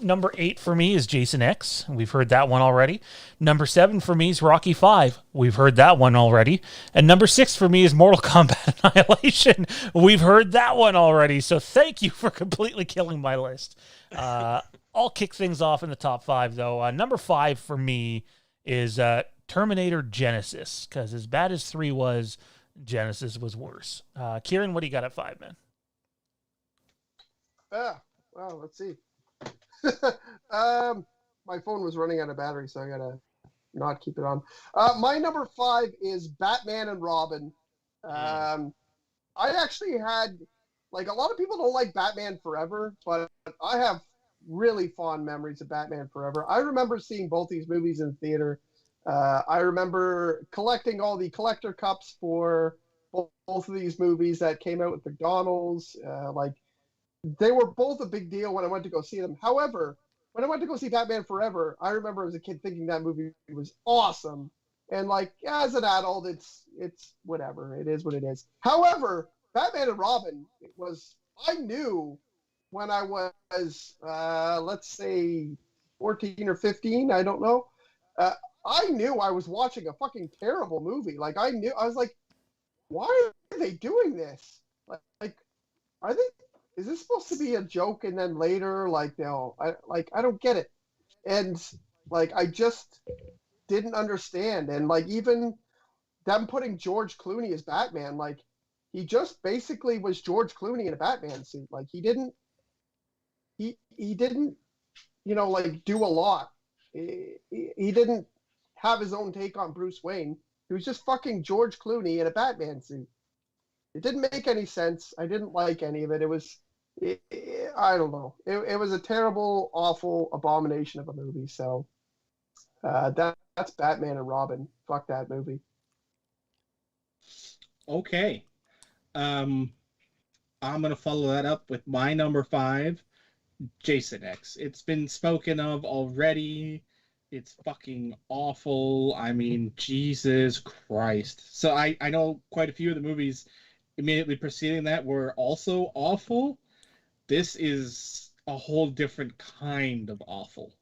Number 8 for me is Jason X. We've heard that one already. Number 7 for me is Rocky 5. We've heard that one already. And number 6 for me is Mortal Kombat Annihilation. We've heard that one already. So thank you for completely killing my list. I'll kick things off in the top 5, though. Number 5 for me is Terminator Genesis, because as bad as 3 was, Genesis was worse. Kieron, what do you got at 5, man? Well, let's see. My phone was running out of battery, so I gotta not keep it on. My number 5 is Batman and Robin. I actually had, like, a lot of people don't like Batman Forever, but I have really fond memories of Batman Forever. I remember seeing both these movies in theater. I remember collecting all the collector cups for both of these movies that came out with McDonald's. They were both a big deal when I went to go see them. However, when I went to go see Batman Forever, I remember as a kid thinking that movie was awesome. And like, as an adult, it's whatever. It is what it is. However, Batman and Robin I knew when I was, let's say 14 or 15, I don't know. I knew I was watching a fucking terrible movie. Like, I was like, why are they doing this? Like, is this supposed to be a joke? And then later, like, I don't get it. And like, I just didn't understand. And like, even them putting George Clooney as Batman, like, he just basically was George Clooney in a Batman suit. Like, he didn't, like, do a lot. He didn't have his own take on Bruce Wayne. He was just fucking George Clooney in a Batman suit. It didn't make any sense. I didn't like any of it. I don't know. It was a terrible, awful abomination of a movie. So that's Batman and Robin. Fuck that movie. Okay. I'm going to follow that up with my number 5, Jason X. It's been spoken of already. It's fucking awful. I mean, Jesus Christ. So I know quite a few of the movies immediately preceding that were also awful. This is a whole different kind of awful.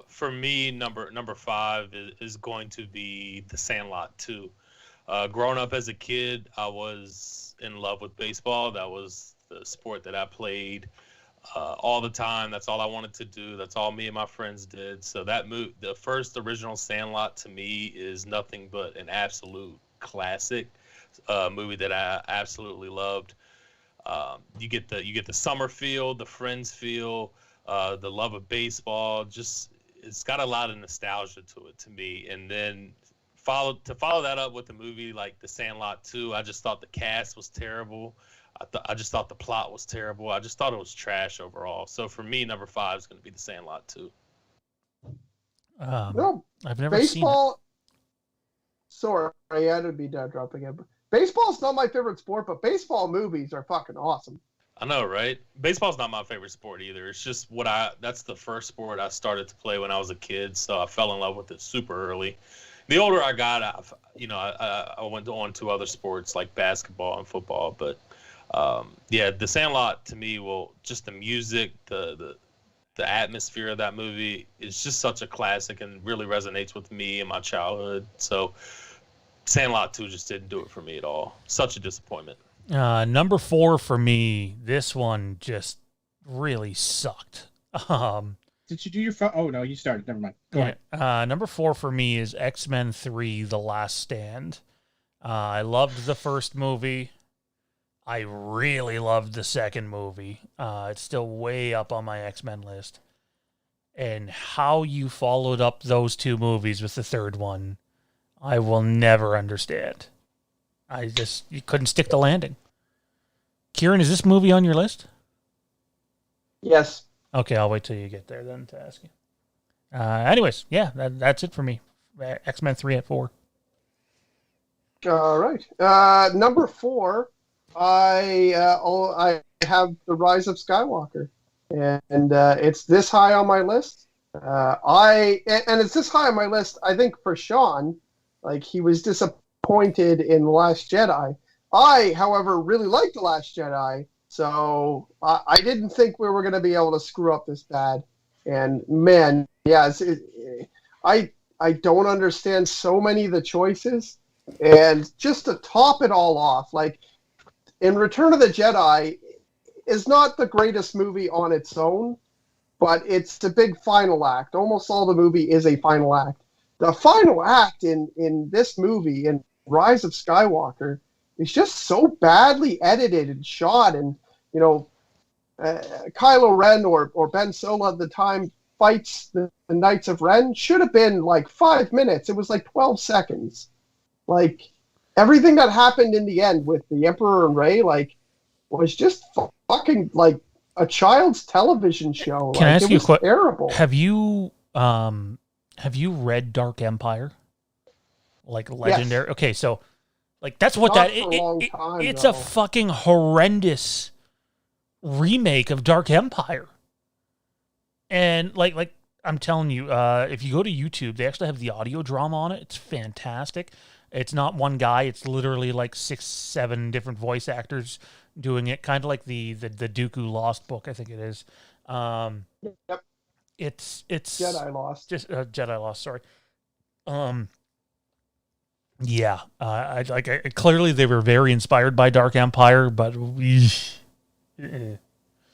For me, number 5 is going to be The Sandlot 2. Growing up as a kid, I was in love with baseball. That was the sport that I played all the time. That's all I wanted to do. That's all me and my friends did. So the first original Sandlot to me is nothing but an absolute classic movie that I absolutely loved. You get the summer feel, the friends feel, the love of baseball. Just, it's got a lot of nostalgia to it to me. And then follow that up with a movie like The Sandlot 2. I just thought the cast was terrible. I just thought the plot was terrible. I just thought it was trash overall. So for me, number 5 is going to be The Sandlot 2. No, I've never baseball. Sorry, I had to be done dropping it. Baseball's not my favorite sport, but baseball movies are fucking awesome. I know, right? Baseball's not my favorite sport either. It's just that's the first sport I started to play when I was a kid, so I fell in love with it super early. The older I got, I went on to other sports like basketball and football, but Yeah, The Sandlot to me just the music, the atmosphere of that movie is just such a classic and really resonates with me and my childhood. So Sandlot 2 just didn't do it for me at all. Such a disappointment. Number 4 for me, this one just really sucked. Did you do your oh no, you started. Never mind. Go ahead. Number 4 for me is X-Men 3: The Last Stand. I loved the first movie. I really loved the second movie. It's still way up on my X-Men list. And how you followed up those two movies with the third one, I will never understand. You couldn't stick the landing. Kieron, is this movie on your list? Yes. Okay, I'll wait till you get there then to ask you. Anyways, yeah, that's it for me. X-Men 3 at 4. All right. Number 4, I have The Rise of Skywalker, and it's this high on my list. And it's this high on my list. I think for Sean, like he was disappointed in The Last Jedi. I, however, really liked The Last Jedi, so I didn't think we were going to be able to screw up this bad. And man, yeah, I don't understand so many of the choices. And just to top it all off, like in Return of the Jedi is not the greatest movie on its own, but it's the big final act. Almost all the movie is a final act. The final act in this movie, in Rise of Skywalker, is just so badly edited and shot. And, you know, Kylo Ren or Ben Solo at the time fights the Knights of Ren. Should have been like 5 minutes. It was like 12 seconds. Like, everything that happened in the end with the Emperor and Rey, like, was just fucking, like, a child's television show. Can I ask you a question? Terrible. Have you read Dark Empire? Like, legendary? Yes. Okay, so, like, that's what Not that... for a long time, it's though. a fucking horrendous remake of Dark Empire. And, like I'm telling you, if you go to YouTube, they actually have the audio drama on it. It's fantastic. It's not one guy. It's literally like 6, 7 different voice actors doing it, kind of like the Dooku Lost book, I think it is. Yep. It's Jedi Lost. Just Jedi Lost. Sorry. Yeah. Clearly they were very inspired by Dark Empire, but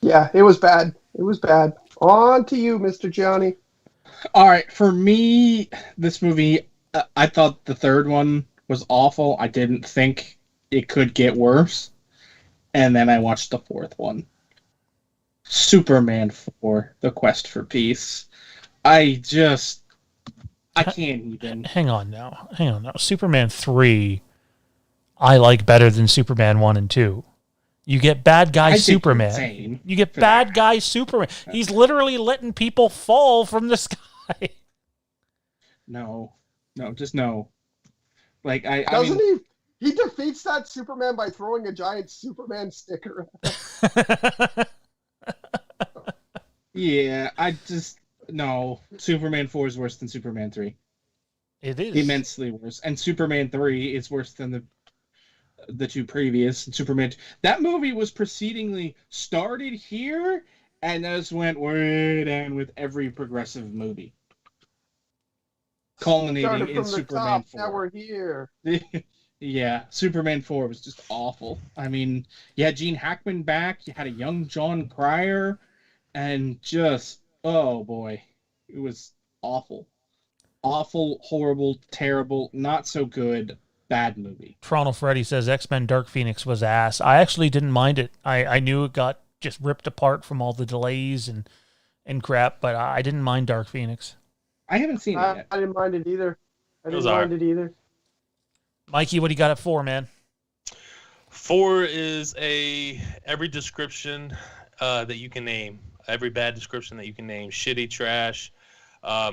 Yeah, it was bad. It was bad. On to you, Mr. Johnny. All right, for me, this movie, I thought the third one was awful. I didn't think it could get worse. And then I watched the fourth one. Superman 4, The Quest for Peace. I can't even. Hang on now. Superman 3, I like better than Superman 1 and 2. You get bad guy Superman. You get bad guy Superman. He's literally letting people fall from the sky. No, just no. Like Doesn't he? He defeats that Superman by throwing a giant Superman sticker at him. Yeah, no. Superman 4 is worse than Superman 3. It is immensely worse, and Superman 3 is worse than the two previous. Superman. That movie was precedingly started here and just went way down with every progressive movie, culminating in Superman 4. Now we're here. Yeah, Superman 4 was just awful. I mean, you had Gene Hackman back, you had a young John Cryer, and just, oh boy, it was awful. Awful, horrible, terrible, not so good, bad movie. Toronto Freddy says X-Men Dark Phoenix was ass. I actually didn't mind it. I knew it got just ripped apart from all the delays and crap, but I didn't mind Dark Phoenix. I haven't seen it yet. I didn't mind it either. Mikey, what do you got at 4, man? 4 is every description that you can name. Every bad description that you can name. Shitty, trash,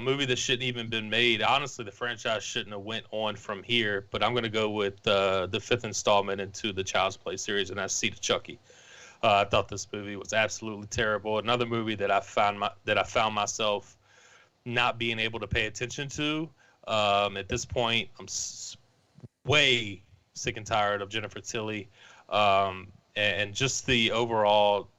movie that shouldn't even been made. Honestly, the franchise shouldn't have went on from here, but I'm going to go with the 5th installment into the Child's Play series, and that's Seed of Chucky. I thought this movie was absolutely terrible. Another movie that I found myself not being able to pay attention to. At this point, I'm way sick and tired of Jennifer Tilly. and just the overall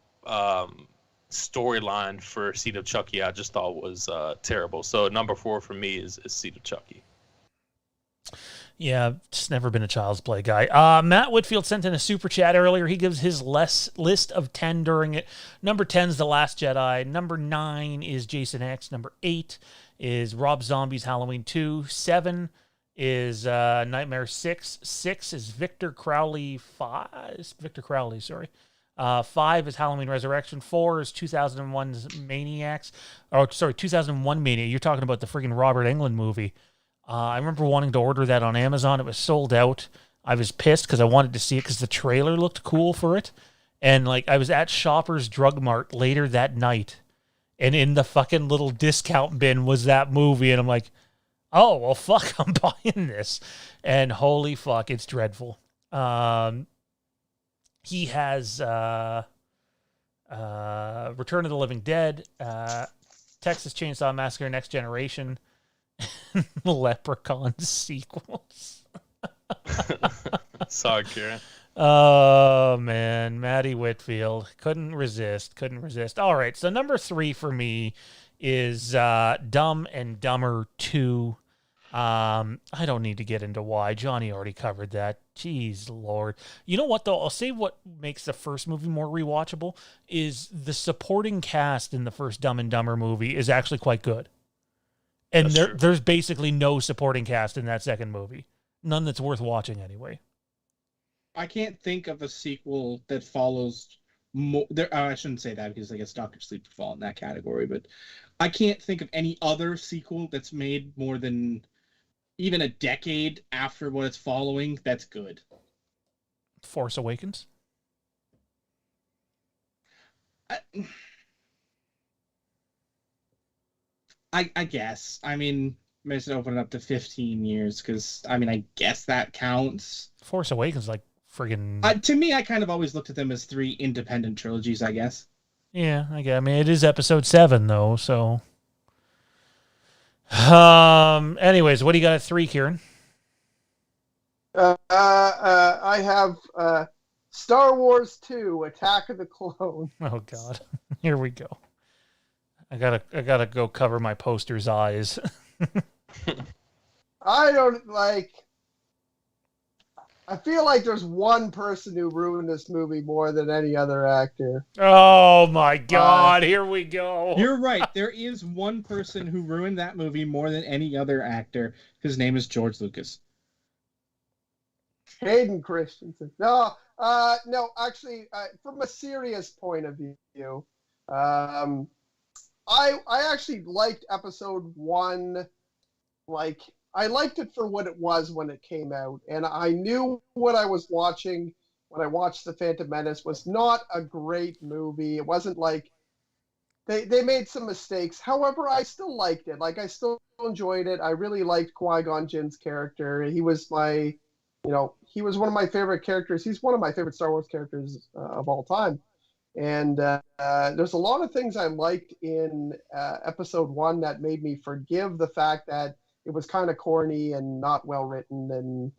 storyline for Seed of Chucky, I just thought was terrible. So number 4 for me is Seed of Chucky. Yeah, just never been a Child's Play guy. Matt Whitfield sent in a super chat earlier. He gives his list of 10 during it. Number 10 is The Last Jedi. Number 9 is Jason X. Number 8 is Rob Zombie's Halloween 2. 7 is Nightmare 6. 6 is Victor Crowley 5. Victor Crowley, sorry. 5 is Halloween Resurrection. 4 is 2001's Maniacs. 2001 Maniac. You're talking about the friggin' Robert Englund movie. I remember wanting to order that on Amazon. It was sold out. I was pissed because I wanted to see it because the trailer looked cool for it. And like I was at Shoppers Drug Mart later that night, and in the fucking little discount bin was that movie, and I'm like, oh well, fuck, I'm buying this. And holy fuck, it's dreadful. He has Return of the Living Dead, Texas Chainsaw Massacre: Next Generation, Leprechaun sequels. Sorry, Kieron. Oh man, Matty Whitfield couldn't resist. All right, so number 3 for me is Dumb and Dumber 2. I don't need to get into why. Johnny already covered that. Jeez Lord. You know what though? I'll say what makes the first movie more rewatchable is the supporting cast in the first Dumb and Dumber movie is actually quite good. And there's basically no supporting cast in that second movie. None that's worth watching anyway. I can't think of a sequel that follows more. I shouldn't say that because I guess Dr. Sleep would fall in that category, but I can't think of any other sequel that's made more than even a decade after what it's following that's good. Force Awakens? I guess. I mean, maybe I should open it up to 15 years because, I mean, I guess that counts. Force Awakens, like, friggin'... to me, I kind of always looked at them as 3 independent trilogies, I guess. Yeah, I guess. I mean, it is episode 7, though, so... Anyways, what do you got at 3, Kieron? I have Star Wars 2: Attack of the Clones. Oh God, here we go. I gotta go cover my poster's eyes. I don't like. I feel like there's one person who ruined this movie more than any other actor. Oh my God, here we go. You're right. There is one person who ruined that movie more than any other actor. His name is George Lucas. Hayden Christensen. No, actually, from a serious point of view, I actually liked episode 1. Like, I liked it for what it was when it came out, and I knew what I was watching when I watched The Phantom Menace was not a great movie. It wasn't like they made some mistakes. However, I still liked it. Like, I still enjoyed it. I really liked Qui-Gon Jinn's character. He was he was one of my favorite characters. He's one of my favorite Star Wars characters of all time. And there's a lot of things I liked in episode 1 that made me forgive the fact that it was kind of corny and not well written. And,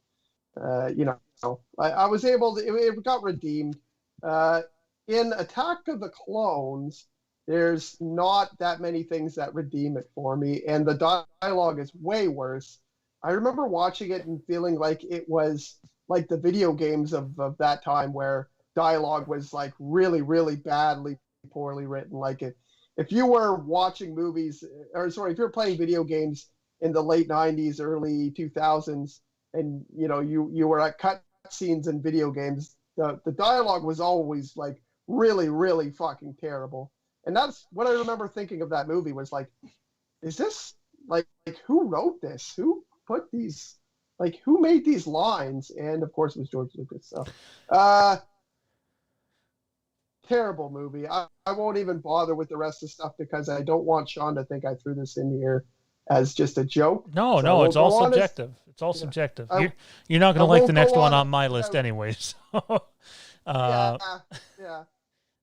I was able to, it got redeemed. In Attack of the Clones, there's not that many things that redeem it for me. And the dialogue is way worse. I remember watching it and feeling like it was like the video games of that time where dialogue was like really, really badly, poorly written. Like if you were watching movies, if you were playing video games in the late 90s, early 2000s, and you were at cut scenes in video games, the dialogue was always like really, really fucking terrible. And that's what I remember thinking of that movie was like, is this like who wrote this? Who put these, like, who made these lines? And of course it was George Lucas. So terrible movie. I won't even bother with the rest of the stuff because I don't want Sean to think I threw this in here as just a joke. No, it's all subjective. It's all subjective. You're not going to like the next one on my list anyway. So. Yeah.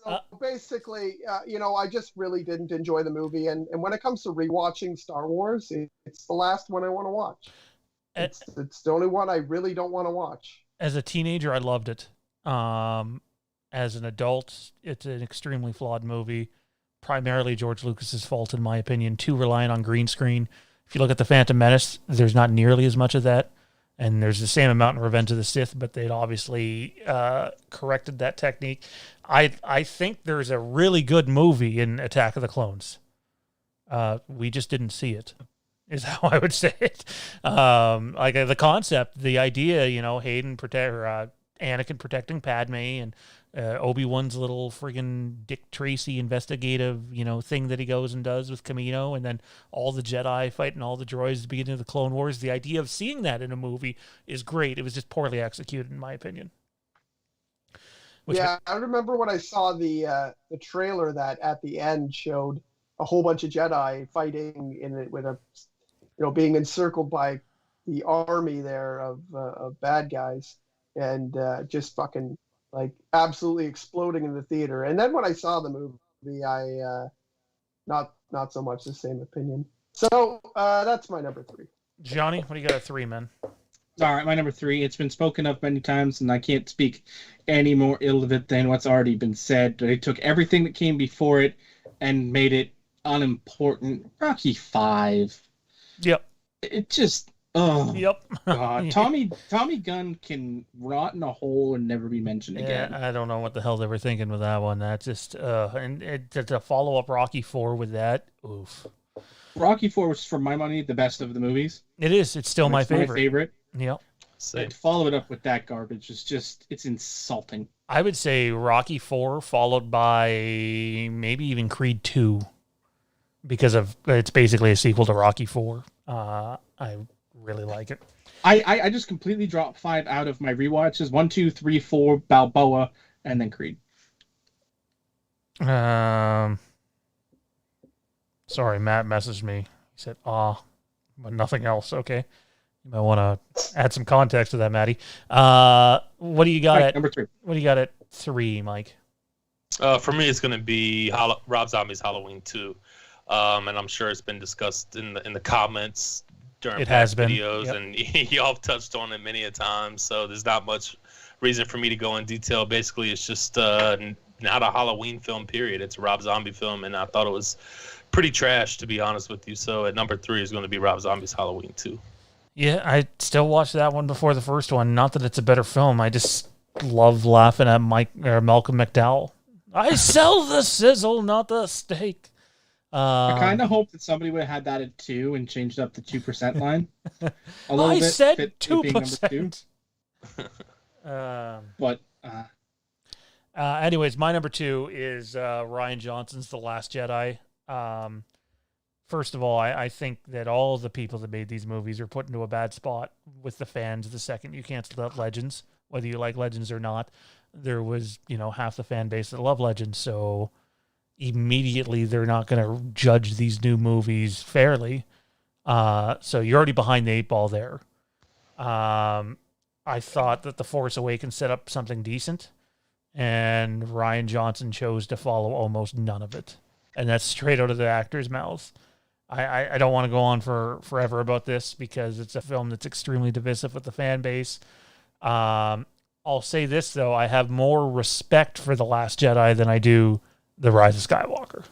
So basically, I just really didn't enjoy the movie. And when it comes to rewatching Star Wars, it's the last one I want to watch. It's the only one I really don't want to watch. As a teenager, I loved it. as an adult, it's an extremely flawed movie. Primarily George Lucas's fault, in my opinion. Too reliant on green screen. If you look at the Phantom Menace, there's not nearly as much of that, and there's the same amount in Revenge of the Sith, but they'd obviously corrected that technique. I think there's a really good movie in Attack of the Clones. We just didn't see it, is how I would say it. Like the concept, the idea, Anakin protecting Padme, and Obi-Wan's little friggin' Dick Tracy investigative, thing that he goes and does with Kamino, and then all the Jedi fighting all the droids at the beginning of the Clone Wars. The idea of seeing that in a movie is great. It was just poorly executed, in my opinion. I remember when I saw the trailer that at the end showed a whole bunch of Jedi fighting in it with being encircled by the army there of bad guys, and just fucking like absolutely exploding in the theater. And then when I saw the movie, I not so much the same opinion. So that's my number 3. Johnny, what do you got at 3, man? All right, my number 3. It's been spoken of many times, and I can't speak any more ill of it than what's already been said. They took everything that came before it and made it unimportant. Rocky 5. Yep. It just... Oh, yep. God. Tommy Gunn can rot in a hole and never be mentioned again. I don't know what the hell they were thinking with that one. That's just to follow up Rocky 4 with that. Oof. Rocky 4 was, for my money, the best of the movies. It is. It's still my favorite. Yep. To follow it up with that garbage is just, it's insulting. I would say Rocky 4 followed by maybe even Creed 2, because it's basically a sequel to Rocky 4. I really like it. I just completely dropped 5 out of my rewatches. 1, 2, 3, 4, Balboa, and then Creed. Sorry, Matt messaged me. He said, but nothing else. Okay. You might want to add some context to that, Matty. What do you got at number 3? What do you got at 3, Mike? For me, it's going to be Rob Zombie's Halloween 2. And I'm sure it's been discussed in the comments during past videos, yep. And y'all have touched on it many a time, so there's not much reason for me to go in detail. Basically, it's just not a Halloween film, period. It's a Rob Zombie film, and I thought it was pretty trash, to be honest with you. So at number 3 is going to be Rob Zombie's Halloween 2. Yeah, I still watched that one before the first one. Not that it's a better film. I just love laughing at Malcolm McDowell. I sell the sizzle, not the steak. I kind of hope that somebody would have had that at 2 and changed up the 2% line. A little I bit, said fit 2%. But anyways, my number 2 is Rian Johnson's The Last Jedi. First of all, I think that all the people that made these movies are put into a bad spot with the fans the second you cancel out Legends, whether you like Legends or not. There was, half the fan base that love Legends, so immediately they're not going to judge these new movies fairly. So you're already behind the 8 ball there. I thought that The Force Awakens set up something decent, and Rian Johnson chose to follow almost none of it. And that's straight out of the actor's mouth. I don't want to go on for forever about this because it's a film that's extremely divisive with the fan base. I'll say this, though. I have more respect for The Last Jedi than I do The Rise of Skywalker.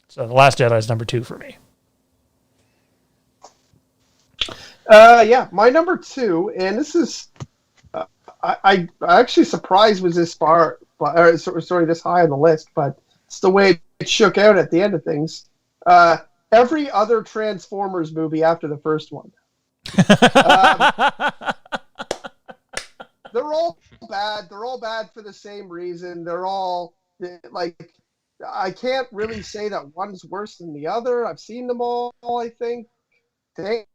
So The Last Jedi is number 2 for me. My number 2, and this is... I actually surprised was this far, this high on the list, but it's the way it shook out at the end of things. Every other Transformers movie after the first one. They're all bad. They're all bad for the same reason. They're all like, I can't really say that one's worse than the other. I've seen them all, I think. But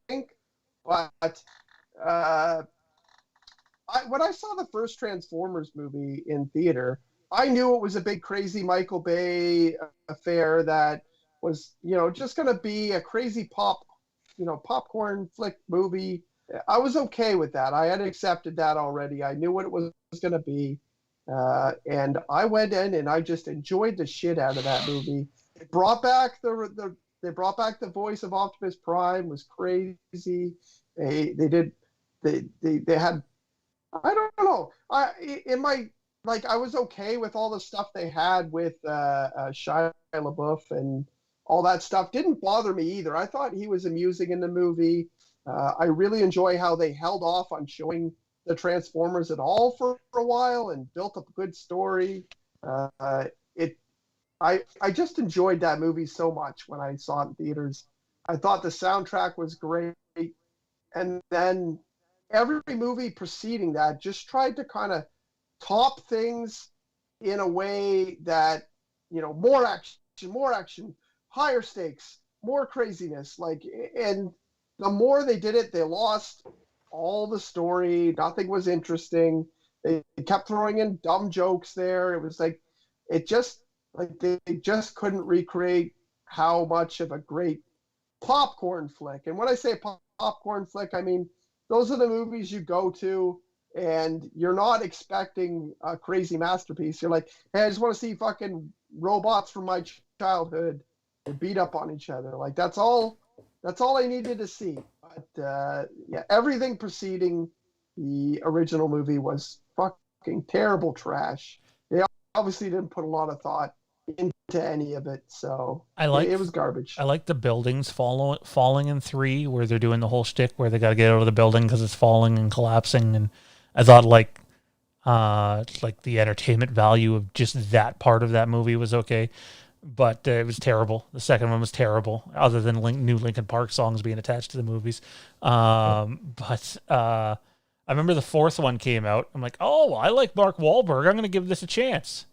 when I saw the first Transformers movie in theater, I knew it was a big, crazy Michael Bay affair that was, just going to be a crazy popcorn flick movie. I was okay with that. I had accepted that already. I knew what it was going to be. And I went in and I just enjoyed the shit out of that movie. It brought back they brought back the voice of Optimus Prime. It was crazy. They had, I don't know. In my like I was okay with all the stuff they had with Shia LaBeouf and all that stuff. Didn't bother me either. I thought he was amusing in the movie. I really enjoy how they held off on showing the Transformers at all for a while and built up a good story. I just enjoyed that movie so much when I saw it in theaters. I thought the soundtrack was great, and then every movie preceding that just tried to kind of top things in a way that, you know, more action, higher stakes, more craziness. Like, and the more they did it, they lost all the story. Nothing was interesting. They kept throwing in dumb jokes there. It was like, it just, like, they just couldn't recreate how much of a great popcorn flick. And when I say popcorn flick, I mean, those are the movies you go to and you're not expecting a crazy masterpiece. You're like, hey, I just want to see fucking robots from my childhood beat up on each other. Like, that's all I needed to see. But yeah, everything preceding the original movie was fucking terrible trash. They obviously didn't put a lot of thought into any of it, so it was garbage. I like the buildings falling in 3, where they're doing the whole shtick where they got to get out of the building because it's falling and collapsing. And I thought like the entertainment value of just that part of that movie was okay, but it was terrible. The second one was terrible, other than new Linkin Park songs being attached to the movies. But I remember the fourth one came out. I'm like, oh, I like Mark Wahlberg. I'm going to give this a chance.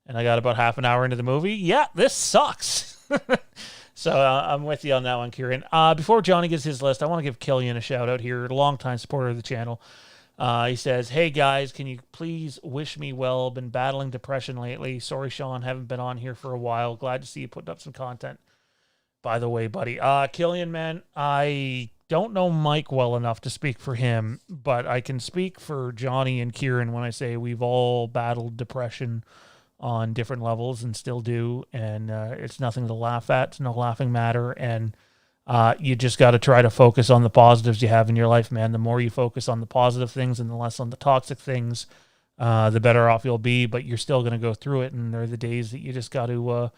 And I got about half an hour into the movie. Yeah, this sucks. So I'm with you on that one, Kieron. Before Johnny gives his list, I want to give Killian a shout out here, a longtime supporter of the channel. He says, hey guys, can you please wish me well? Been battling depression lately. Sorry, Sean, haven't been on here for a while. Glad to see you putting up some content. By the way, buddy, Killian, man, I don't know Mike well enough to speak for him, but I can speak for Johnny and Kieron when I say we've all battled depression on different levels and still do, and it's nothing to laugh at. It's no laughing matter, and you just got to try to focus on the positives you have in your life, man. The more you focus on the positive things and the less on the toxic things, the better off you'll be, but you're still going to go through it, and there are the days that you just got to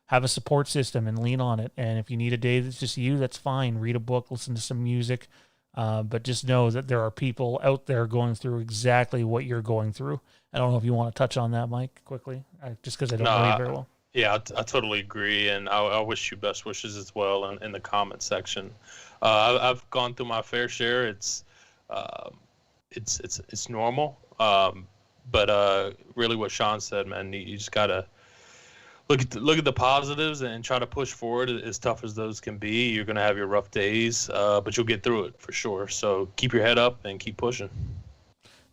have a support system and lean on it, and if you need a day that's just you, that's fine. Read a book, listen to some music, but just know that there are people out there going through exactly what you're going through. I don't know if you want to touch on that, Mike, quickly, just because I don't know you very well. Yeah, I totally agree, and I wish you best wishes as well in the comment section. I've gone through my fair share. It's normal, but really what Sean said, man, you just gotta look at the positives and try to push forward. As tough as those can be, you're gonna have your rough days, but you'll get through it for sure. So keep your head up and keep pushing.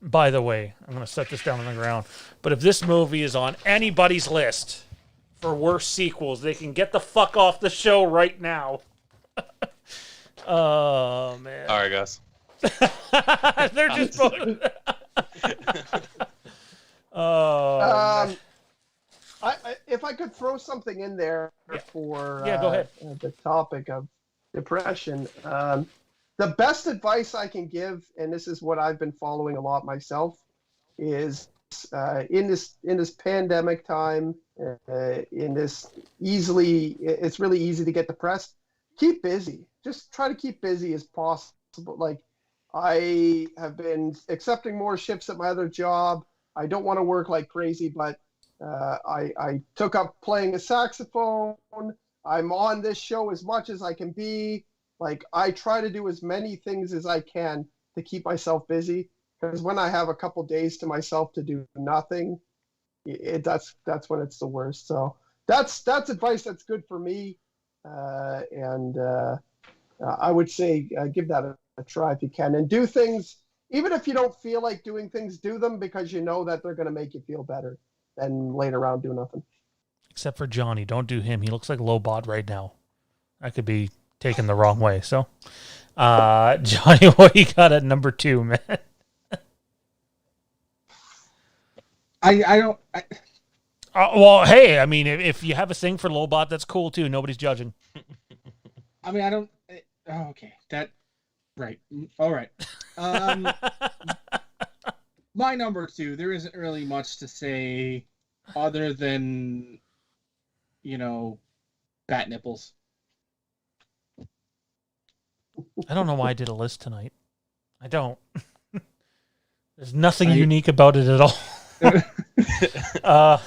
By the way, I'm going to set this down on the ground, but if this movie is on anybody's list for worst sequels, they can get the fuck off the show right now. Oh, man. All right, guys. They're just both... Oh. If I could throw something in there for go ahead. The topic of depression, the best advice I can give, and this is what I've been following a lot myself, is in this pandemic time, it's really easy to get depressed. Keep busy. Just try to keep busy as possible. Like, I have been accepting more shifts at my other job. I don't want to work like crazy, but I took up playing a saxophone. I'm on this show as much as I can be. Like, I try to do as many things as I can to keep myself busy, because when I have a couple days to myself to do nothing, that's when it's the worst. So that's advice that's good for me, and I would say give that a try if you can, and do things even if you don't feel like doing things. Do them because you know that they're going to make you feel better than laying around doing nothing. Except for Johnny, don't do him. He looks like Lobot right now. I could be taken the wrong way. So, Johnny, what you got at number 2, man? I don't. Well, hey, I mean, if you have a thing for Lobot, that's cool too. Nobody's judging. I mean, I don't. Okay, that right. All right. My number 2, there isn't really much to say other than, bat nipples. I don't know why I did a list tonight. I don't. There's nothing unique about it at all.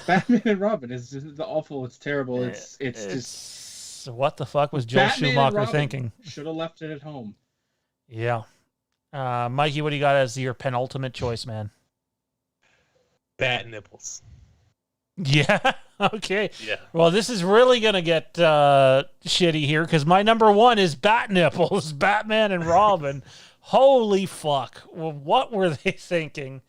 Batman and Robin is just awful. It's terrible. It's just what the fuck was Joel Batman Schumacher thinking? Should have left it at home. Yeah. Mikey, what do you got as your penultimate choice, man? Bat nipples. Yeah. Okay. Yeah. Well, this is really gonna get shitty here because my number 1 is Bat Nipples, Batman and Robin. Holy fuck! Well, what were they thinking?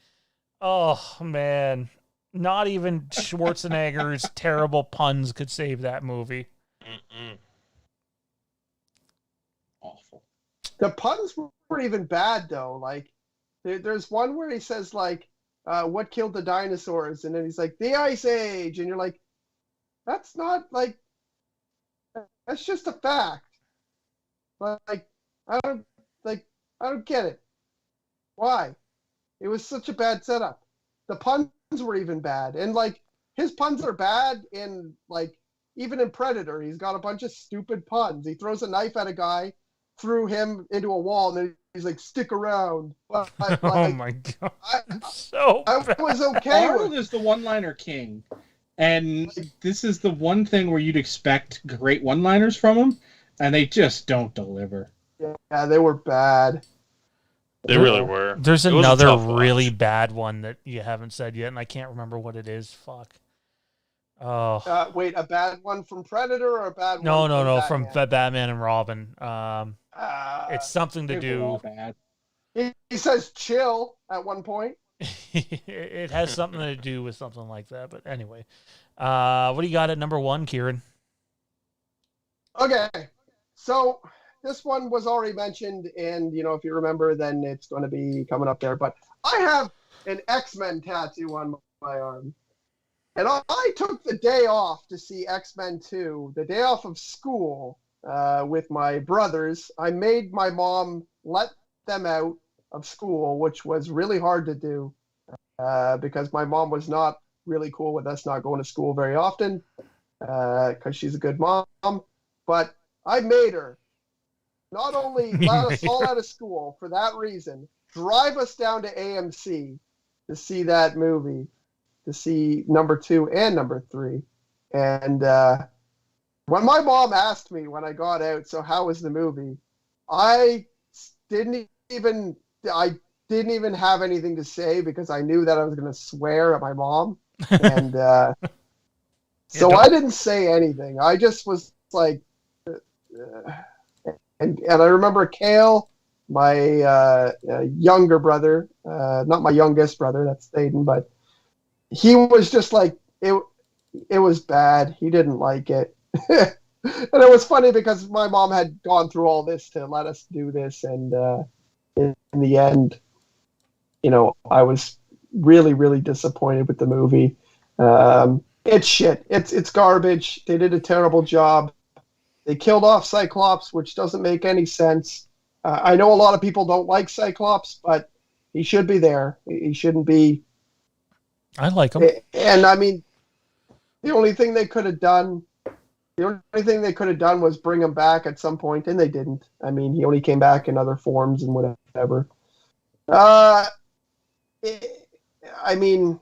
Oh man, not even Schwarzenegger's terrible puns could save that movie. Awful. The puns weren't even bad though. Like, there's one where he says like, "What killed the dinosaurs?" and then he's like, "The Ice Age," and you're like, "That's not like, that's just a fact." Like, I don't get it. Why? It was such a bad setup. The puns were even bad, and like his puns are bad in like even in Predator. He's got a bunch of stupid puns. He throws a knife at a guy, threw him into a wall, and then he's like, "Stick around." But, like, Oh my god! I bad. was okay Arnold with. is the one-liner king, and this is the one thing where you'd expect great one-liners from him, and they just don't deliver. Yeah, they were bad. They really were. There's It was a another tough watch. really bad one that you haven't said yet, and I can't remember what it is. Fuck. Oh. Wait, a bad one from Predator or a bad No, one from Batman and Robin. It's something to They were all do. bad. He says chill at one point. It has something to do with something like that. But anyway, what do you got at number 1, Kieran? Okay, so this one was already mentioned, and if you remember, then it's going to be coming up there. But I have an X-Men tattoo on my arm, and I took the day off to see X-Men 2, the day off of school, with my brothers. I made my mom let them out of school, which was really hard to do, because my mom was not really cool with us not going to school very often, because she's a good mom. But I made her not only let us all out of school for that reason, drive us down to AMC to see that movie, to see number 2 and number 3. And when my mom asked me when I got out, "So how was the movie?" I didn't even have anything to say because I knew that I was going to swear at my mom. And so I didn't say anything. I just was like, and I remember Kale, my younger brother, not my youngest brother, that's Thaden, but he was just like, it was bad. He didn't like it. And it was funny because my mom had gone through all this to let us do this, and in the end, I was really, really disappointed with the movie. It's shit. It's garbage. They did a terrible job. They killed off Cyclops, which doesn't make any sense. I know a lot of people don't like Cyclops, but he should be there. He shouldn't be. I like him. And I mean, the only thing they could have done was bring him back at some point, and they didn't. I mean, he only came back in other forms and whatever. I mean,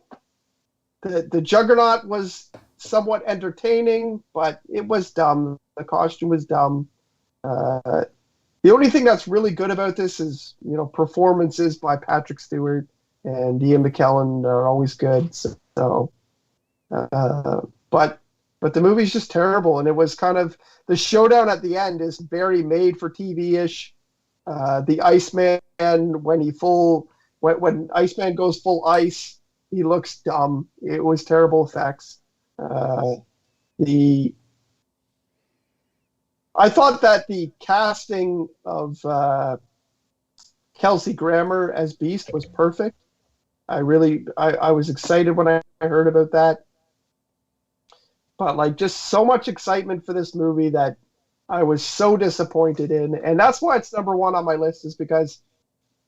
the Juggernaut was somewhat entertaining, but it was dumb. The costume was dumb. The only thing that's really good about this is, performances by Patrick Stewart and Ian McKellen are always good. So, but the movie's just terrible, and it was kind of, the showdown at the end is very made for TV-ish. The Iceman, when Iceman goes full ice, he looks dumb. It was terrible effects. I thought that the casting of Kelsey Grammer as Beast was perfect. I was excited when I heard about that. But just so much excitement for this movie that I was so disappointed in. And that's why it's number 1 on my list, is because,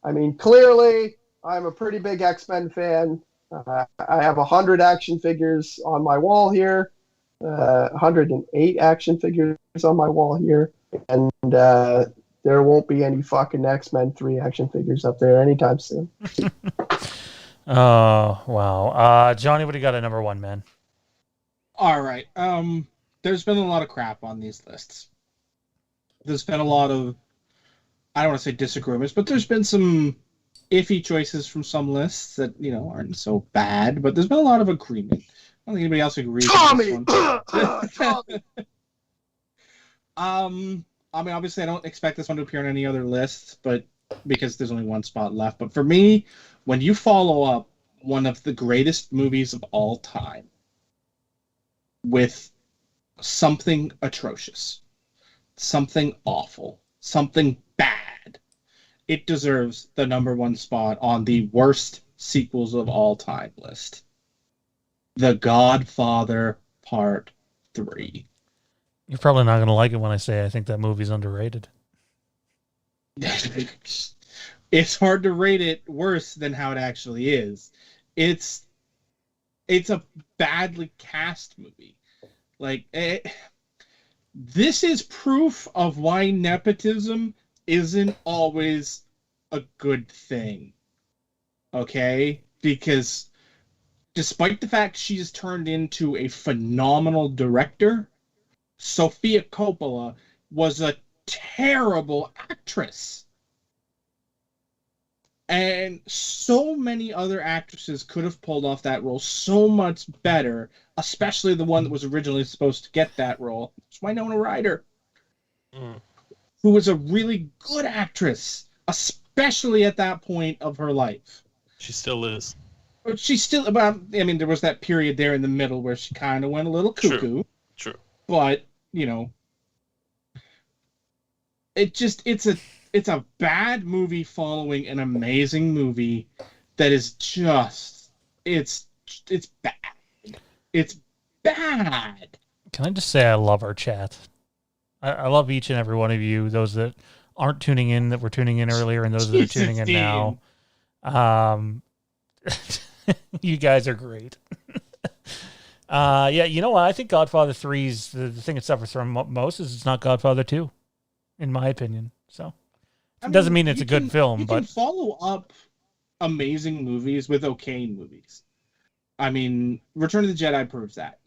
I mean, clearly I'm a pretty big X-Men fan. I have 100 action figures on my wall here. 108 action figures on my wall here. And there won't be any fucking X-Men 3 action figures up there anytime soon. Oh, wow. Johnny, what do you got at number 1, man? All right. There's been a lot of crap on these lists. There's been a lot of, I don't want to say disagreements, but there's been some iffy choices from some lists that, aren't so bad, but there's been a lot of agreement. I don't think anybody else agrees with this one. Tommy! I mean, obviously I don't expect this one to appear on any other lists, but because there's only one spot left. But for me, when you follow up one of the greatest movies of all time with something atrocious, something awful, something bad, it deserves the number 1 spot on the worst sequels of all time list. The Godfather Part 3. You're probably not going to like it when I say I think that movie's underrated. It's hard to rate it worse than how it actually is. It's a badly cast movie. This is proof of why nepotism isn't always a good thing. Okay? Because despite the fact she's turned into a phenomenal director, Sofia Coppola was a terrible actress. And so many other actresses could have pulled off that role so much better, especially the one that was originally supposed to get that role. It's Winona Ryder, who was a really good actress, especially at that point of her life. She still is. But she's still, there was that period there in the middle where she kind of went a little cuckoo. True. But, it's a bad movie following an amazing movie that is just, it's bad. It's bad. Can I just say I love our chat? I love each and every one of you, those that aren't tuning in, that were tuning in earlier, and those that are tuning in now. You guys are great. Yeah, you know what? I think Godfather 3's the thing it suffers from most is it's not Godfather 2, in my opinion. So it doesn't mean it's a good film, but you can follow up amazing movies with okay movies. I mean, Return of the Jedi proves that.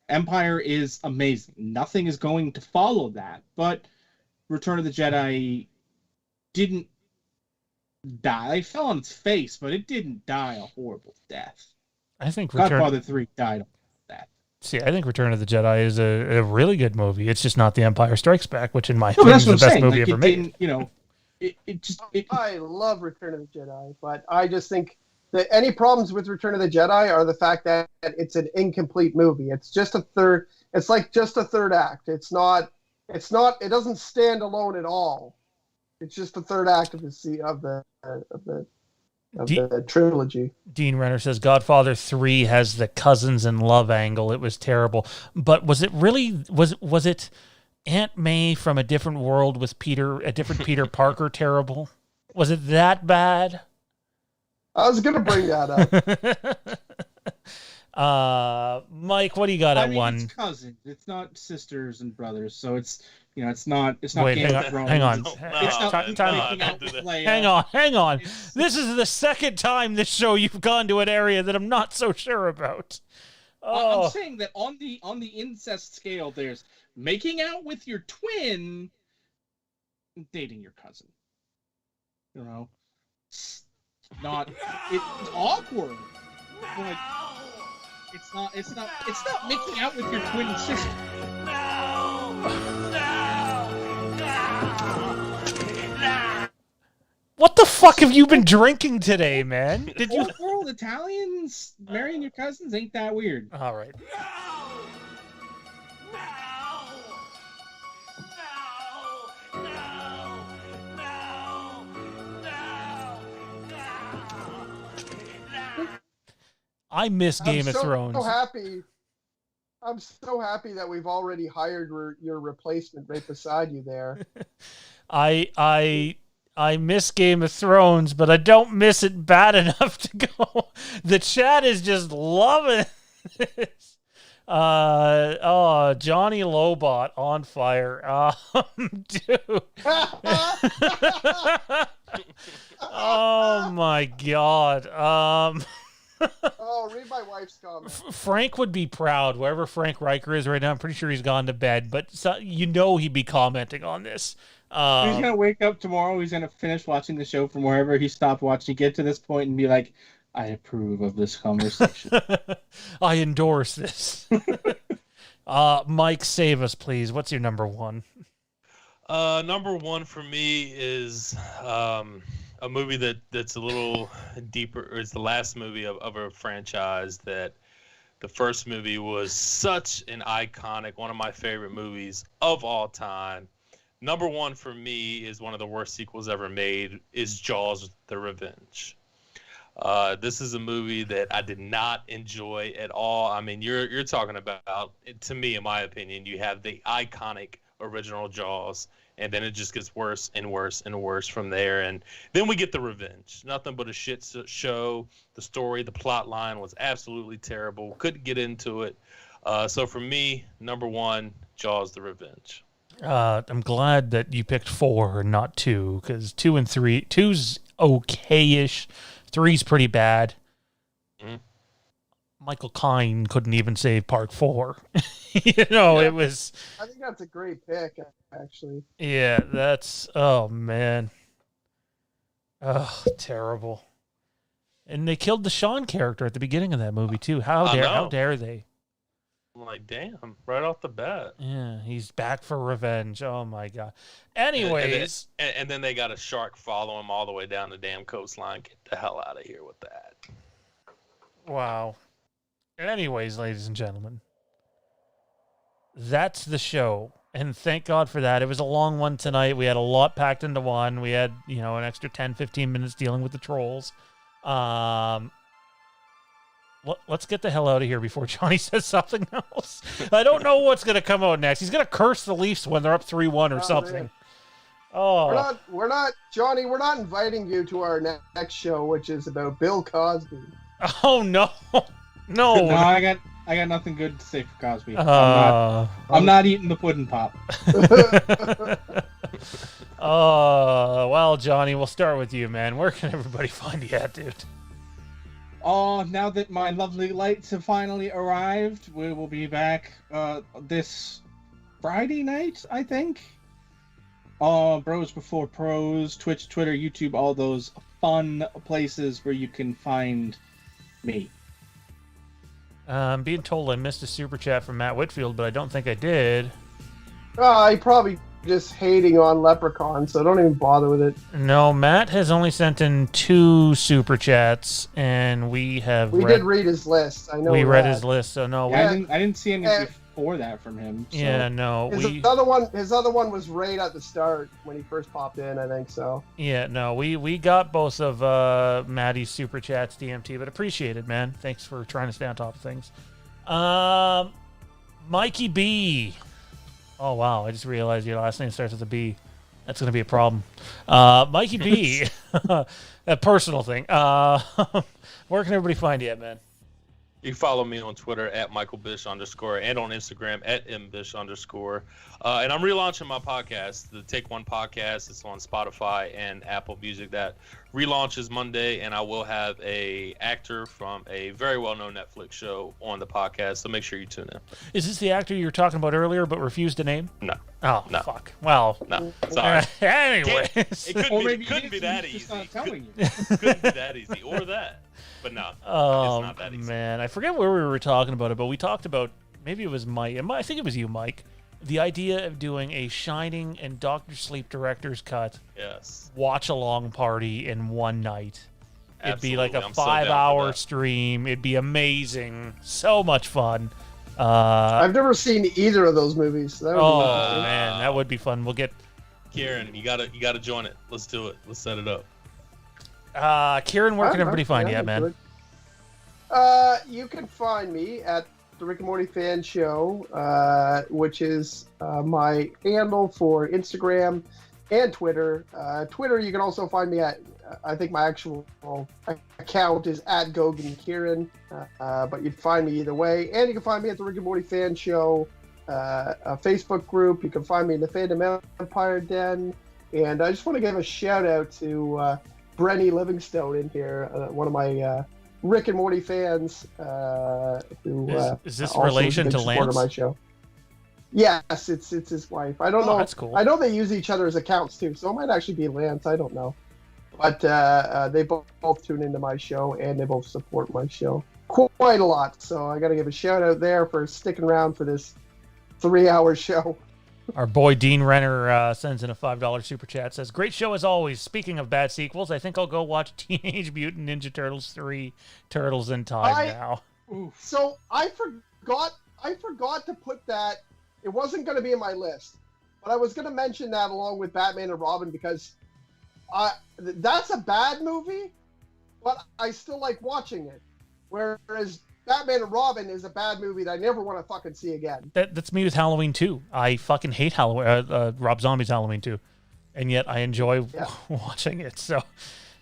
Empire is amazing. Nothing is going to follow that, but Return of the Jedi didn't die. It fell on its face, but it didn't die a horrible death. I think Godfather 3 died of that. See, I think Return of the Jedi is a really good movie. It's just not The Empire Strikes Back, which in my opinion is the best movie ever made. I love Return of the Jedi, but I just think that any problems with Return of the Jedi are the fact that it's an incomplete movie. It's just a third. It's like just a third act. It doesn't stand alone at all. It's just the third act of the trilogy. Dean Renner says Godfather 3 has the cousins in love angle. It was terrible. But was it really was it Aunt May from a different world with a different Peter Parker terrible? Was it that bad? I was gonna bring that up. Mike, what do you got at one? It's cousins. It's not sisters and brothers, so it's not. Wait, Game of Thrones. hang on. Hang on. This is the second time this show you've gone to an area that I'm not so sure about. Oh. I'm saying that on the incest scale, there's making out with your twin, dating your cousin. It's awkward. Like, it's not making out with your twin sister. What the fuck have you been drinking today, man? Did you? World Italians marrying your cousins ain't that weird. All right. I miss Game of Thrones. I'm so happy that we've already hired your replacement right beside you there. I I miss Game of Thrones, but I don't miss it bad enough to go. The chat is just loving this. Johnny Lobot on fire. Dude. Oh my God. Oh, read my wife's comment. Frank would be proud. Wherever Frank Riker is right now, I'm pretty sure he's gone to bed. But he'd be commenting on this. He's gonna wake up tomorrow. He's gonna finish watching the show from wherever he stopped watching, get to this point, and be like, "I approve of this conversation. I endorse this." Mike, save us, please. What's your number one? Number one for me is a movie that's a little deeper. It's the last movie of a franchise that the first movie was such an iconic, one of my favorite movies of all time. Number one for me is one of the worst sequels ever made, is Jaws: The Revenge. This is a movie that I did not enjoy at all. I mean, you're talking about, to me, in my opinion, you have the iconic original Jaws, and then it just gets worse and worse and worse from there. And then we get The Revenge. Nothing but a shit show. The story, the plot line was absolutely terrible. Couldn't get into it. So for me, number one, Jaws: The Revenge. I'm glad that you picked 4 and not 2, because 2 and 3, 2's okay-ish, 3's pretty bad. Mm-hmm. Michael Caine couldn't even save part 4. It was. I think that's a great pick, actually. Yeah, oh man, oh, terrible. And they killed the Sean character at the beginning of that movie too. How dare they? I'm like, damn, right off the bat. Yeah, he's back for revenge. Oh my God. Anyways. And then they got a shark follow him all the way down the damn coastline. Get the hell out of here with that. Wow. Anyways, ladies and gentlemen, that's the show. And thank God for that. It was a long one tonight. We had a lot packed into one. We had, an extra 10, 15 minutes dealing with the trolls. Let's get the hell out of here before Johnny says something else. I don't know what's going to come out next. He's going to curse the Leafs when they're up 3-1 or something. Man. Oh, we're not, Johnny. We're not inviting you to our next show, which is about Bill Cosby. Oh no, no. No, I got nothing good to say for Cosby. I'm not eating the pudding pop. Well, Johnny, we'll start with you, man. Where can everybody find you at, dude? Oh, now that my lovely lights have finally arrived, we will be back this Friday night, I think. Bros Before Pros, Twitch, Twitter, YouTube, all those fun places where you can find me. I'm being told I missed a super chat from Matt Whitfield, but I don't think I did. I probably just hating on Leprechaun, so don't even bother with it. No, Matt has only sent in 2 super chats, and we did read his list. I know we read his list, so no. Yeah, I didn't see any before that from him. So. Yeah, no. His other one was right at the start when he first popped in, I think so. Yeah, no, we got both of Maddie's super chats, DMT, but appreciate it, man. Thanks for trying to stay on top of things. Mikey B. Oh, wow, I just realized your last name starts with a B. That's going to be a problem. Mikey B. A personal thing. Where can everybody find you at, man? You can follow me on Twitter at @MichaelBish_ and on Instagram at @MBish_. And I'm relaunching my podcast, the Take One Podcast. It's on Spotify and Apple Music. That relaunches Monday, and I will have a actor from a very well-known Netflix show on the podcast, so make sure you tune in. Is this the actor you were talking about earlier but refused to name? No. Oh, no. Fuck. Well. No, sorry. Anyways. It couldn't be that easy. Couldn't be that easy. Or that. But no, it's not that easy. Man, I forget where we were talking about it, but we talked about, maybe it was Mike. I think it was you, Mike. The idea of doing a Shining and Dr. Sleep director's cut. Yes. Watch-along party in one night. It'd Absolutely. be like a I'm so 5-hour stream. It'd be amazing. So much fun. I've never seen either of those movies. That would be man, that would be fun. We'll get Kieron, you gotta join it. Let's do it. Let's set it up. Kieron, where can everybody find you at, man? You can find me at the Rick and Morty Fan Show, which is my handle for Instagram and Twitter. Twitter, you can also find me at, I think my actual account is at Gogan Kieron, but you'd find me either way. And you can find me at the Rick and Morty Fan Show a Facebook group. You can find me in the Fandom Empire Den. And I just want to give a shout out to Brenny Livingstone in here, one of my Rick and Morty fans. Who is this also relation is a to big supporter of Lance? my show. Yes, it's his wife. I don't know. That's cool. I know they use each other's accounts too, so it might actually be Lance. I don't know. But they both tune into my show and they both support my show quite a lot. So I got to give a shout out there for sticking around for this 3-hour show. Our boy Dean Renner sends in a $5 super chat. Says, "Great show as always. Speaking of bad sequels, I think I'll go watch Teenage Mutant Ninja Turtles 3: Turtles in Time now." So I forgot to put that. It wasn't going to be in my list, but I was going to mention that along with Batman and Robin because that's a bad movie, but I still like watching it. Whereas Batman and Robin is a bad movie that I never want to fucking see again. That's me with Halloween 2. I fucking hate Halloween. Rob Zombie's Halloween 2, and yet I enjoy watching it. So,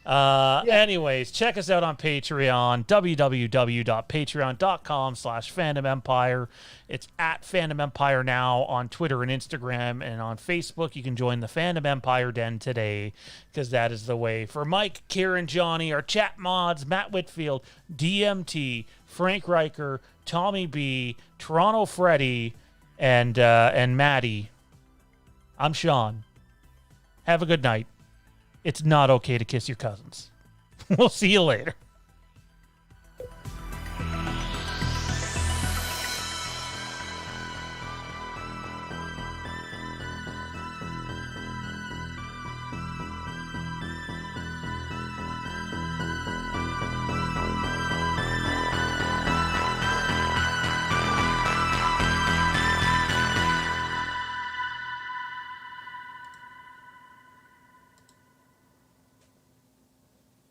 anyways, check us out on Patreon, www.patreon.com/FandomEmpire. It's at FandomEmpireNow on Twitter and Instagram, and on Facebook you can join the Fandom Empire Den today, because that is the way. For Mike, Kieron, Johnny, our chat mods, Matt Whitfield, DMT, Frank Riker, Tommy B, Toronto Freddy, and Maddie, I'm Sean. Have a good night. It's not okay to kiss your cousins. We'll see you later.